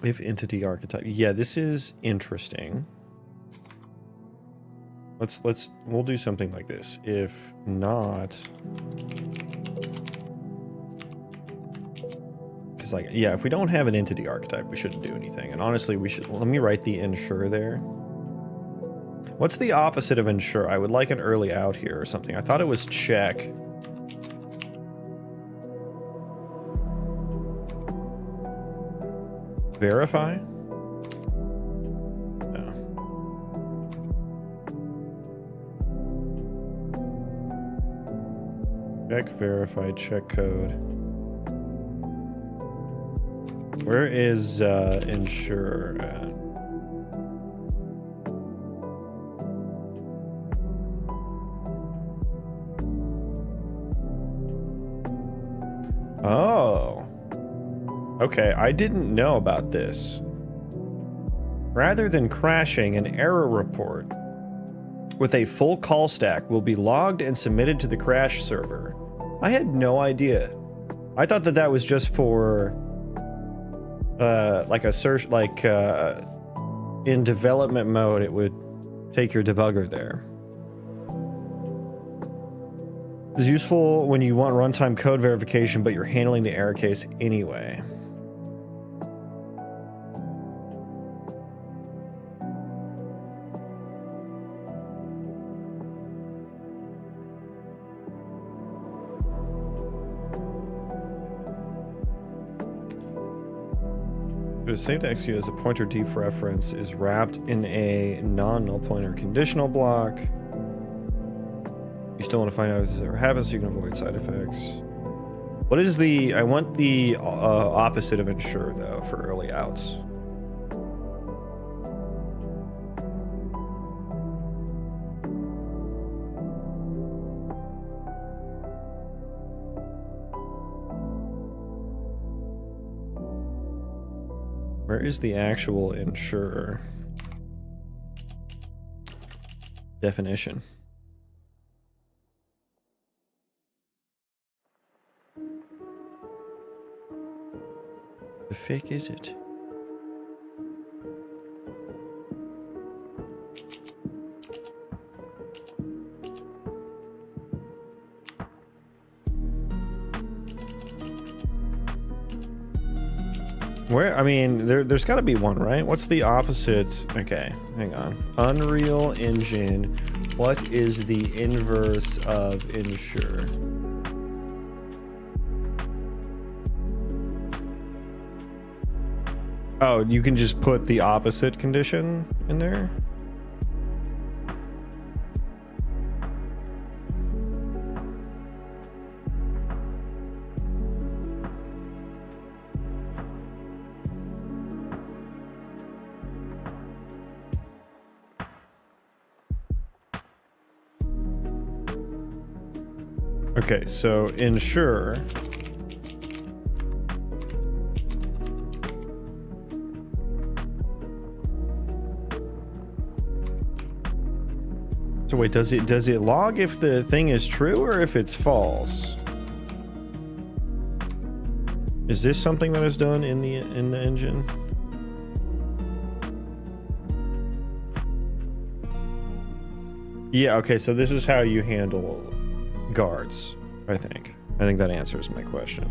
If entity archetype. Yeah, this is interesting. We'll do something like this. If not, because like, yeah, if we don't have an entity archetype, we shouldn't do anything. And honestly, we should, let me write the ensure there. What's the opposite of ensure? I would like an early out here or something. I thought it was check. Verify? No. Check, verify, check code. Where is ensure at? Oh. Okay, I didn't know about this. Rather than crashing, an error report with a full call stack will be logged and submitted to the crash server. I had no idea. I thought that that was just for like a search, like in development mode, it would take your debugger there. It's useful when you want runtime code verification, but you're handling the error case anyway. It is safe to execute as a pointer dereference is wrapped in a non-null pointer conditional block. You still want to find out if this ever happens so you can avoid side effects. What is the... I want the opposite of ensure, though, for early outs. Where is the actual ensure definition? The fuck is it? Where, I mean, there's got to be one, right? What's the opposite? Okay, hang on. Unreal Engine. What is the inverse of ensure? Oh, you can just put the opposite condition in there? Okay, so ensure. So wait, does it log if the thing is true or if it's false? Is this something that is done in the engine? Yeah, okay, so this is how you handle guards, I think. I think that answers my question.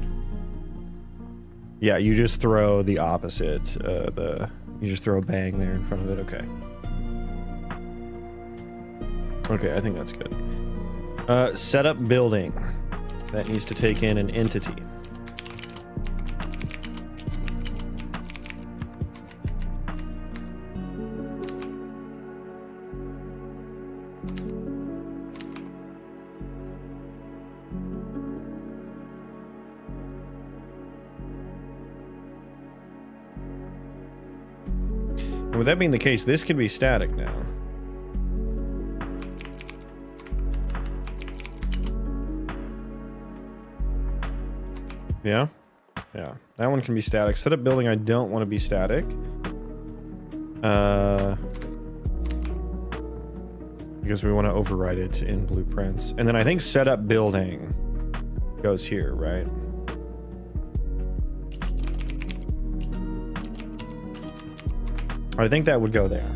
Yeah, you just throw the opposite, you just throw a bang there in front of it, okay. Okay, I think that's good. Setup building. That needs to take in an entity. And with that being the case, this can be static now. Yeah? Yeah. That one can be static. Setup building, I don't want to be static. Because we want to override it in blueprints. And then I think setup building goes here, right? I think that would go there.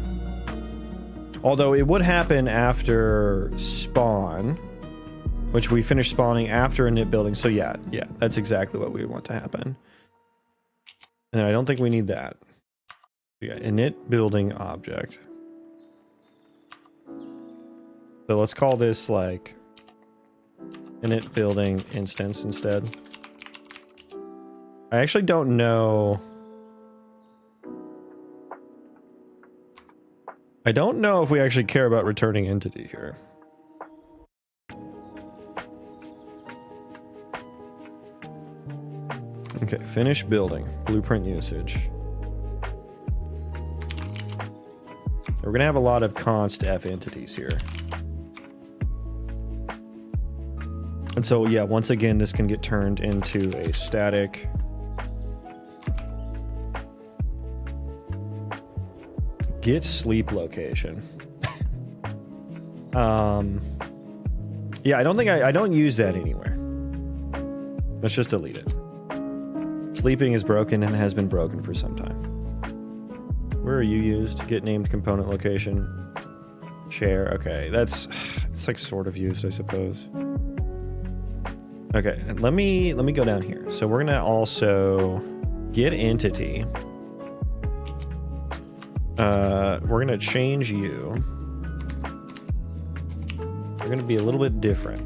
Although it would happen after spawn, which we finish spawning after init building. So yeah, that's exactly what we want to happen. And I don't think we need that. Yeah, init building object. So let's call this like init building instance instead. I actually don't know. I don't know if we actually care about returning entity here. Okay, finish building. Blueprint usage. We're gonna have a lot of const f entities here. And so, yeah, once again, this can get turned into a static. Get sleep location. Yeah, I don't think I don't use that anywhere. Let's just delete it. Sleeping is broken and has been broken for some time. Where are you used? Get named component location. Share. Okay, it's like sort of used, I suppose. Okay, and let me go down here. So we're gonna also get entity. We're gonna change you. We're gonna be a little bit different.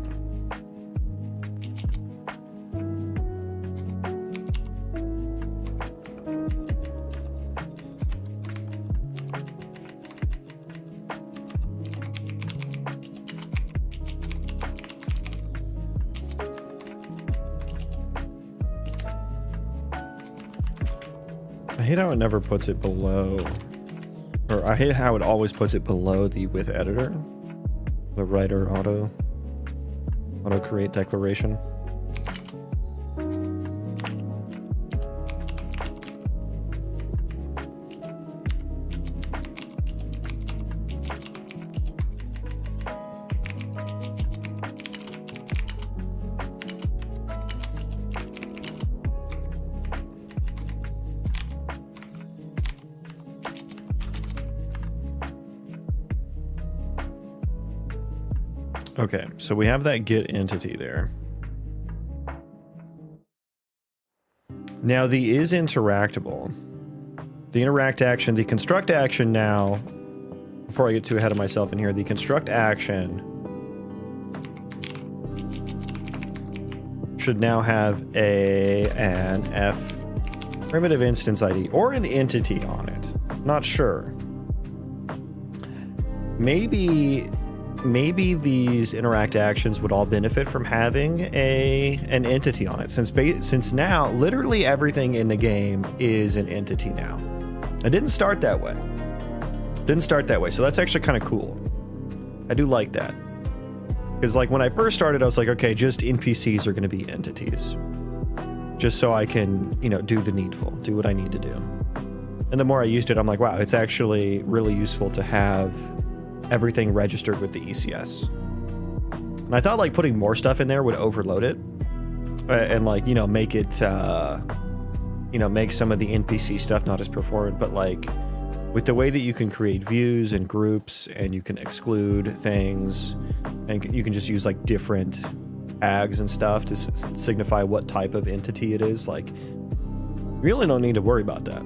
hate how it never puts it below, or I hate how it always puts it below the with editor, the writer auto create declaration. Okay, so we have that get entity there. Now the is interactable. The interact action, the construct action now, before I get too ahead of myself in here, the construct action should now have an F primitive instance ID or an entity on it. Not sure. Maybe these interact actions would all benefit from having an entity on it, since now literally everything in the game is an entity now. It didn't start that way. So that's actually kind of cool. I do like that, because like when I first started, I was like, okay, just NPCs are going to be entities, just so I can, you know, do the needful, do what I need to do. And the more I used it, I'm like, wow, it's actually really useful to have everything registered with the ECS. And I thought like putting more stuff in there would overload it and like, you know, make it, you know, make some of the NPC stuff not as performant. But like with the way that you can create views and groups and you can exclude things and you can just use like different tags and stuff to signify what type of entity it is, like you really don't need to worry about that.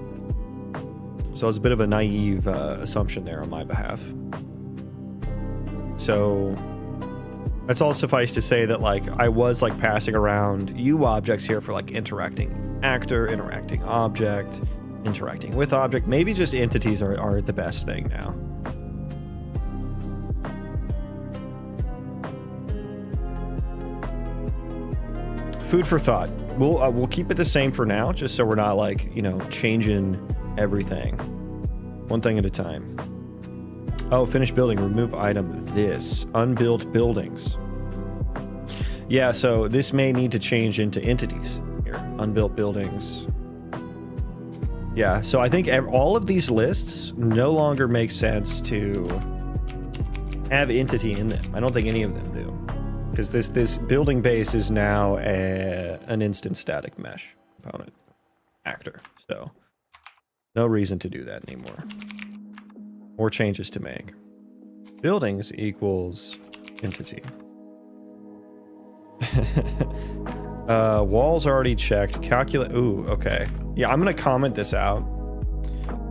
So it's a bit of a naive assumption there on my behalf. So that's all suffice to say that like I was like passing around U objects here for like interacting actor, interacting object, interacting with object. Maybe just entities are the best thing now. Food for thought. We'll keep it the same for now, just so we're not like, you know, changing everything. One thing at a time. Oh, finish building, remove item, this. Unbuilt buildings. Yeah, so this may need to change into entities here. Unbuilt buildings. Yeah, so I think all of these lists no longer make sense to have entity in them. I don't think any of them do. Because this building base is now an instant static mesh component actor. So no reason to do that anymore. More changes to make. Buildings equals entity. Walls already checked. Calculate. Ooh, okay. Yeah, I'm gonna comment this out.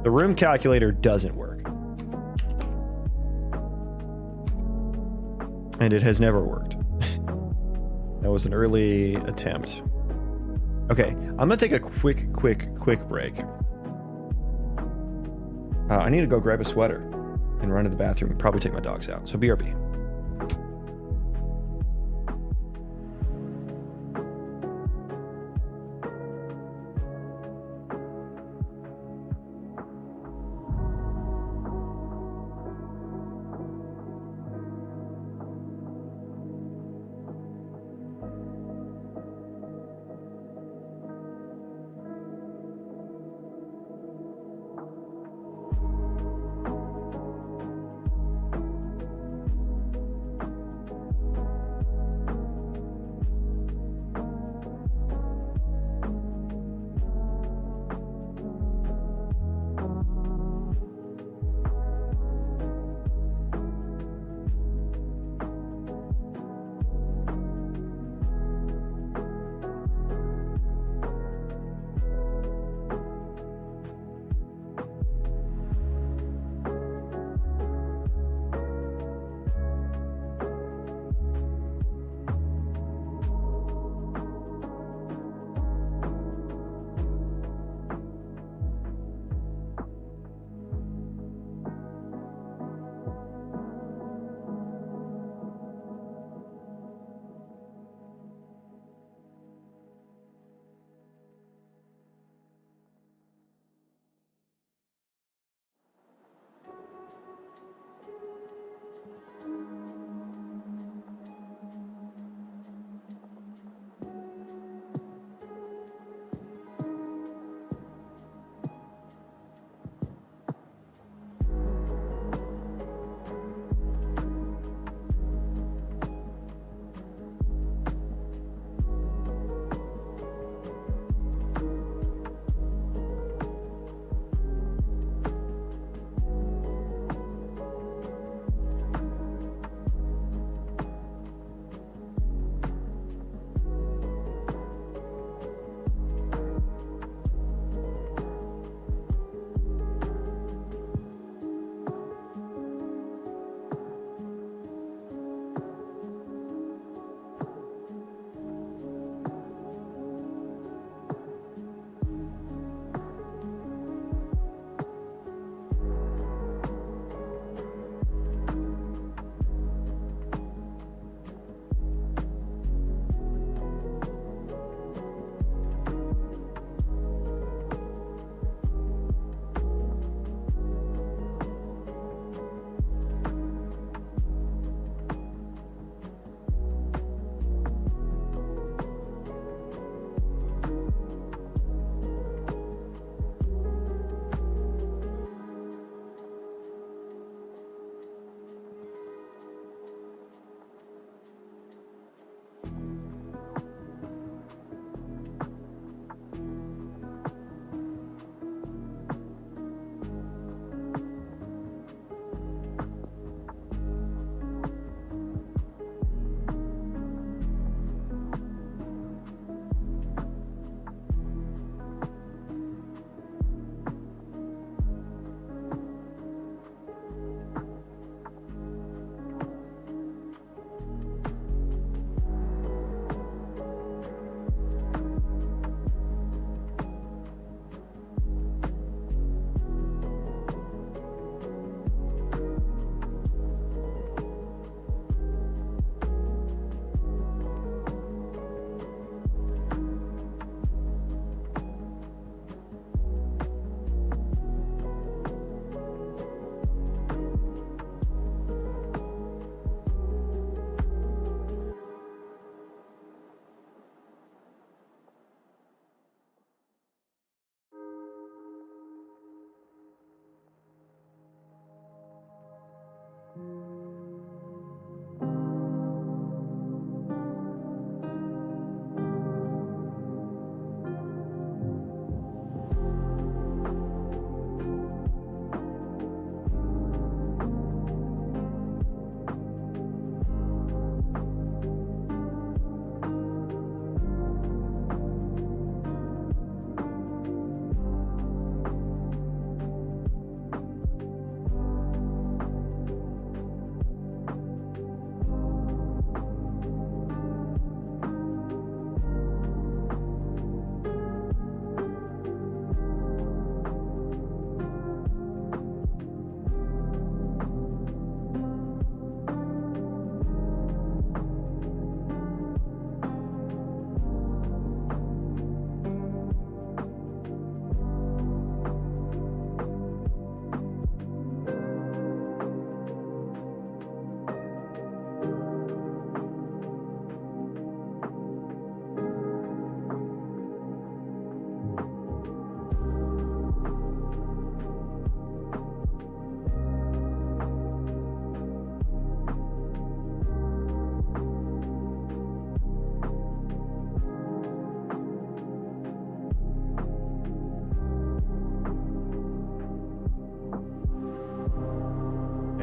The room calculator doesn't work. And it has never worked. That was an early attempt. Okay, I'm gonna take a quick break. I need to go grab a sweater and run to the bathroom and probably take my dogs out. So BRB.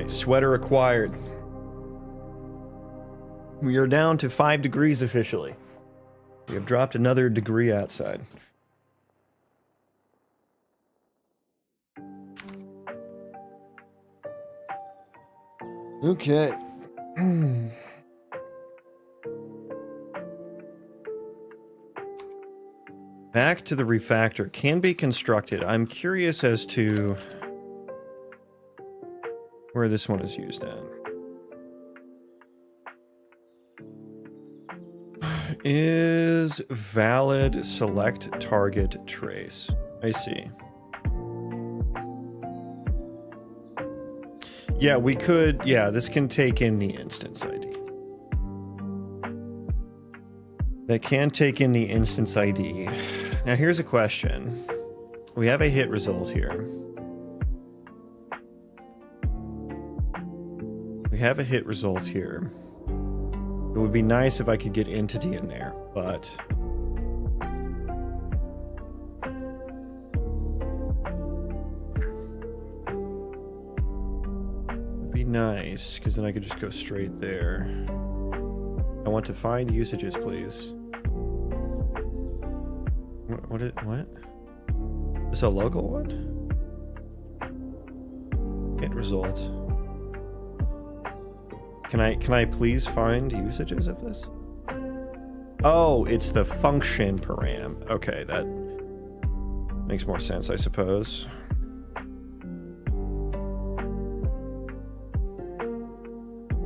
Okay, sweater acquired. We are down to 5 degrees officially. We have dropped another degree outside. Okay. Back to the refactor. Can be constructed. I'm curious as to where this one is used at. Is valid select target trace. I see. Yeah, we could. Yeah, this can take in the instance ID. That can take in the instance ID. Now here's a question. We have a hit result here. We have a hit result here. It would be nice if I could get entity in there, but it'd be nice because then I could just go straight there. I want to find usages, please. What? Is this a local one? Hit result. Can I please find usages of this? Oh, it's the function param. Okay, that makes more sense, I suppose.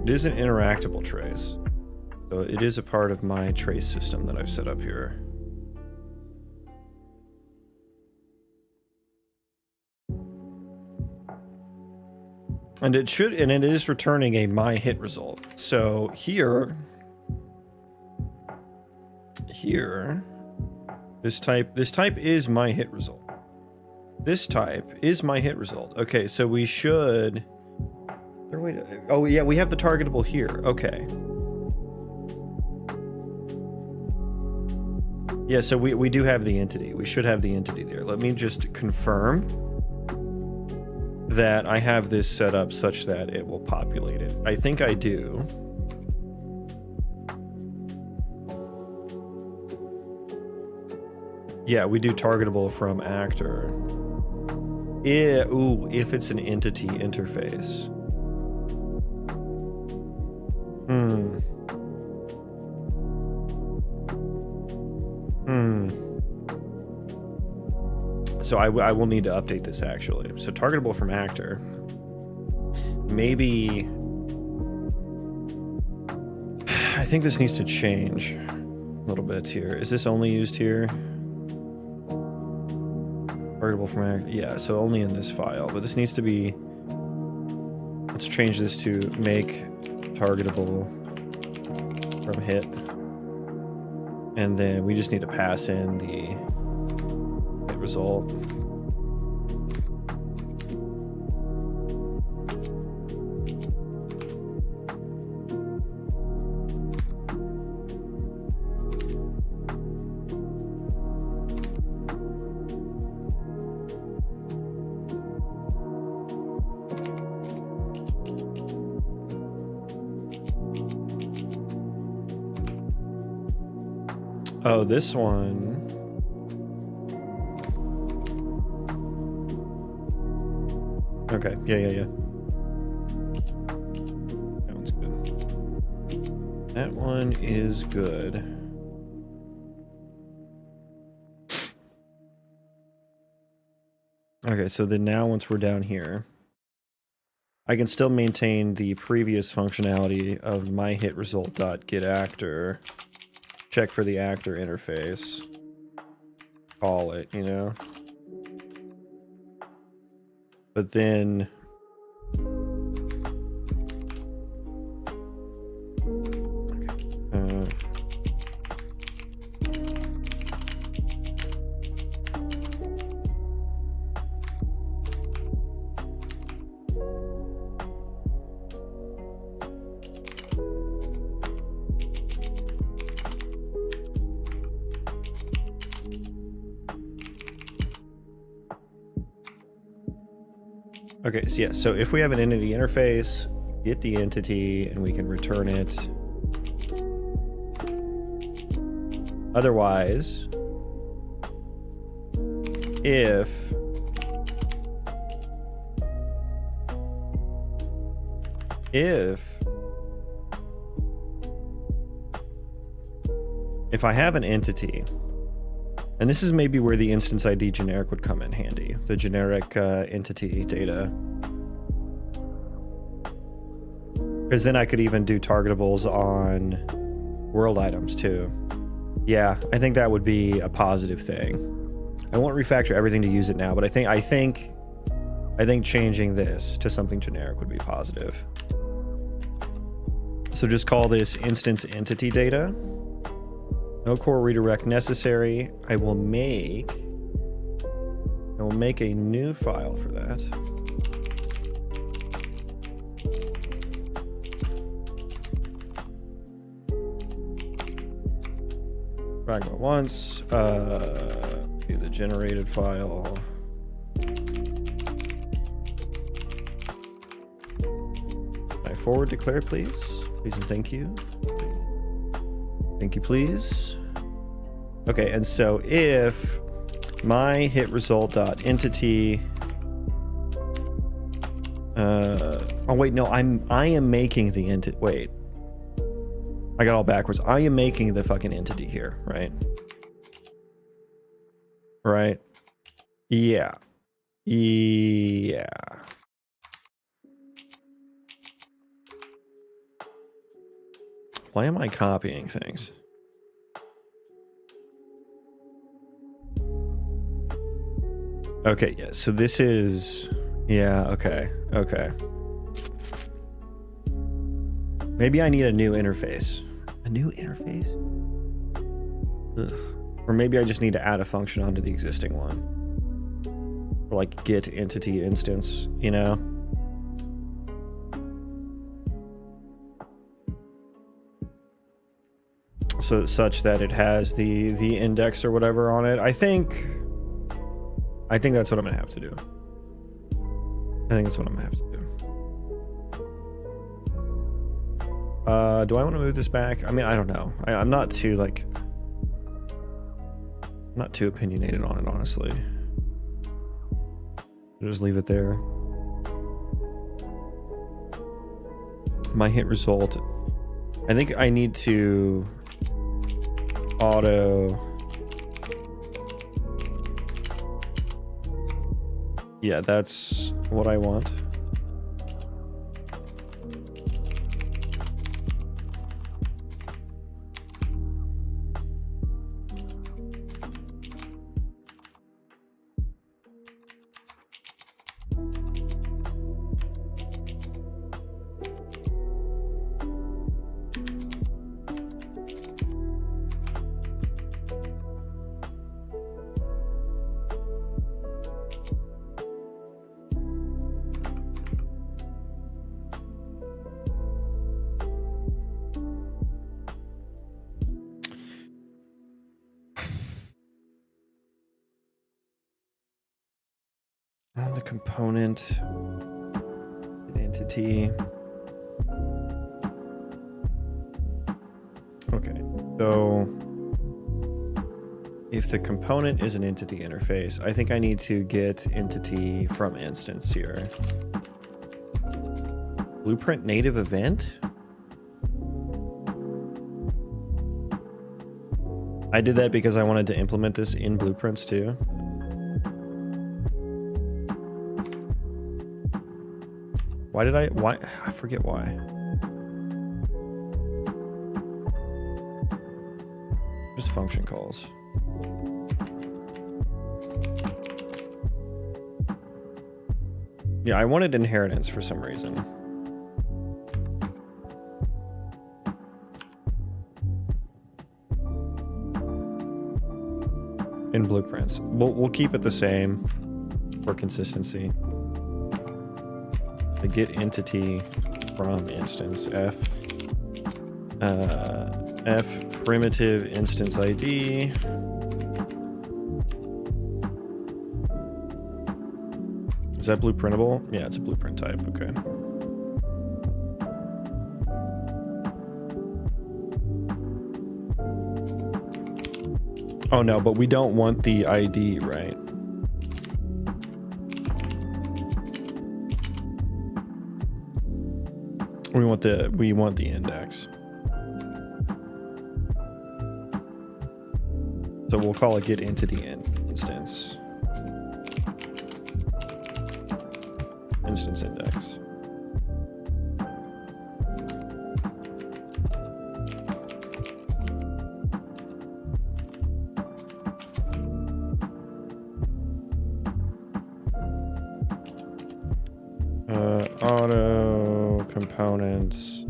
It is an interactable trace. So it is a part of my trace system that I've set up here. And it is returning a my hit result. So here, this type is my hit result. This type is my hit result. Okay, so we should. Oh yeah, we have the targetable here. Okay. Yeah, so we do have the entity. We should have the entity there. Let me just confirm that I have this set up such that it will populate it. I think I do. Yeah, we do targetable from actor. Yeah, ooh, if it's an entity interface. So I will need to update this actually. So targetable from actor. Maybe. I think this needs to change a little bit here. Is this only used here? Targetable from actor. Yeah, so only in this file. But this needs to be. Let's change this to make targetable from hit. And then we just need to pass in the result. Oh, this one. Okay, yeah. That one's good. That one is good. Okay, so then now once we're down here, I can still maintain the previous functionality of my hit result.getActor, check for the actor interface, call it, you know? But then Okay, so yeah, so if we have an entity interface, get the entity and we can return it. Otherwise, if I have an entity, and this is maybe where the instance ID generic would come in handy, the generic entity data. Because then I could even do targetables on world items too. Yeah, I think that would be a positive thing. I won't refactor everything to use it now, but I think changing this to something generic would be positive. So just call this instance entity data. No core redirect necessary. I will make a new file for that. Fragment once. Do the generated file. Can I forward declare, please? Please and thank you. Thank you, please. Okay, and so if my hit result dot entity. Oh wait, no, I am making the entity. Wait, I got all backwards. I am making the fucking entity here, right? Right? Yeah. Yeah. Why am I copying things? Okay, yeah, so this is... Yeah, okay, okay. Maybe I need a new interface. A new interface? Ugh. Or maybe I just need to add a function onto the existing one. Or like get entity instance, you know? So such that it has the index or whatever on it. I think that's what I'm gonna have to do. I think that's what I'm gonna have to do. Do I want to move this back? I mean, I don't know. I'm not too like, not too opinionated on it, honestly. I'll just leave it there. My hit result. I think I need to auto. Yeah, that's what I want. The component entity. Okay, so if the component is an entity interface, I think I need to get entity from instance here. Blueprint native event? I did that because I wanted to implement this in blueprints too. Why? I forget why. Just function calls. Yeah, I wanted inheritance for some reason. In blueprints. We'll keep it the same for consistency. The get entity from instance f primitive instance ID Is that blueprintable? Yeah, it's a blueprint type. Okay. Oh no, but we don't want the ID, right? We want the index. So we'll call it get entity instance. Instance index. Auto components.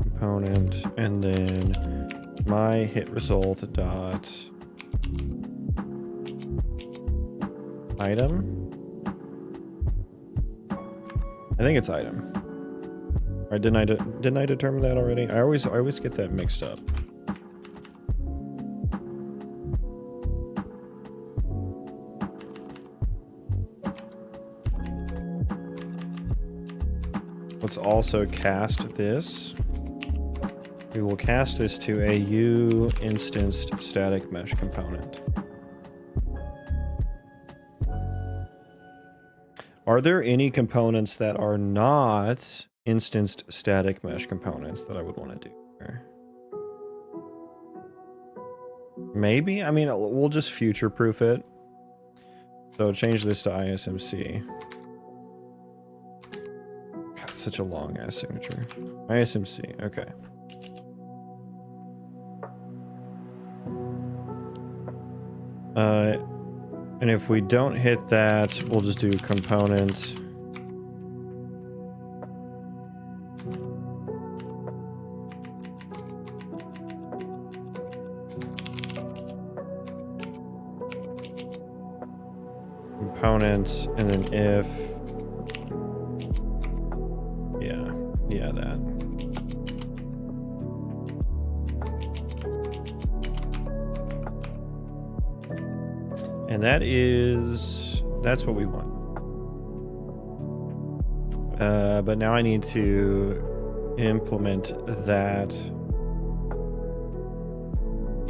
Component, and then my hit result dot item. I think it's item. Or didn't I determine that already? I always get that mixed up. Let's also cast this. We will cast this to a U instanced static mesh component. Are there any components that are not instanced static mesh components that I would want to do here? Maybe? I mean, we'll just future-proof it. So change this to ISMC. God, such a long-ass signature. ISMC, okay. And if we don't hit that, we'll just do component. Component, and then if. Yeah, that. And that's what we want. But now I need to implement that.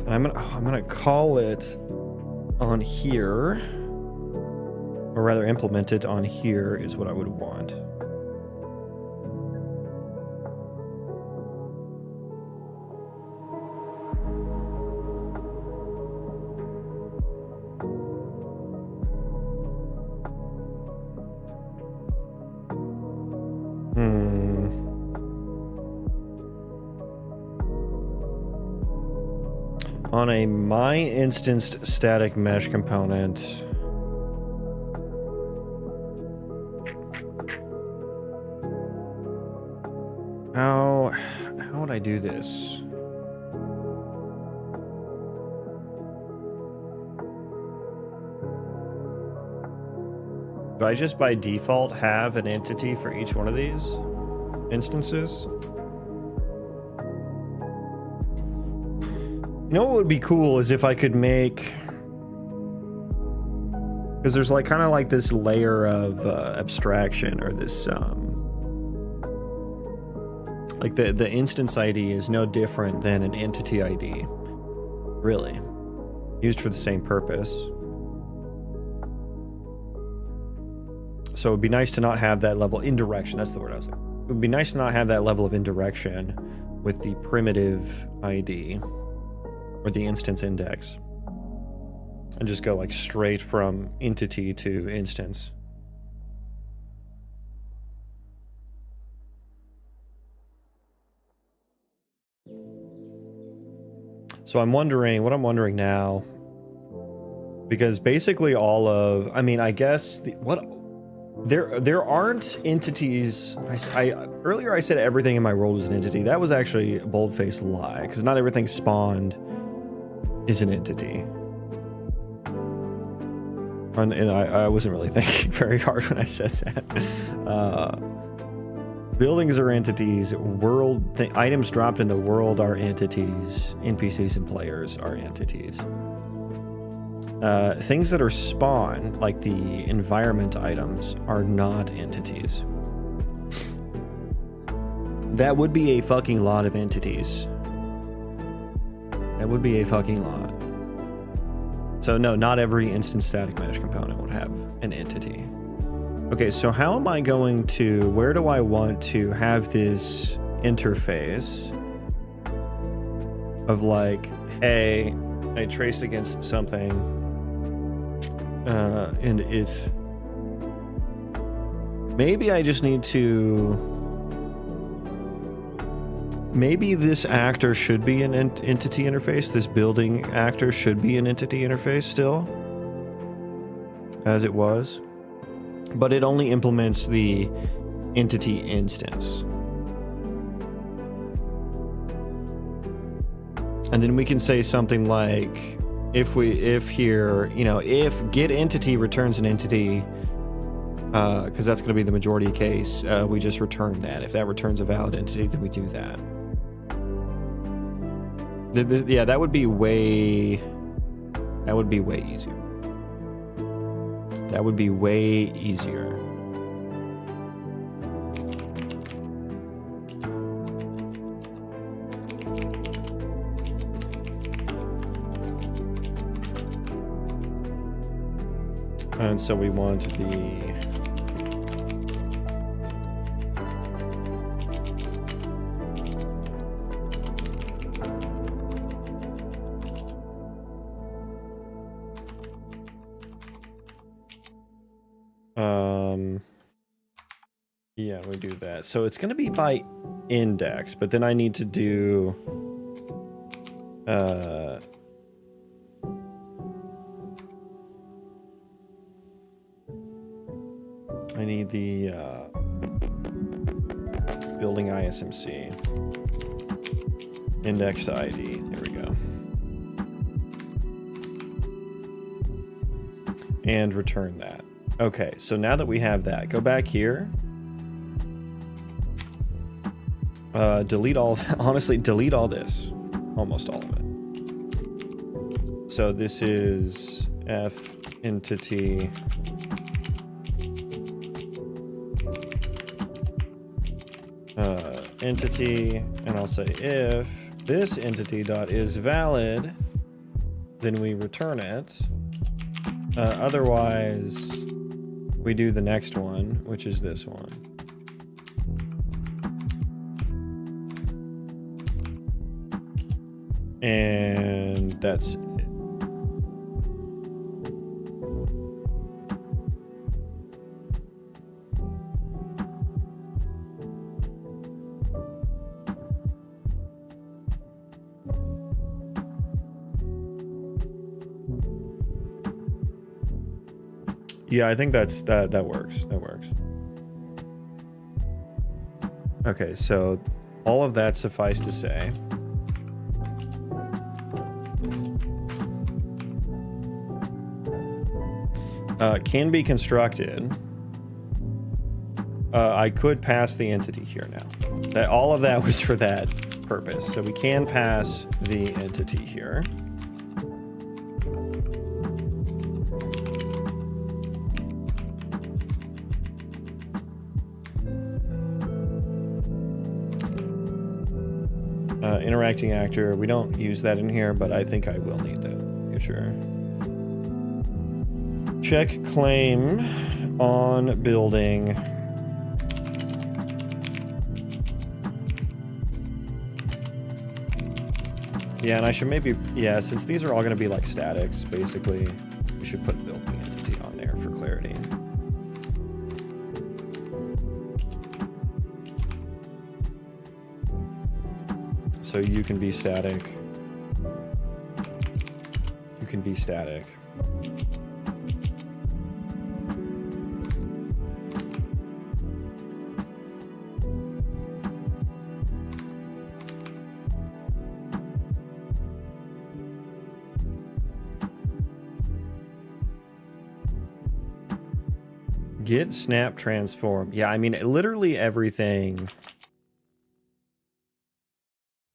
And I'm gonna call it on here, or rather implement it on here is what I would want. On a my instanced static mesh component, how would I do this? Do I just by default have an entity for each one of these instances? You know what would be cool is if I could make, because there's like kind of like this layer of abstraction, or this like the instance ID is no different than an entity ID, really, used for the same purpose. So it'd be nice to not have that level indirection. That's the word I was like. It would be nice to not have that level of indirection with the primitive ID. Or the instance index, and just go like straight from entity to instance. So I'm wondering now, because basically all of, I mean, I guess there aren't entities. Earlier I said everything in my world is an entity. That was actually a bold-faced lie, because not everything spawned is an entity. And I wasn't really thinking very hard when I said that. Buildings are entities, items dropped in the world are entities, NPCs and players are entities. things that are spawn, like the environment items, are not entities. That would be a fucking lot of entities. That would be a fucking lot. So no, not every instance static mesh component would have an entity. Okay, so how am I going to, where do I want to have this interface of like, hey, I traced against something, and it, maybe I just need to, maybe this actor should be an entity interface. This building actor should be an entity interface still, as it was. But it only implements the entity instance. And then we can say something like, if here, you know, if get entity returns an entity, because that's going to be the majority case, we just return that. If that returns a valid entity, then we do that. Yeah, that would be way easier. That would be way easier. And so we want the yeah, we do that. So it's going to be by index, but then I need to do I need the building ISMC index to ID. There we go. And return that. Okay, so now that we have that, go back here. Delete all, honestly, delete all this. Almost all of it. So this is F entity. Entity, and I'll say if this entity dot is valid, then we return it. Otherwise, we do the next one, which is this one. And that's it. Yeah, I think that works. That works. Okay, so all of that suffice to say. Can be constructed. I could pass the entity here now. That all of that was for that purpose. So we can pass the entity here. Interacting actor, we don't use that in here, but I think I will need that in the future. Check claim on building. Yeah, and I should maybe, yeah, since these are all going to be like statics, basically, we should put building entity on there for clarity. So you can be static. You can be static. Get snap transform. Yeah, I mean, literally everything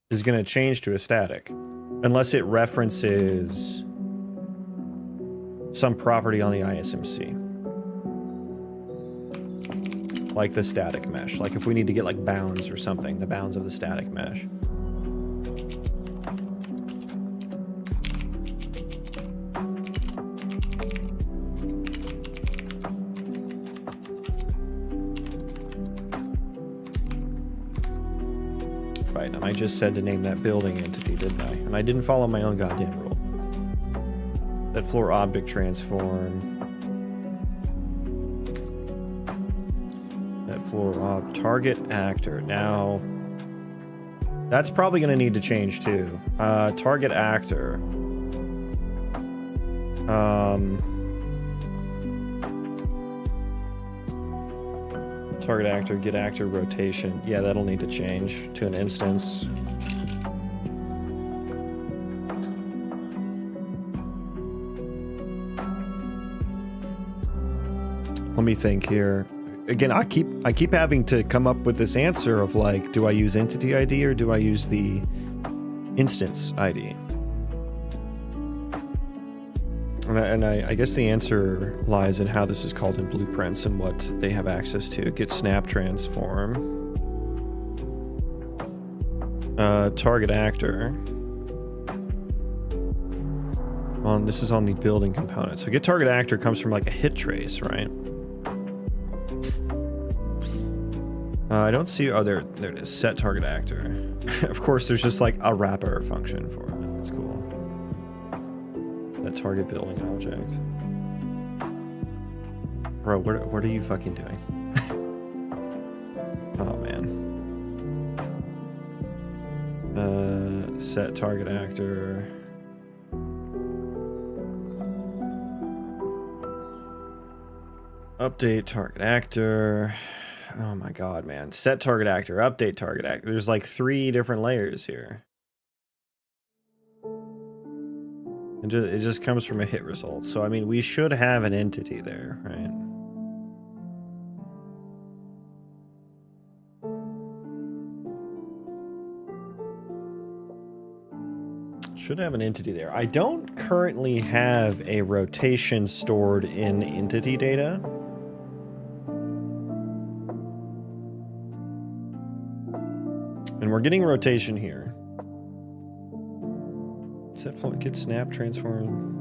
is going to change to a static unless it references some property on the ISMC. Like the static mesh. Like if we need to get like bounds or something, the bounds of the static mesh. Right, and I just said to name that building entity, didn't I? And I didn't follow my own goddamn rule. That floor object transform. That floor target actor. Now, that's probably going to need to change too. Target actor. Target actor, get actor rotation. Yeah, that'll need to change to an instance. Let me think here. Again, I keep having to come up with this answer of like, do I use entity ID or do I use the instance ID? And I guess the answer lies in how this is called in blueprints and what they have access to. Get snap transform. Target actor. This is on the building component. So get target actor comes from like a hit trace, right? I don't see. Oh, there it is. Set target actor. Of course, there's just like a wrapper function for it. That's cool. That target building object. Bro, what are you fucking doing? Oh man. Set target actor. Update target actor. Oh my god, man. Set target actor, update target actor. There's like 3 different layers here. It just comes from a hit result. So, I mean, we should have an entity there, right? Should have an entity there. I don't currently have a rotation stored in entity data. And we're getting rotation here. Set float, get snap transform.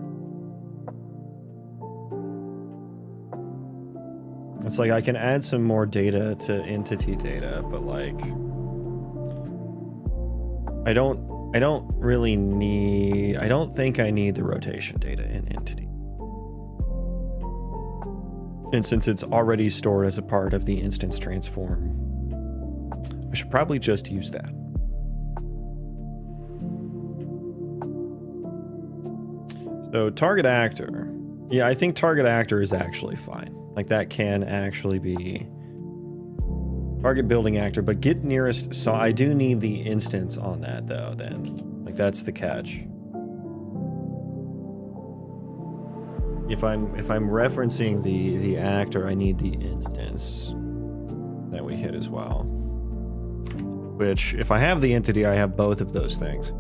It's like I can add some more data to entity data, but like I don't really need, I don't think I need the rotation data in entity. And since it's already stored as a part of the instance transform, I should probably just use that. So target actor. Yeah, I think target actor is actually fine. Like that can actually be target building actor, but get nearest. So I do need the instance on that though, then. Like that's the catch. If I'm referencing the actor, I need the instance that we hit as well. Which if I have the entity, I have both of those things.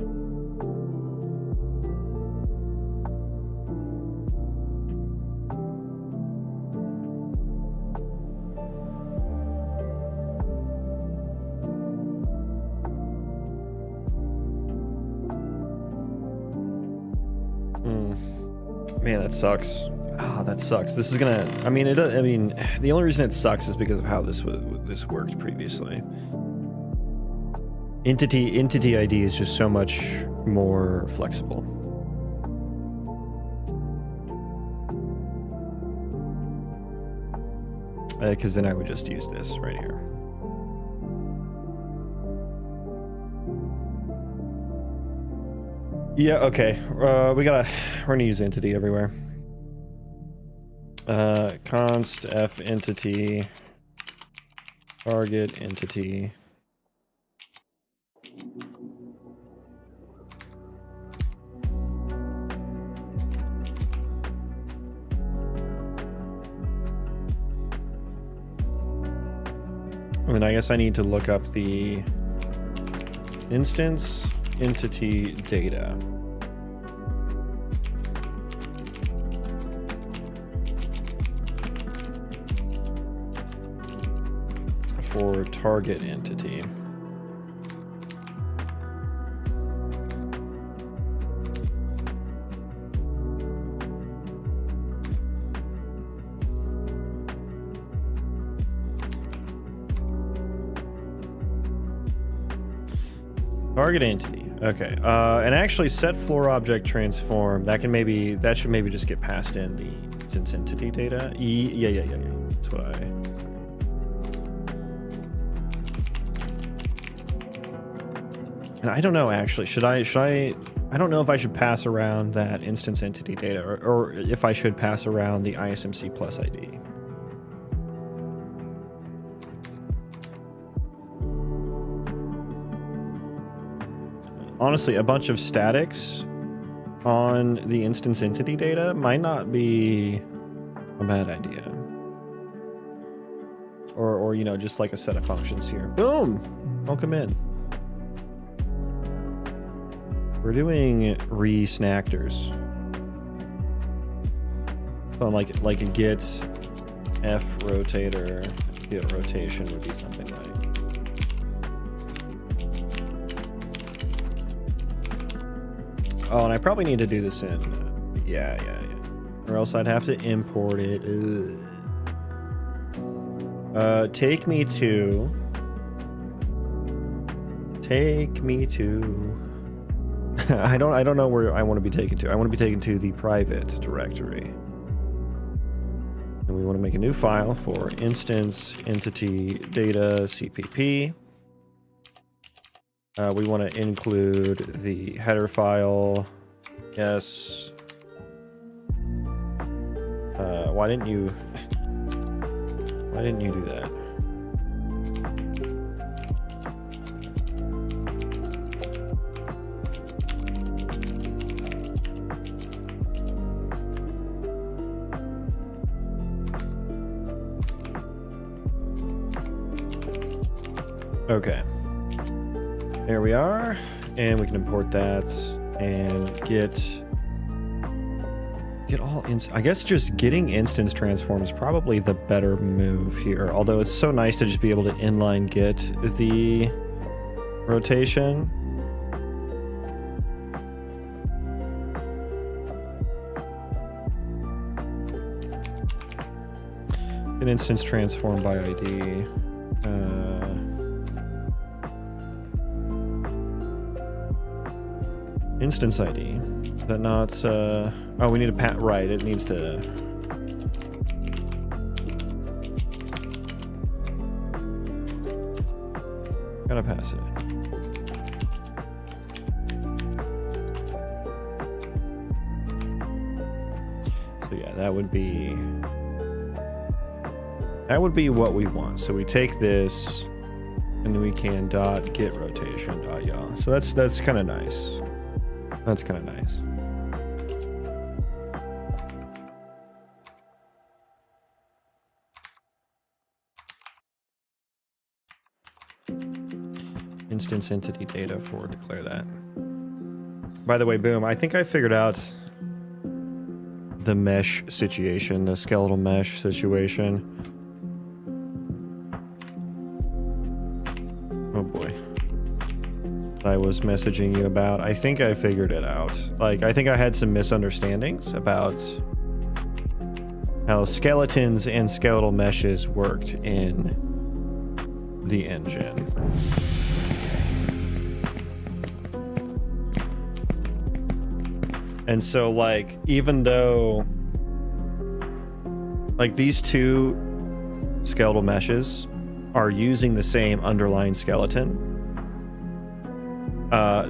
Man, that sucks. Oh, that sucks. This is gonna. I mean, the only reason it sucks is because of how this worked previously. Entity ID is just so much more flexible. Because then I would just use this right here. Yeah, okay. We're gonna use entity everywhere. Const f entity target entity. And then I guess I need to look up the instance entity data. for target entity. Target entity. Okay. And actually set floor object transform. That should maybe just get passed in the instance entity data. Yeah. That's what I. And I don't know actually. Should I I don't know if I should pass around that instance entity data or if I should pass around the ISMC plus ID. Honestly, a bunch of statics on the instance entity data might not be a bad idea. Or you know, just like a set of functions here. Boom! Welcome in. We're doing re-snackers. So like a git f rotator, git rotation would be something like. Oh, and I probably need to do this in, yeah. Or else I'd have to import it. Take me to. I don't know where I want to be taken to. I want to be taken to the private directory. And we want to make a new file for instance entity data CPP. We want to include the header file. Yes. Why didn't you do that? Okay. There we are, and we can import that and get all I guess just getting instance transform is probably the better move here, although it's so nice to just be able to inline get the rotation. An instance transform by ID. Instance ID, but not, oh, we need a right, it needs to, gotta pass it. So yeah, that would be what we want. So we take this, and then we can dot get rotation dot yaw. So that's kind of nice. That's kind of nice. Instance entity data for declare that. By the way, boom, I think I figured out the mesh situation, the skeletal mesh situation. Oh boy. I was messaging you about. I think I figured it out. Like, I think I had some misunderstandings about how skeletons and skeletal meshes worked in the engine. And so, like, even though, like, these two skeletal meshes are using the same underlying skeleton,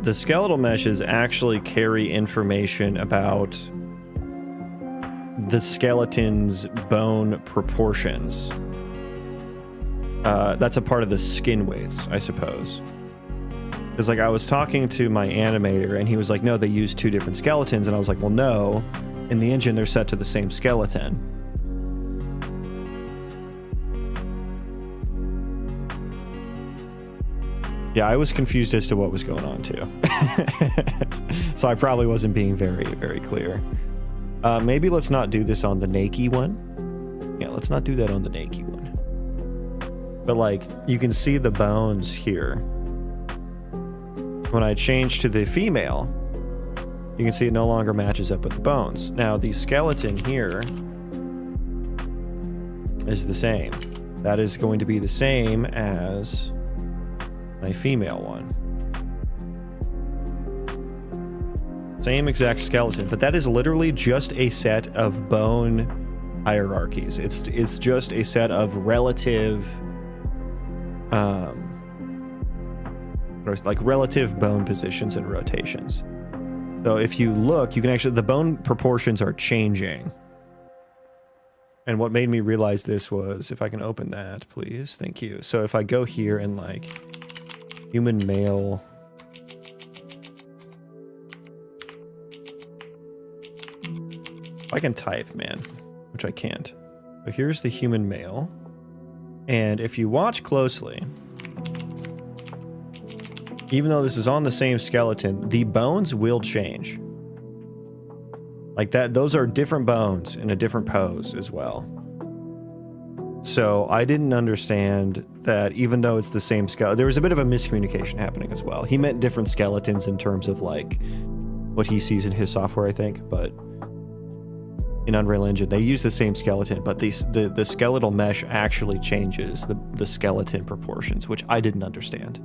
the skeletal meshes actually carry information about the skeleton's bone proportions. That's a part of the skin weights, I suppose. Because, like, I was talking to my animator, and he was like, no, they use two different skeletons. And I was like, well, no. In the engine, they're set to the same skeleton. Yeah, I was confused as to what was going on, too. So I probably wasn't being very, very clear. Maybe let's not do this on the Nike one. Yeah, let's not do that on the Nike one. But like, you can see the bones here. When I change to the female, you can see it no longer matches up with the bones. Now, the skeleton here is the same. That is going to be the same as my female one. Same exact skeleton, but that is literally just a set of bone hierarchies. It's just a set of relative, like relative bone positions and rotations. So if you look, you can actually, the bone proportions are changing. And what made me realize this was, if I can open that, please, thank you. So if I go here and like human male, I can type, man, which I can't. But here's the human male. And if you watch closely, even though this is on the same skeleton, the bones will change. Like that, those are different bones in a different pose as well. So I didn't understand that even though it's the same skeleton, there was a bit of a miscommunication happening as well. He meant different skeletons in terms of like what he sees in his software, I think, but in Unreal Engine, they use the same skeleton, but the skeletal mesh actually changes the skeleton proportions, which I didn't understand.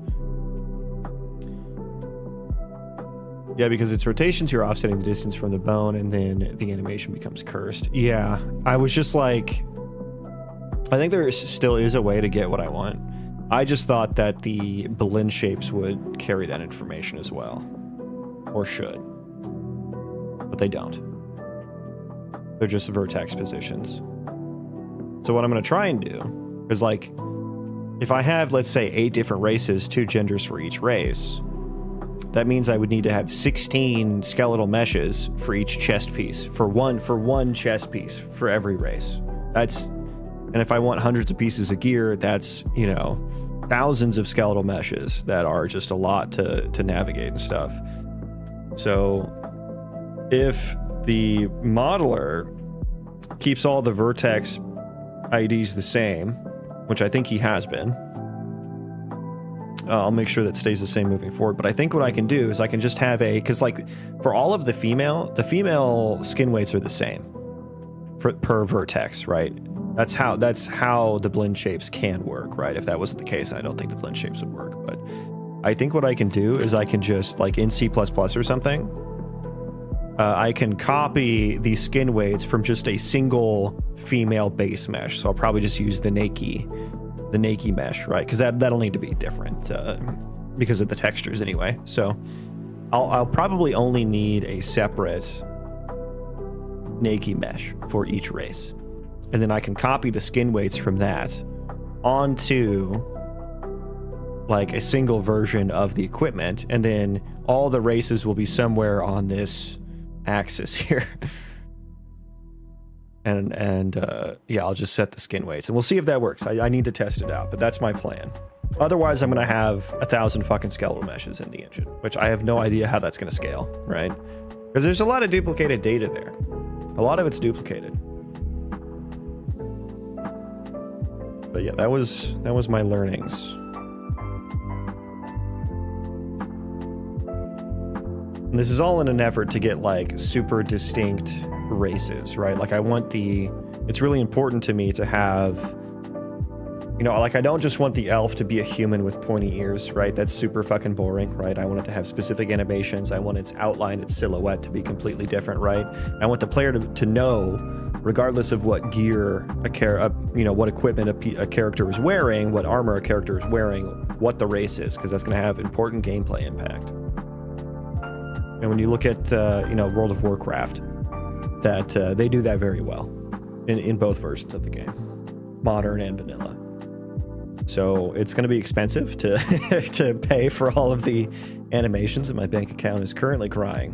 Yeah, because it's rotations, you're offsetting the distance from the bone, and then the animation becomes cursed. Yeah, I was just like, I think there still is a way to get what I want. I just thought that the blend shapes would carry that information as well, or should, but they don't. They're just vertex positions. So what I'm going to try and do is, like, if I have, let's say, 8 different races, 2 genders for each race, that means I would need to have 16 skeletal meshes for each chest piece, for one chest piece for every race. And if I want hundreds of pieces of gear, that's, you know, thousands of skeletal meshes that are just a lot to navigate and stuff. So if the modeler keeps all the vertex IDs the same, which I think he has been, I'll make sure that stays the same moving forward. But I think what I can do is I can just have because like for all of the female skin weights are the same per vertex, right? That's how the blend shapes can work, right? If that wasn't the case, I don't think the blend shapes would work. But I think what I can do is I can just, like in C++ or something, I can copy these skin weights from just a single female base mesh. So I'll probably just use the Nike mesh, right? Because that'll need to be different because of the textures anyway. So I'll probably only need a separate Nike mesh for each race. And then I can copy the skin weights from that onto like a single version of the equipment. And then all the races will be somewhere on this axis here. And yeah, I'll just set the skin weights and we'll see if that works. I need to test it out, but that's my plan. Otherwise, I'm going to have 1,000 fucking skeletal meshes in the engine, which I have no idea how that's going to scale, right? Because there's a lot of duplicated data there. A lot of it's duplicated. But yeah, that was my learnings. And this is all in an effort to get like super distinct races, right? Like it's really important to me to have, you know, like I don't just want the elf to be a human with pointy ears, right? That's super fucking boring, right? I want it to have specific animations. I want its outline, its silhouette to be completely different, right? I want the player to know, regardless of what gear what equipment a character is wearing, what armor a character is wearing, what the race is, because that's going to have important gameplay impact. And when you look at World of Warcraft, that they do that very well in both versions of the game, modern and vanilla. So it's going to be expensive to to pay for all of the animations, and my bank account is currently crying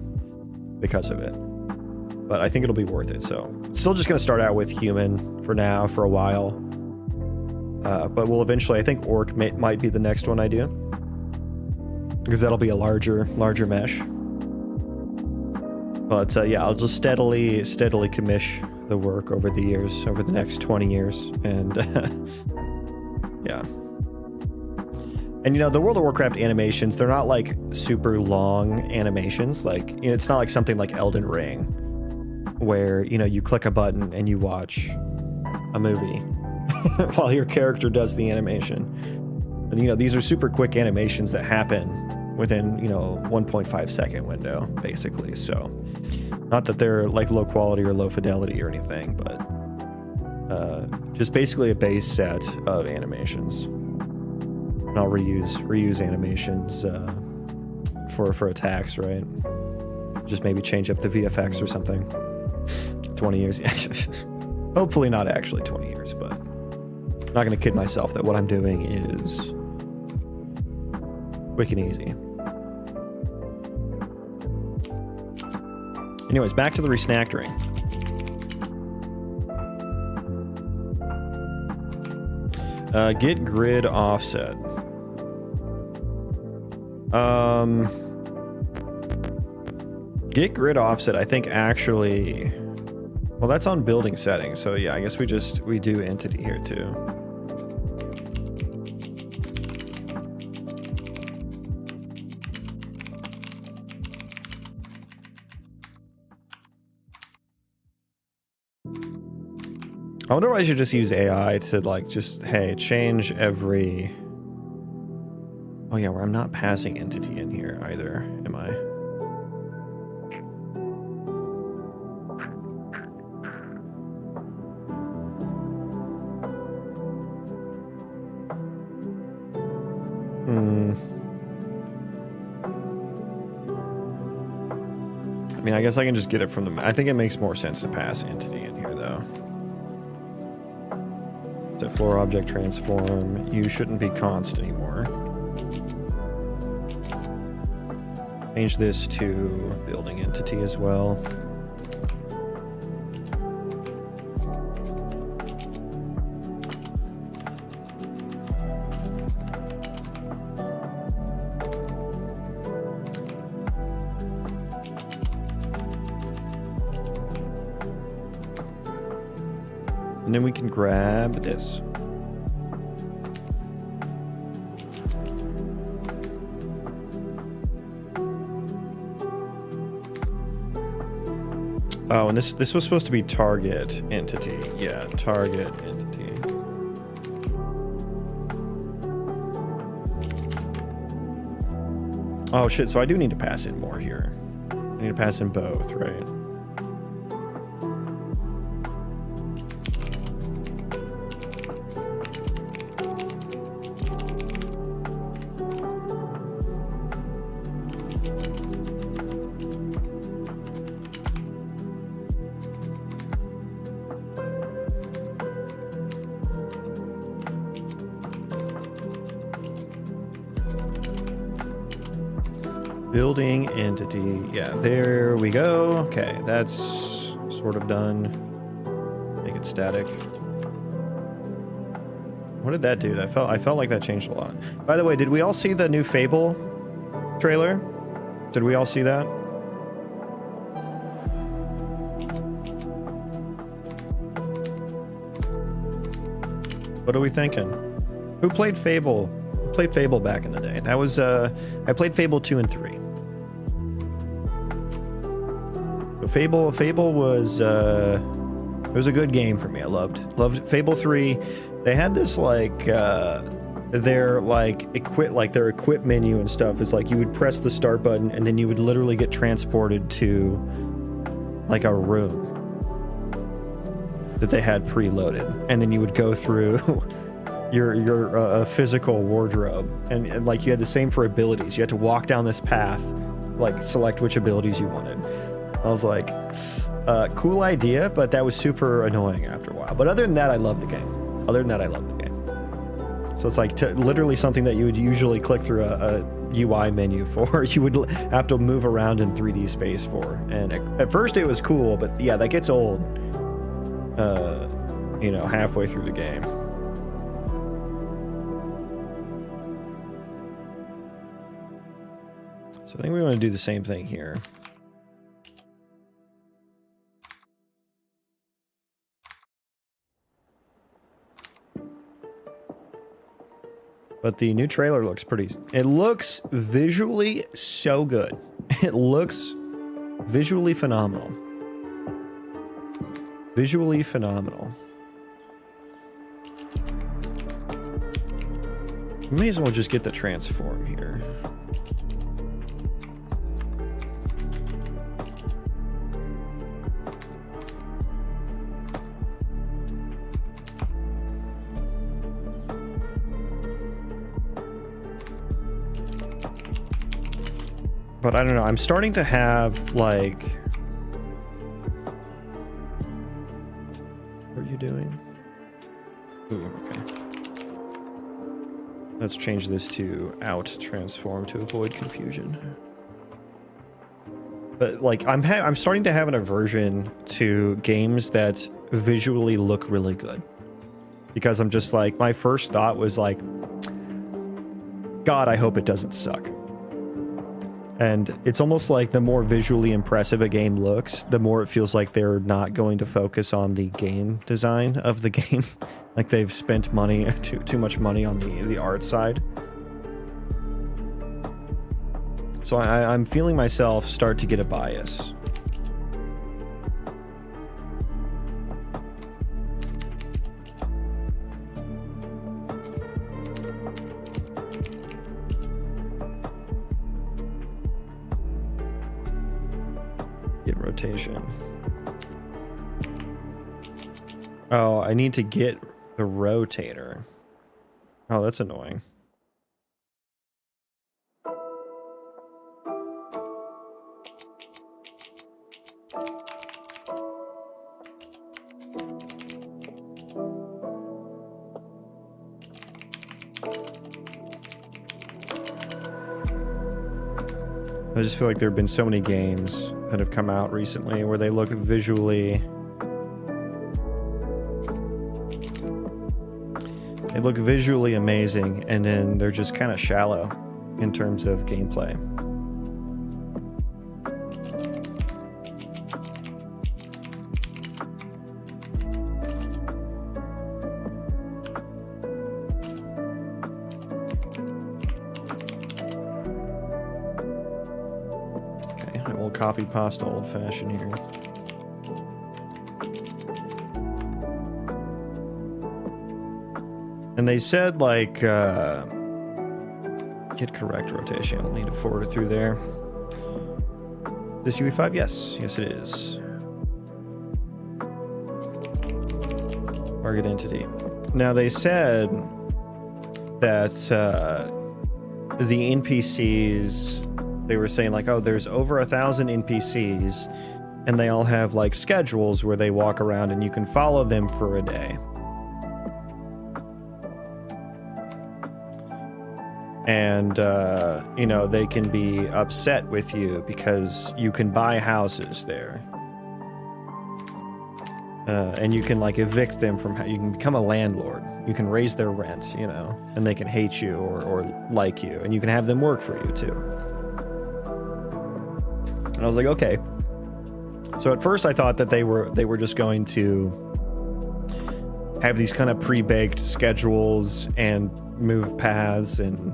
because of it. But I think it'll be worth it. So still just going to start out with human for now, for a while. But we'll eventually, I think orc might be the next one I do, because that'll be a larger mesh. But yeah, I'll just steadily commish the work over the years, over the next 20 years. And yeah. And you know, the World of Warcraft animations, they're not like super long animations. Like, you know, it's not like something like Elden Ring where, you know, you click a button and you watch a movie while your character does the animation. And, you know, these are super quick animations that happen within, you know, 1.5 second window, basically. So not that they're like low quality or low fidelity or anything, but just basically a base set of animations. And I'll reuse animations for attacks, right? Just maybe change up the VFX or something. 20 years, yeah. Hopefully not actually 20 years, but I'm not gonna kid myself that what I'm doing is quick and easy. Anyways, back to the resnactering. Get grid offset. Get grid offset, I think actually, well, that's on building settings. So yeah, I guess we do entity here too. I wonder why I should just use AI to like just, hey, change every... Oh yeah, where I'm not passing entity in here either, am I? I mean, I guess I can just get it from the... I think it makes more sense to pass entity in here though. Set floor object transform. You shouldn't be const anymore. Change this to building entity as well. And then we can grab this. Oh, and this was supposed to be target entity. Yeah, target entity. Oh shit, so I do need to pass in more here. I need to pass in both, right? Building entity. Yeah, there we go. Okay, that's sort of done. Make it static. What did that do? I felt like that changed a lot. By the way, did we all see the new Fable trailer? Did we all see that? What are we thinking? Who played Fable? Who played Fable back in the day? That was I played Fable 2 and 3. Fable was it was a good game for me. I loved Fable 3. They had this like their equip menu and stuff is like you would press the start button and then you would literally get transported to like a room that they had preloaded, and then you would go through your physical wardrobe and like you had the same for abilities. You had to walk down this path, like select which abilities you wanted. I was like, cool idea, but that was super annoying after a while. But other than that, I love the game. So it's like literally something that you would usually click through a UI menu for. You would have to move around in 3D space for. And at first it was cool, but yeah, that gets old, you know, halfway through the game. So I think we want to do the same thing here. But the new trailer looks pretty... It looks visually so good. It looks visually phenomenal. Visually phenomenal. May as well just get the transform here. But I don't know, I'm starting to have, like... What are you doing? Ooh, okay. Let's change this to out transform to avoid confusion. But, like, I'm starting to have an aversion to games that visually look really good. Because I'm just like, my first thought was like, God, I hope it doesn't suck. And it's almost like the more visually impressive a game looks, the more it feels like they're not going to focus on the game design of the game. Like they've spent money, too much money on the art side. So I'm feeling myself start to get a bias. Get rotation. Oh, I need to get the rotator. Oh, that's annoying. I just feel like there have been so many games that have come out recently where they look visually... They look visually amazing, and then they're just kind of shallow in terms of gameplay. Copy pasta old-fashioned here. And they said, like, get correct rotation. I'll need to forward it through there. This UE5? Yes. Yes, it is. Target entity. Now, they said that the NPCs... They were saying like, oh, there's over 1,000 NPCs and they all have like schedules where they walk around and you can follow them for a day. And, you know, they can be upset with you because you can buy houses there. And you can like evict them from, you can become a landlord. You can raise their rent, you know, and they can hate you or like you, and you can have them work for you too. And I was like, okay. So at first I thought that they were just going to have these kind of pre-baked schedules and move paths and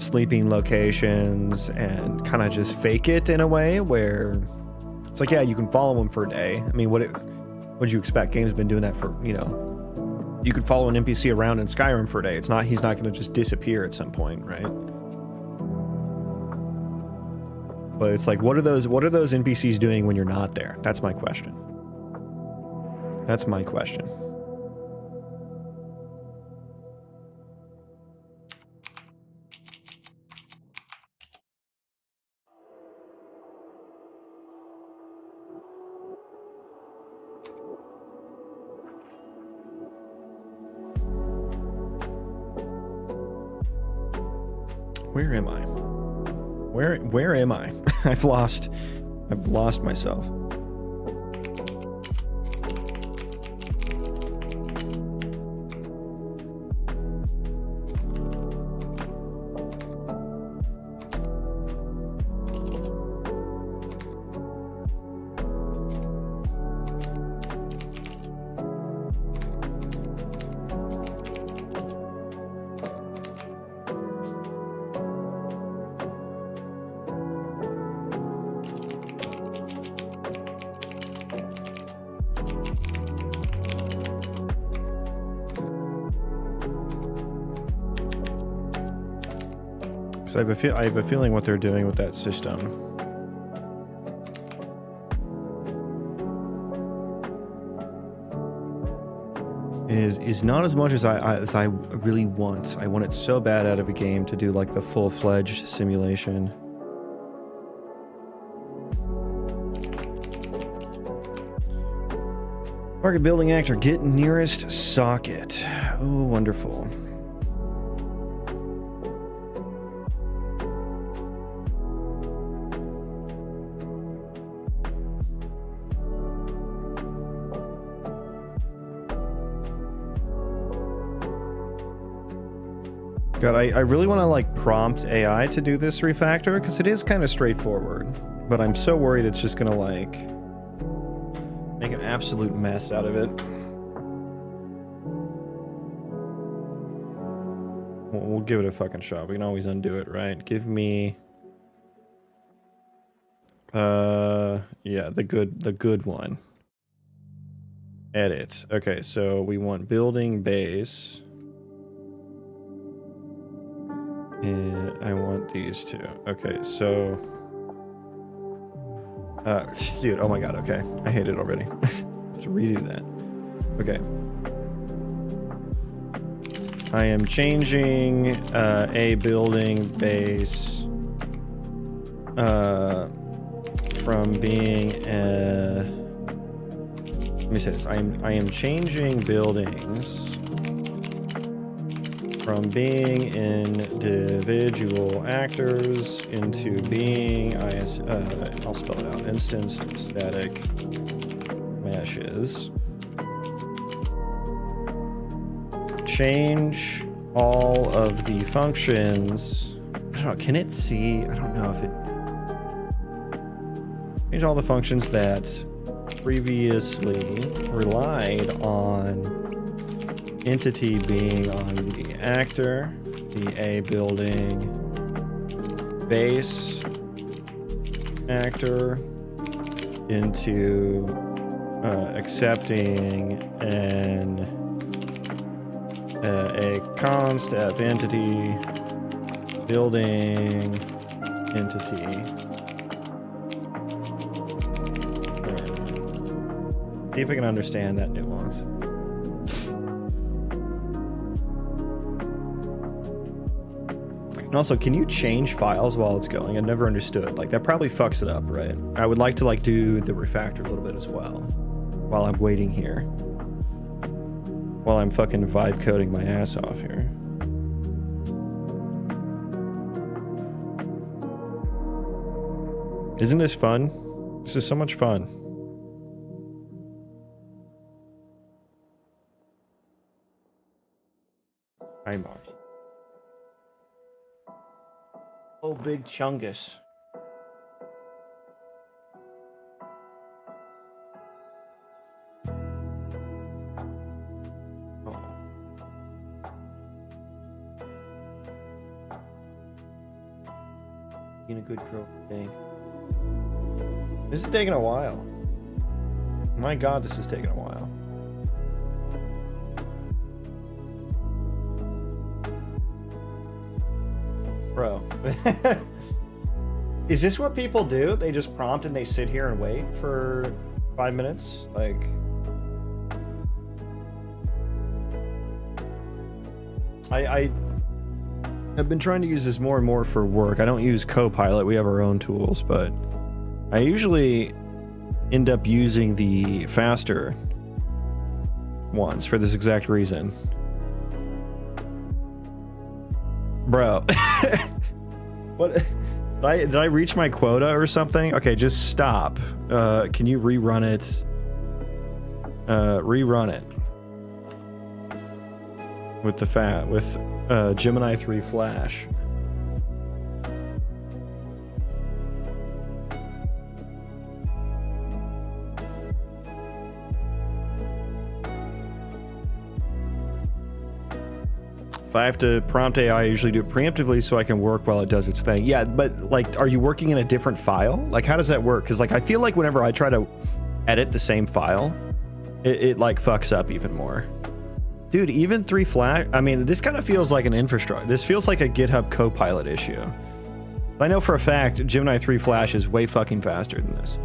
sleeping locations and kind of just fake it in a way where it's like, yeah, you can follow them for a day. I mean, what'd you expect? Game's been doing that for, you know, you could follow an NPC around in Skyrim for a day. He's not going to just disappear at some point, right? But it's like, what are those NPCs doing when you're not there? That's my question. That's my question. Where am I? Where am I? I've lost myself. So I have a feeling what they're doing with that system is not as much as I really want. I want it so bad out of a game to do like the full-fledged simulation. Target building actor, get nearest socket. Oh, wonderful. God, I really want to like prompt AI to do this refactor because it is kind of straightforward, but I'm so worried it's just gonna like make an absolute mess out of it. We'll give it a fucking shot. We can always undo it, right? Give me yeah, the good one. Edit. Okay, so we want building base. And I want these two. Okay, so dude, oh my god, okay. I hate it already. Let's redo that. Okay. I am changing a building base from being let me say this. I am changing buildings from being individual actors into being I'll spell it out, instance static meshes. Change all of the functions. I don't know, can it see? I don't know if it... Change all the functions that previously relied on entity being on the actor, the A building base actor, into accepting a const f entity building entity. See if I can understand that nuance. And also, can you change files while it's going? I never understood. Like, that probably fucks it up, right? I would like to, like, do the refactor a little bit as well while I'm waiting here. While I'm fucking vibe coding my ass off here. Isn't this fun? This is so much fun. Hi, Mox. Oh, big chungus. Oh. Being a good girl today. This is taking a while. My God, this is taking a while. Bro. Is this what people do? They just prompt and they sit here and wait for 5 minutes? Like... I have been trying to use this more and more for work. I don't use Copilot. We have our own tools, but I usually end up using the faster ones for this exact reason. Bro. What? Did I reach my quota or something? Okay, just stop. Can you rerun it? Rerun it. With the with Gemini 3 Flash. If I have to prompt AI, I usually do it preemptively so I can work while it does its thing. Yeah, but like, are you working in a different file? Like, how does that work? Because like, I feel like whenever I try to edit the same file, it like fucks up even more. Dude, even 3 Flash. I mean, this kind of feels like an infrastructure. This feels like a GitHub Copilot issue. I know for a fact Gemini 3 Flash is way fucking faster than this.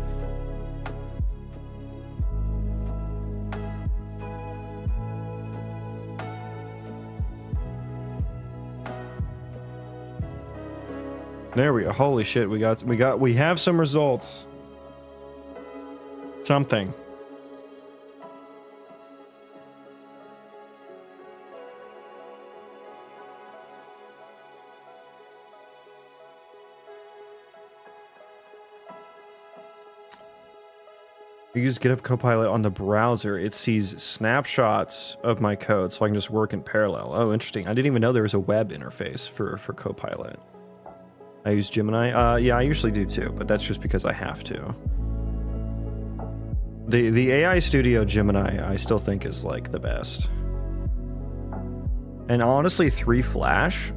There we go. Holy shit, we have some results. Something. I use GitHub Copilot on the browser. It sees snapshots of my code so I can just work in parallel. Oh, interesting. I didn't even know there was a web interface for Copilot. I use Gemini. Yeah, I usually do too, but that's just because I have to. The AI Studio Gemini I still think is like the best. And honestly, 3 Flash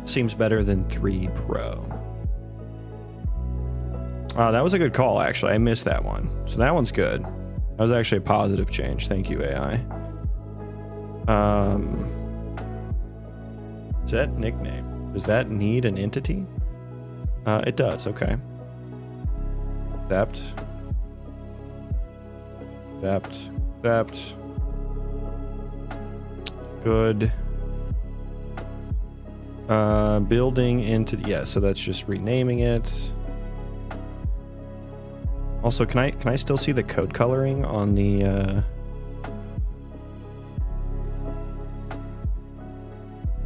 seems better than 3 Pro. That was a good call, actually. I missed that one. So that one's good. That was actually a positive change. Thank you, AI. Is that nickname? Does that need an entity? It does. Okay. Accept. Good. Building into, yeah, so that's just renaming it. Also, can I still see the code coloring on the Can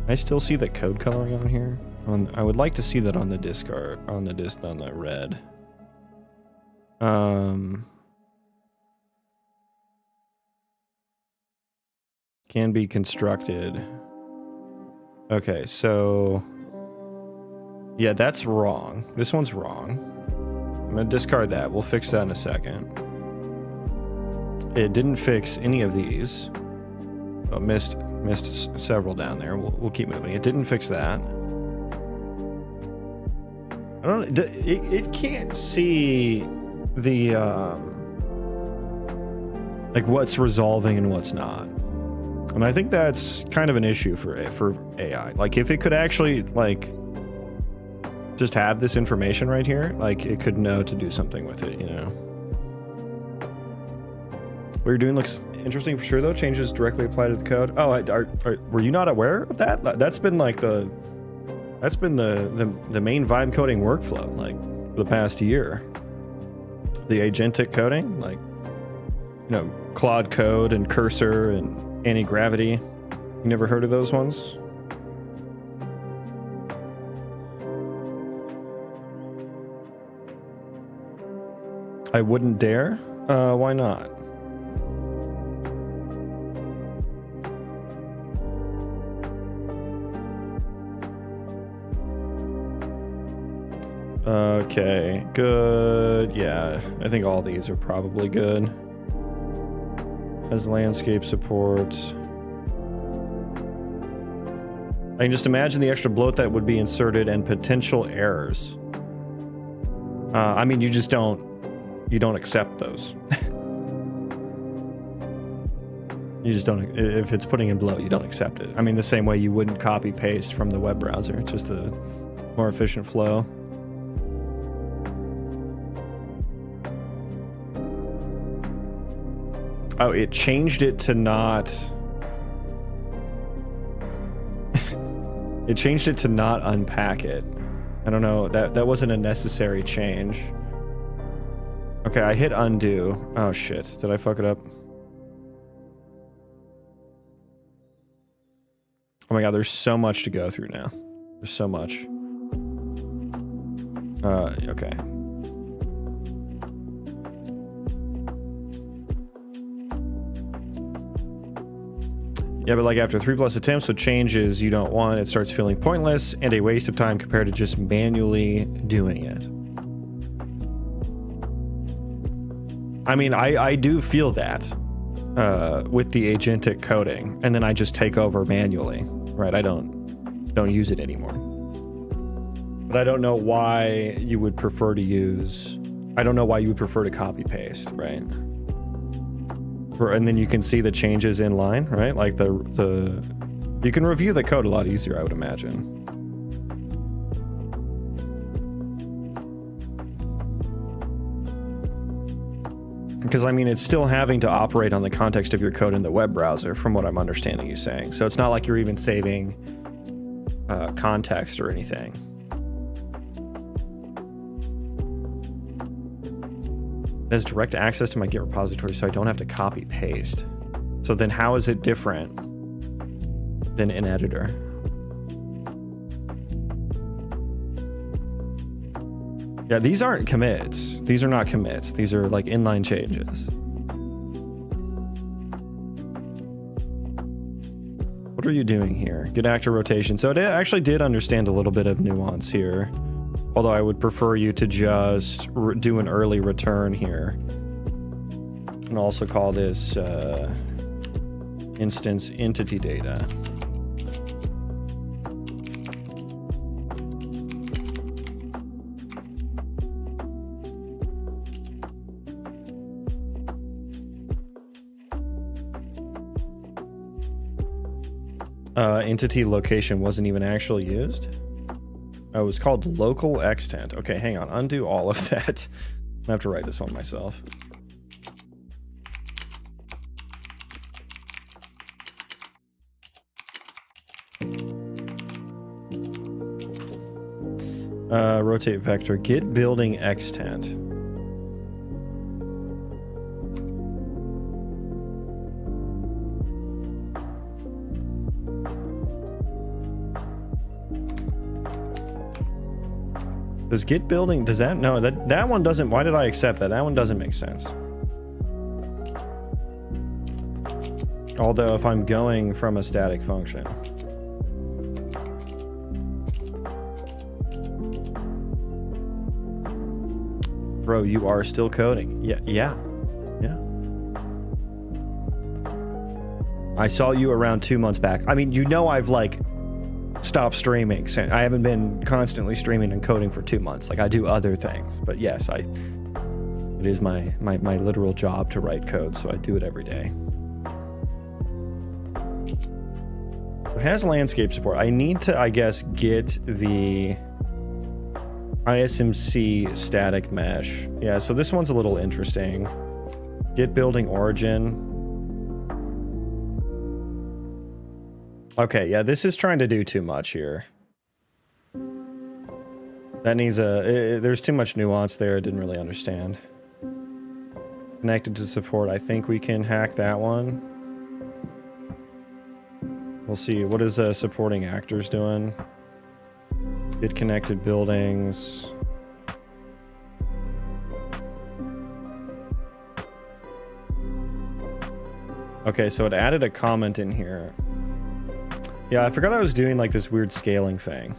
I still see the code coloring on here? I would like to see that on the discard, on the red. Can be constructed. Okay, so yeah, that's wrong. This one's wrong. I'm gonna discard that. We'll fix that in a second. It didn't fix any of these. Oh, missed several down there. We'll keep moving. It didn't fix that. I don't. It can't see the like what's resolving and what's not. And I think that's kind of an issue for AI. Like if it could actually like just have this information right here, like it could know to do something with it, you know. What you're doing looks interesting for sure though. Changes directly apply to the code. Oh, were you not aware of that? That's been like the main vibe coding workflow like for the past year. The agentic coding, like, you know, Claude Code and Cursor and Anti-Gravity. You never heard of those ones? I wouldn't dare. Why not? Okay, good. Yeah, I think all these are probably good. As landscape support. I can just imagine the extra bloat that would be inserted and potential errors. I mean, you just don't accept those. You just don't, if it's putting in bloat, you don't accept it. I mean, the same way you wouldn't copy paste from the web browser. It's just a more efficient flow. Oh, it changed it to not... It changed it to not unpack it. I don't know, that wasn't a necessary change. Okay, I hit undo. Oh shit, did I fuck it up? Oh my god, there's so much to go through now. There's so much. Okay. Yeah, but like after 3+ attempts with changes you don't want, it starts feeling pointless and a waste of time compared to just manually doing it. I mean, I do feel that with the agentic coding, and then I just take over manually, right? I don't use it anymore. But I don't know why you would prefer to use... I don't know why you would prefer to copy paste, right? And then you can see the changes in line, right? Like you can review the code a lot easier, I would imagine. Because, I mean, it's still having to operate on the context of your code in the web browser, from what I'm understanding you saying. So it's not like you're even saving context or anything. It has direct access to my Git repository, so I don't have to copy paste. So then how is it different than in editor? Yeah, these aren't commits. These are not commits. These are like inline changes. What are you doing here? Git actor rotation. So it actually did understand a little bit of nuance here. Although I would prefer you to just do an early return here. And also call this instance entity data. Entity location wasn't even actually used. Oh, it was called local extent. Okay, hang on. Undo all of that. I have to write this one myself. Rotate vector. Git building extent. Does Git building, does that, no, that one doesn't, why did I accept that? That one doesn't make sense. Although if I'm going from a static function. Bro, you are still coding. Yeah. I saw you around 2 months back. I mean, you know I've like stopped streaming. I haven't been constantly streaming and coding for 2 months. Like I do other things, but yes, it is my literal job to write code, so I do it every day. It has landscape support. I need to, I guess, get the ISMC static mesh. Yeah, so this one's a little interesting. Git building origin. Okay, yeah, this is trying to do too much here. That needs there's too much nuance there. I didn't really understand. Connected to support. I think we can hack that one. We'll see. What is supporting actors doing? Get connected buildings. Okay, so it added a comment in here. Yeah, I forgot I was doing like this weird scaling thing.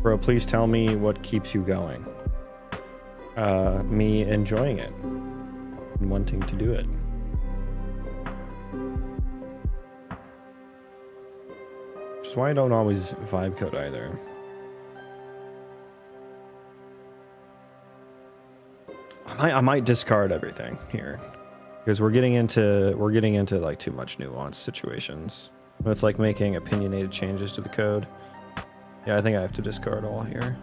Bro, please tell me what keeps you going. Me enjoying it and wanting to do it. Which is why I don't always vibe code either. I might discard everything here. Because we're getting into like too much nuance situations. It's like making opinionated changes to the code. Yeah, I think I have to discard all here.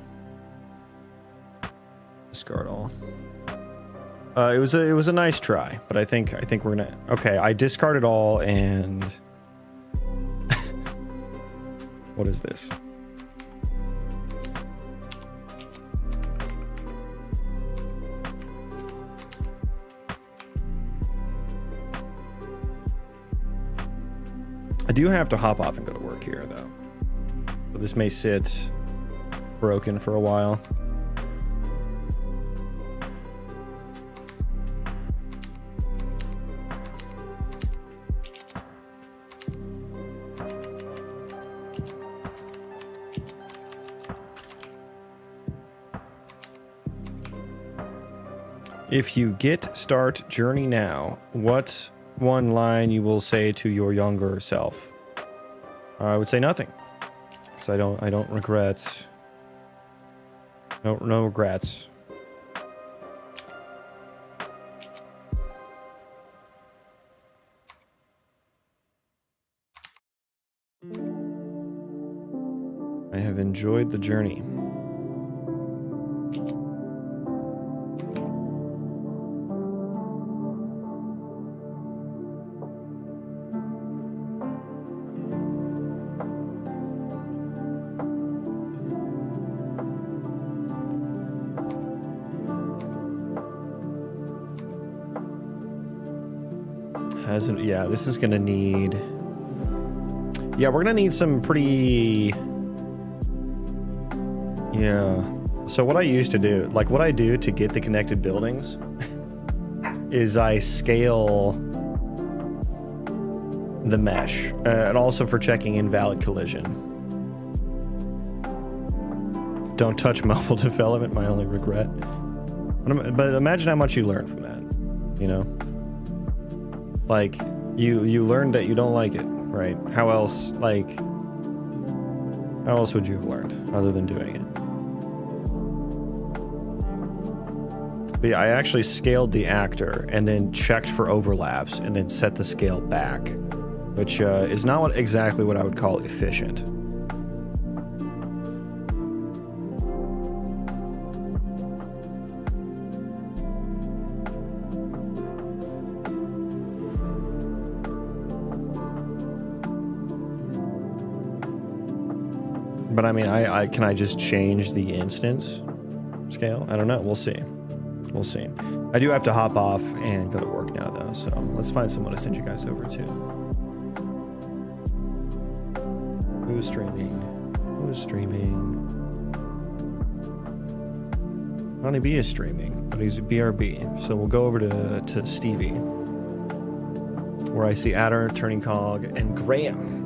Discard all. It was a nice try, but I think we're gonna. Okay, I discarded all and. What is this? I do have to hop off and go to work here, though. So this may sit broken for a while. If you git start journey now, what one line you will say to your younger self? I would say nothing, because I don't regret. No regrets. I have enjoyed the journey. Yeah, this is gonna need... Yeah, we're gonna need some pretty... Yeah. So what I used to do, like what I do to get the connected buildings is I scale the mesh, and also for checking invalid collision. Don't touch mobile development, my only regret. But imagine how much you learn from that, you know? Like, you learned that you don't like it, right? How else, like, how else would you have learned other than doing it? But yeah, I actually scaled the actor and then checked for overlaps and then set the scale back, which is not exactly what I would call efficient. But I mean, can I just change the instance scale? I don't know. We'll see. We'll see. I do have to hop off and go to work now, though. So let's find someone to send you guys over to. Who's streaming? Who's streaming? Ronnie B is streaming, but he's BRB. So we'll go over to Stevie, where I see Adder, Turning Cog, and Graham.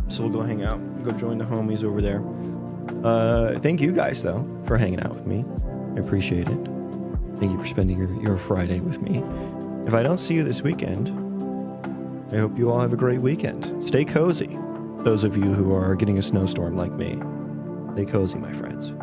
So we'll go hang out, go join the homies over there. Thank you guys, though, for hanging out with me. I appreciate it. Thank you for spending your Friday with me. If I don't see you this weekend, I hope you all have a great weekend. Stay cozy. Those of you who are getting a snowstorm like me, stay cozy, my friends.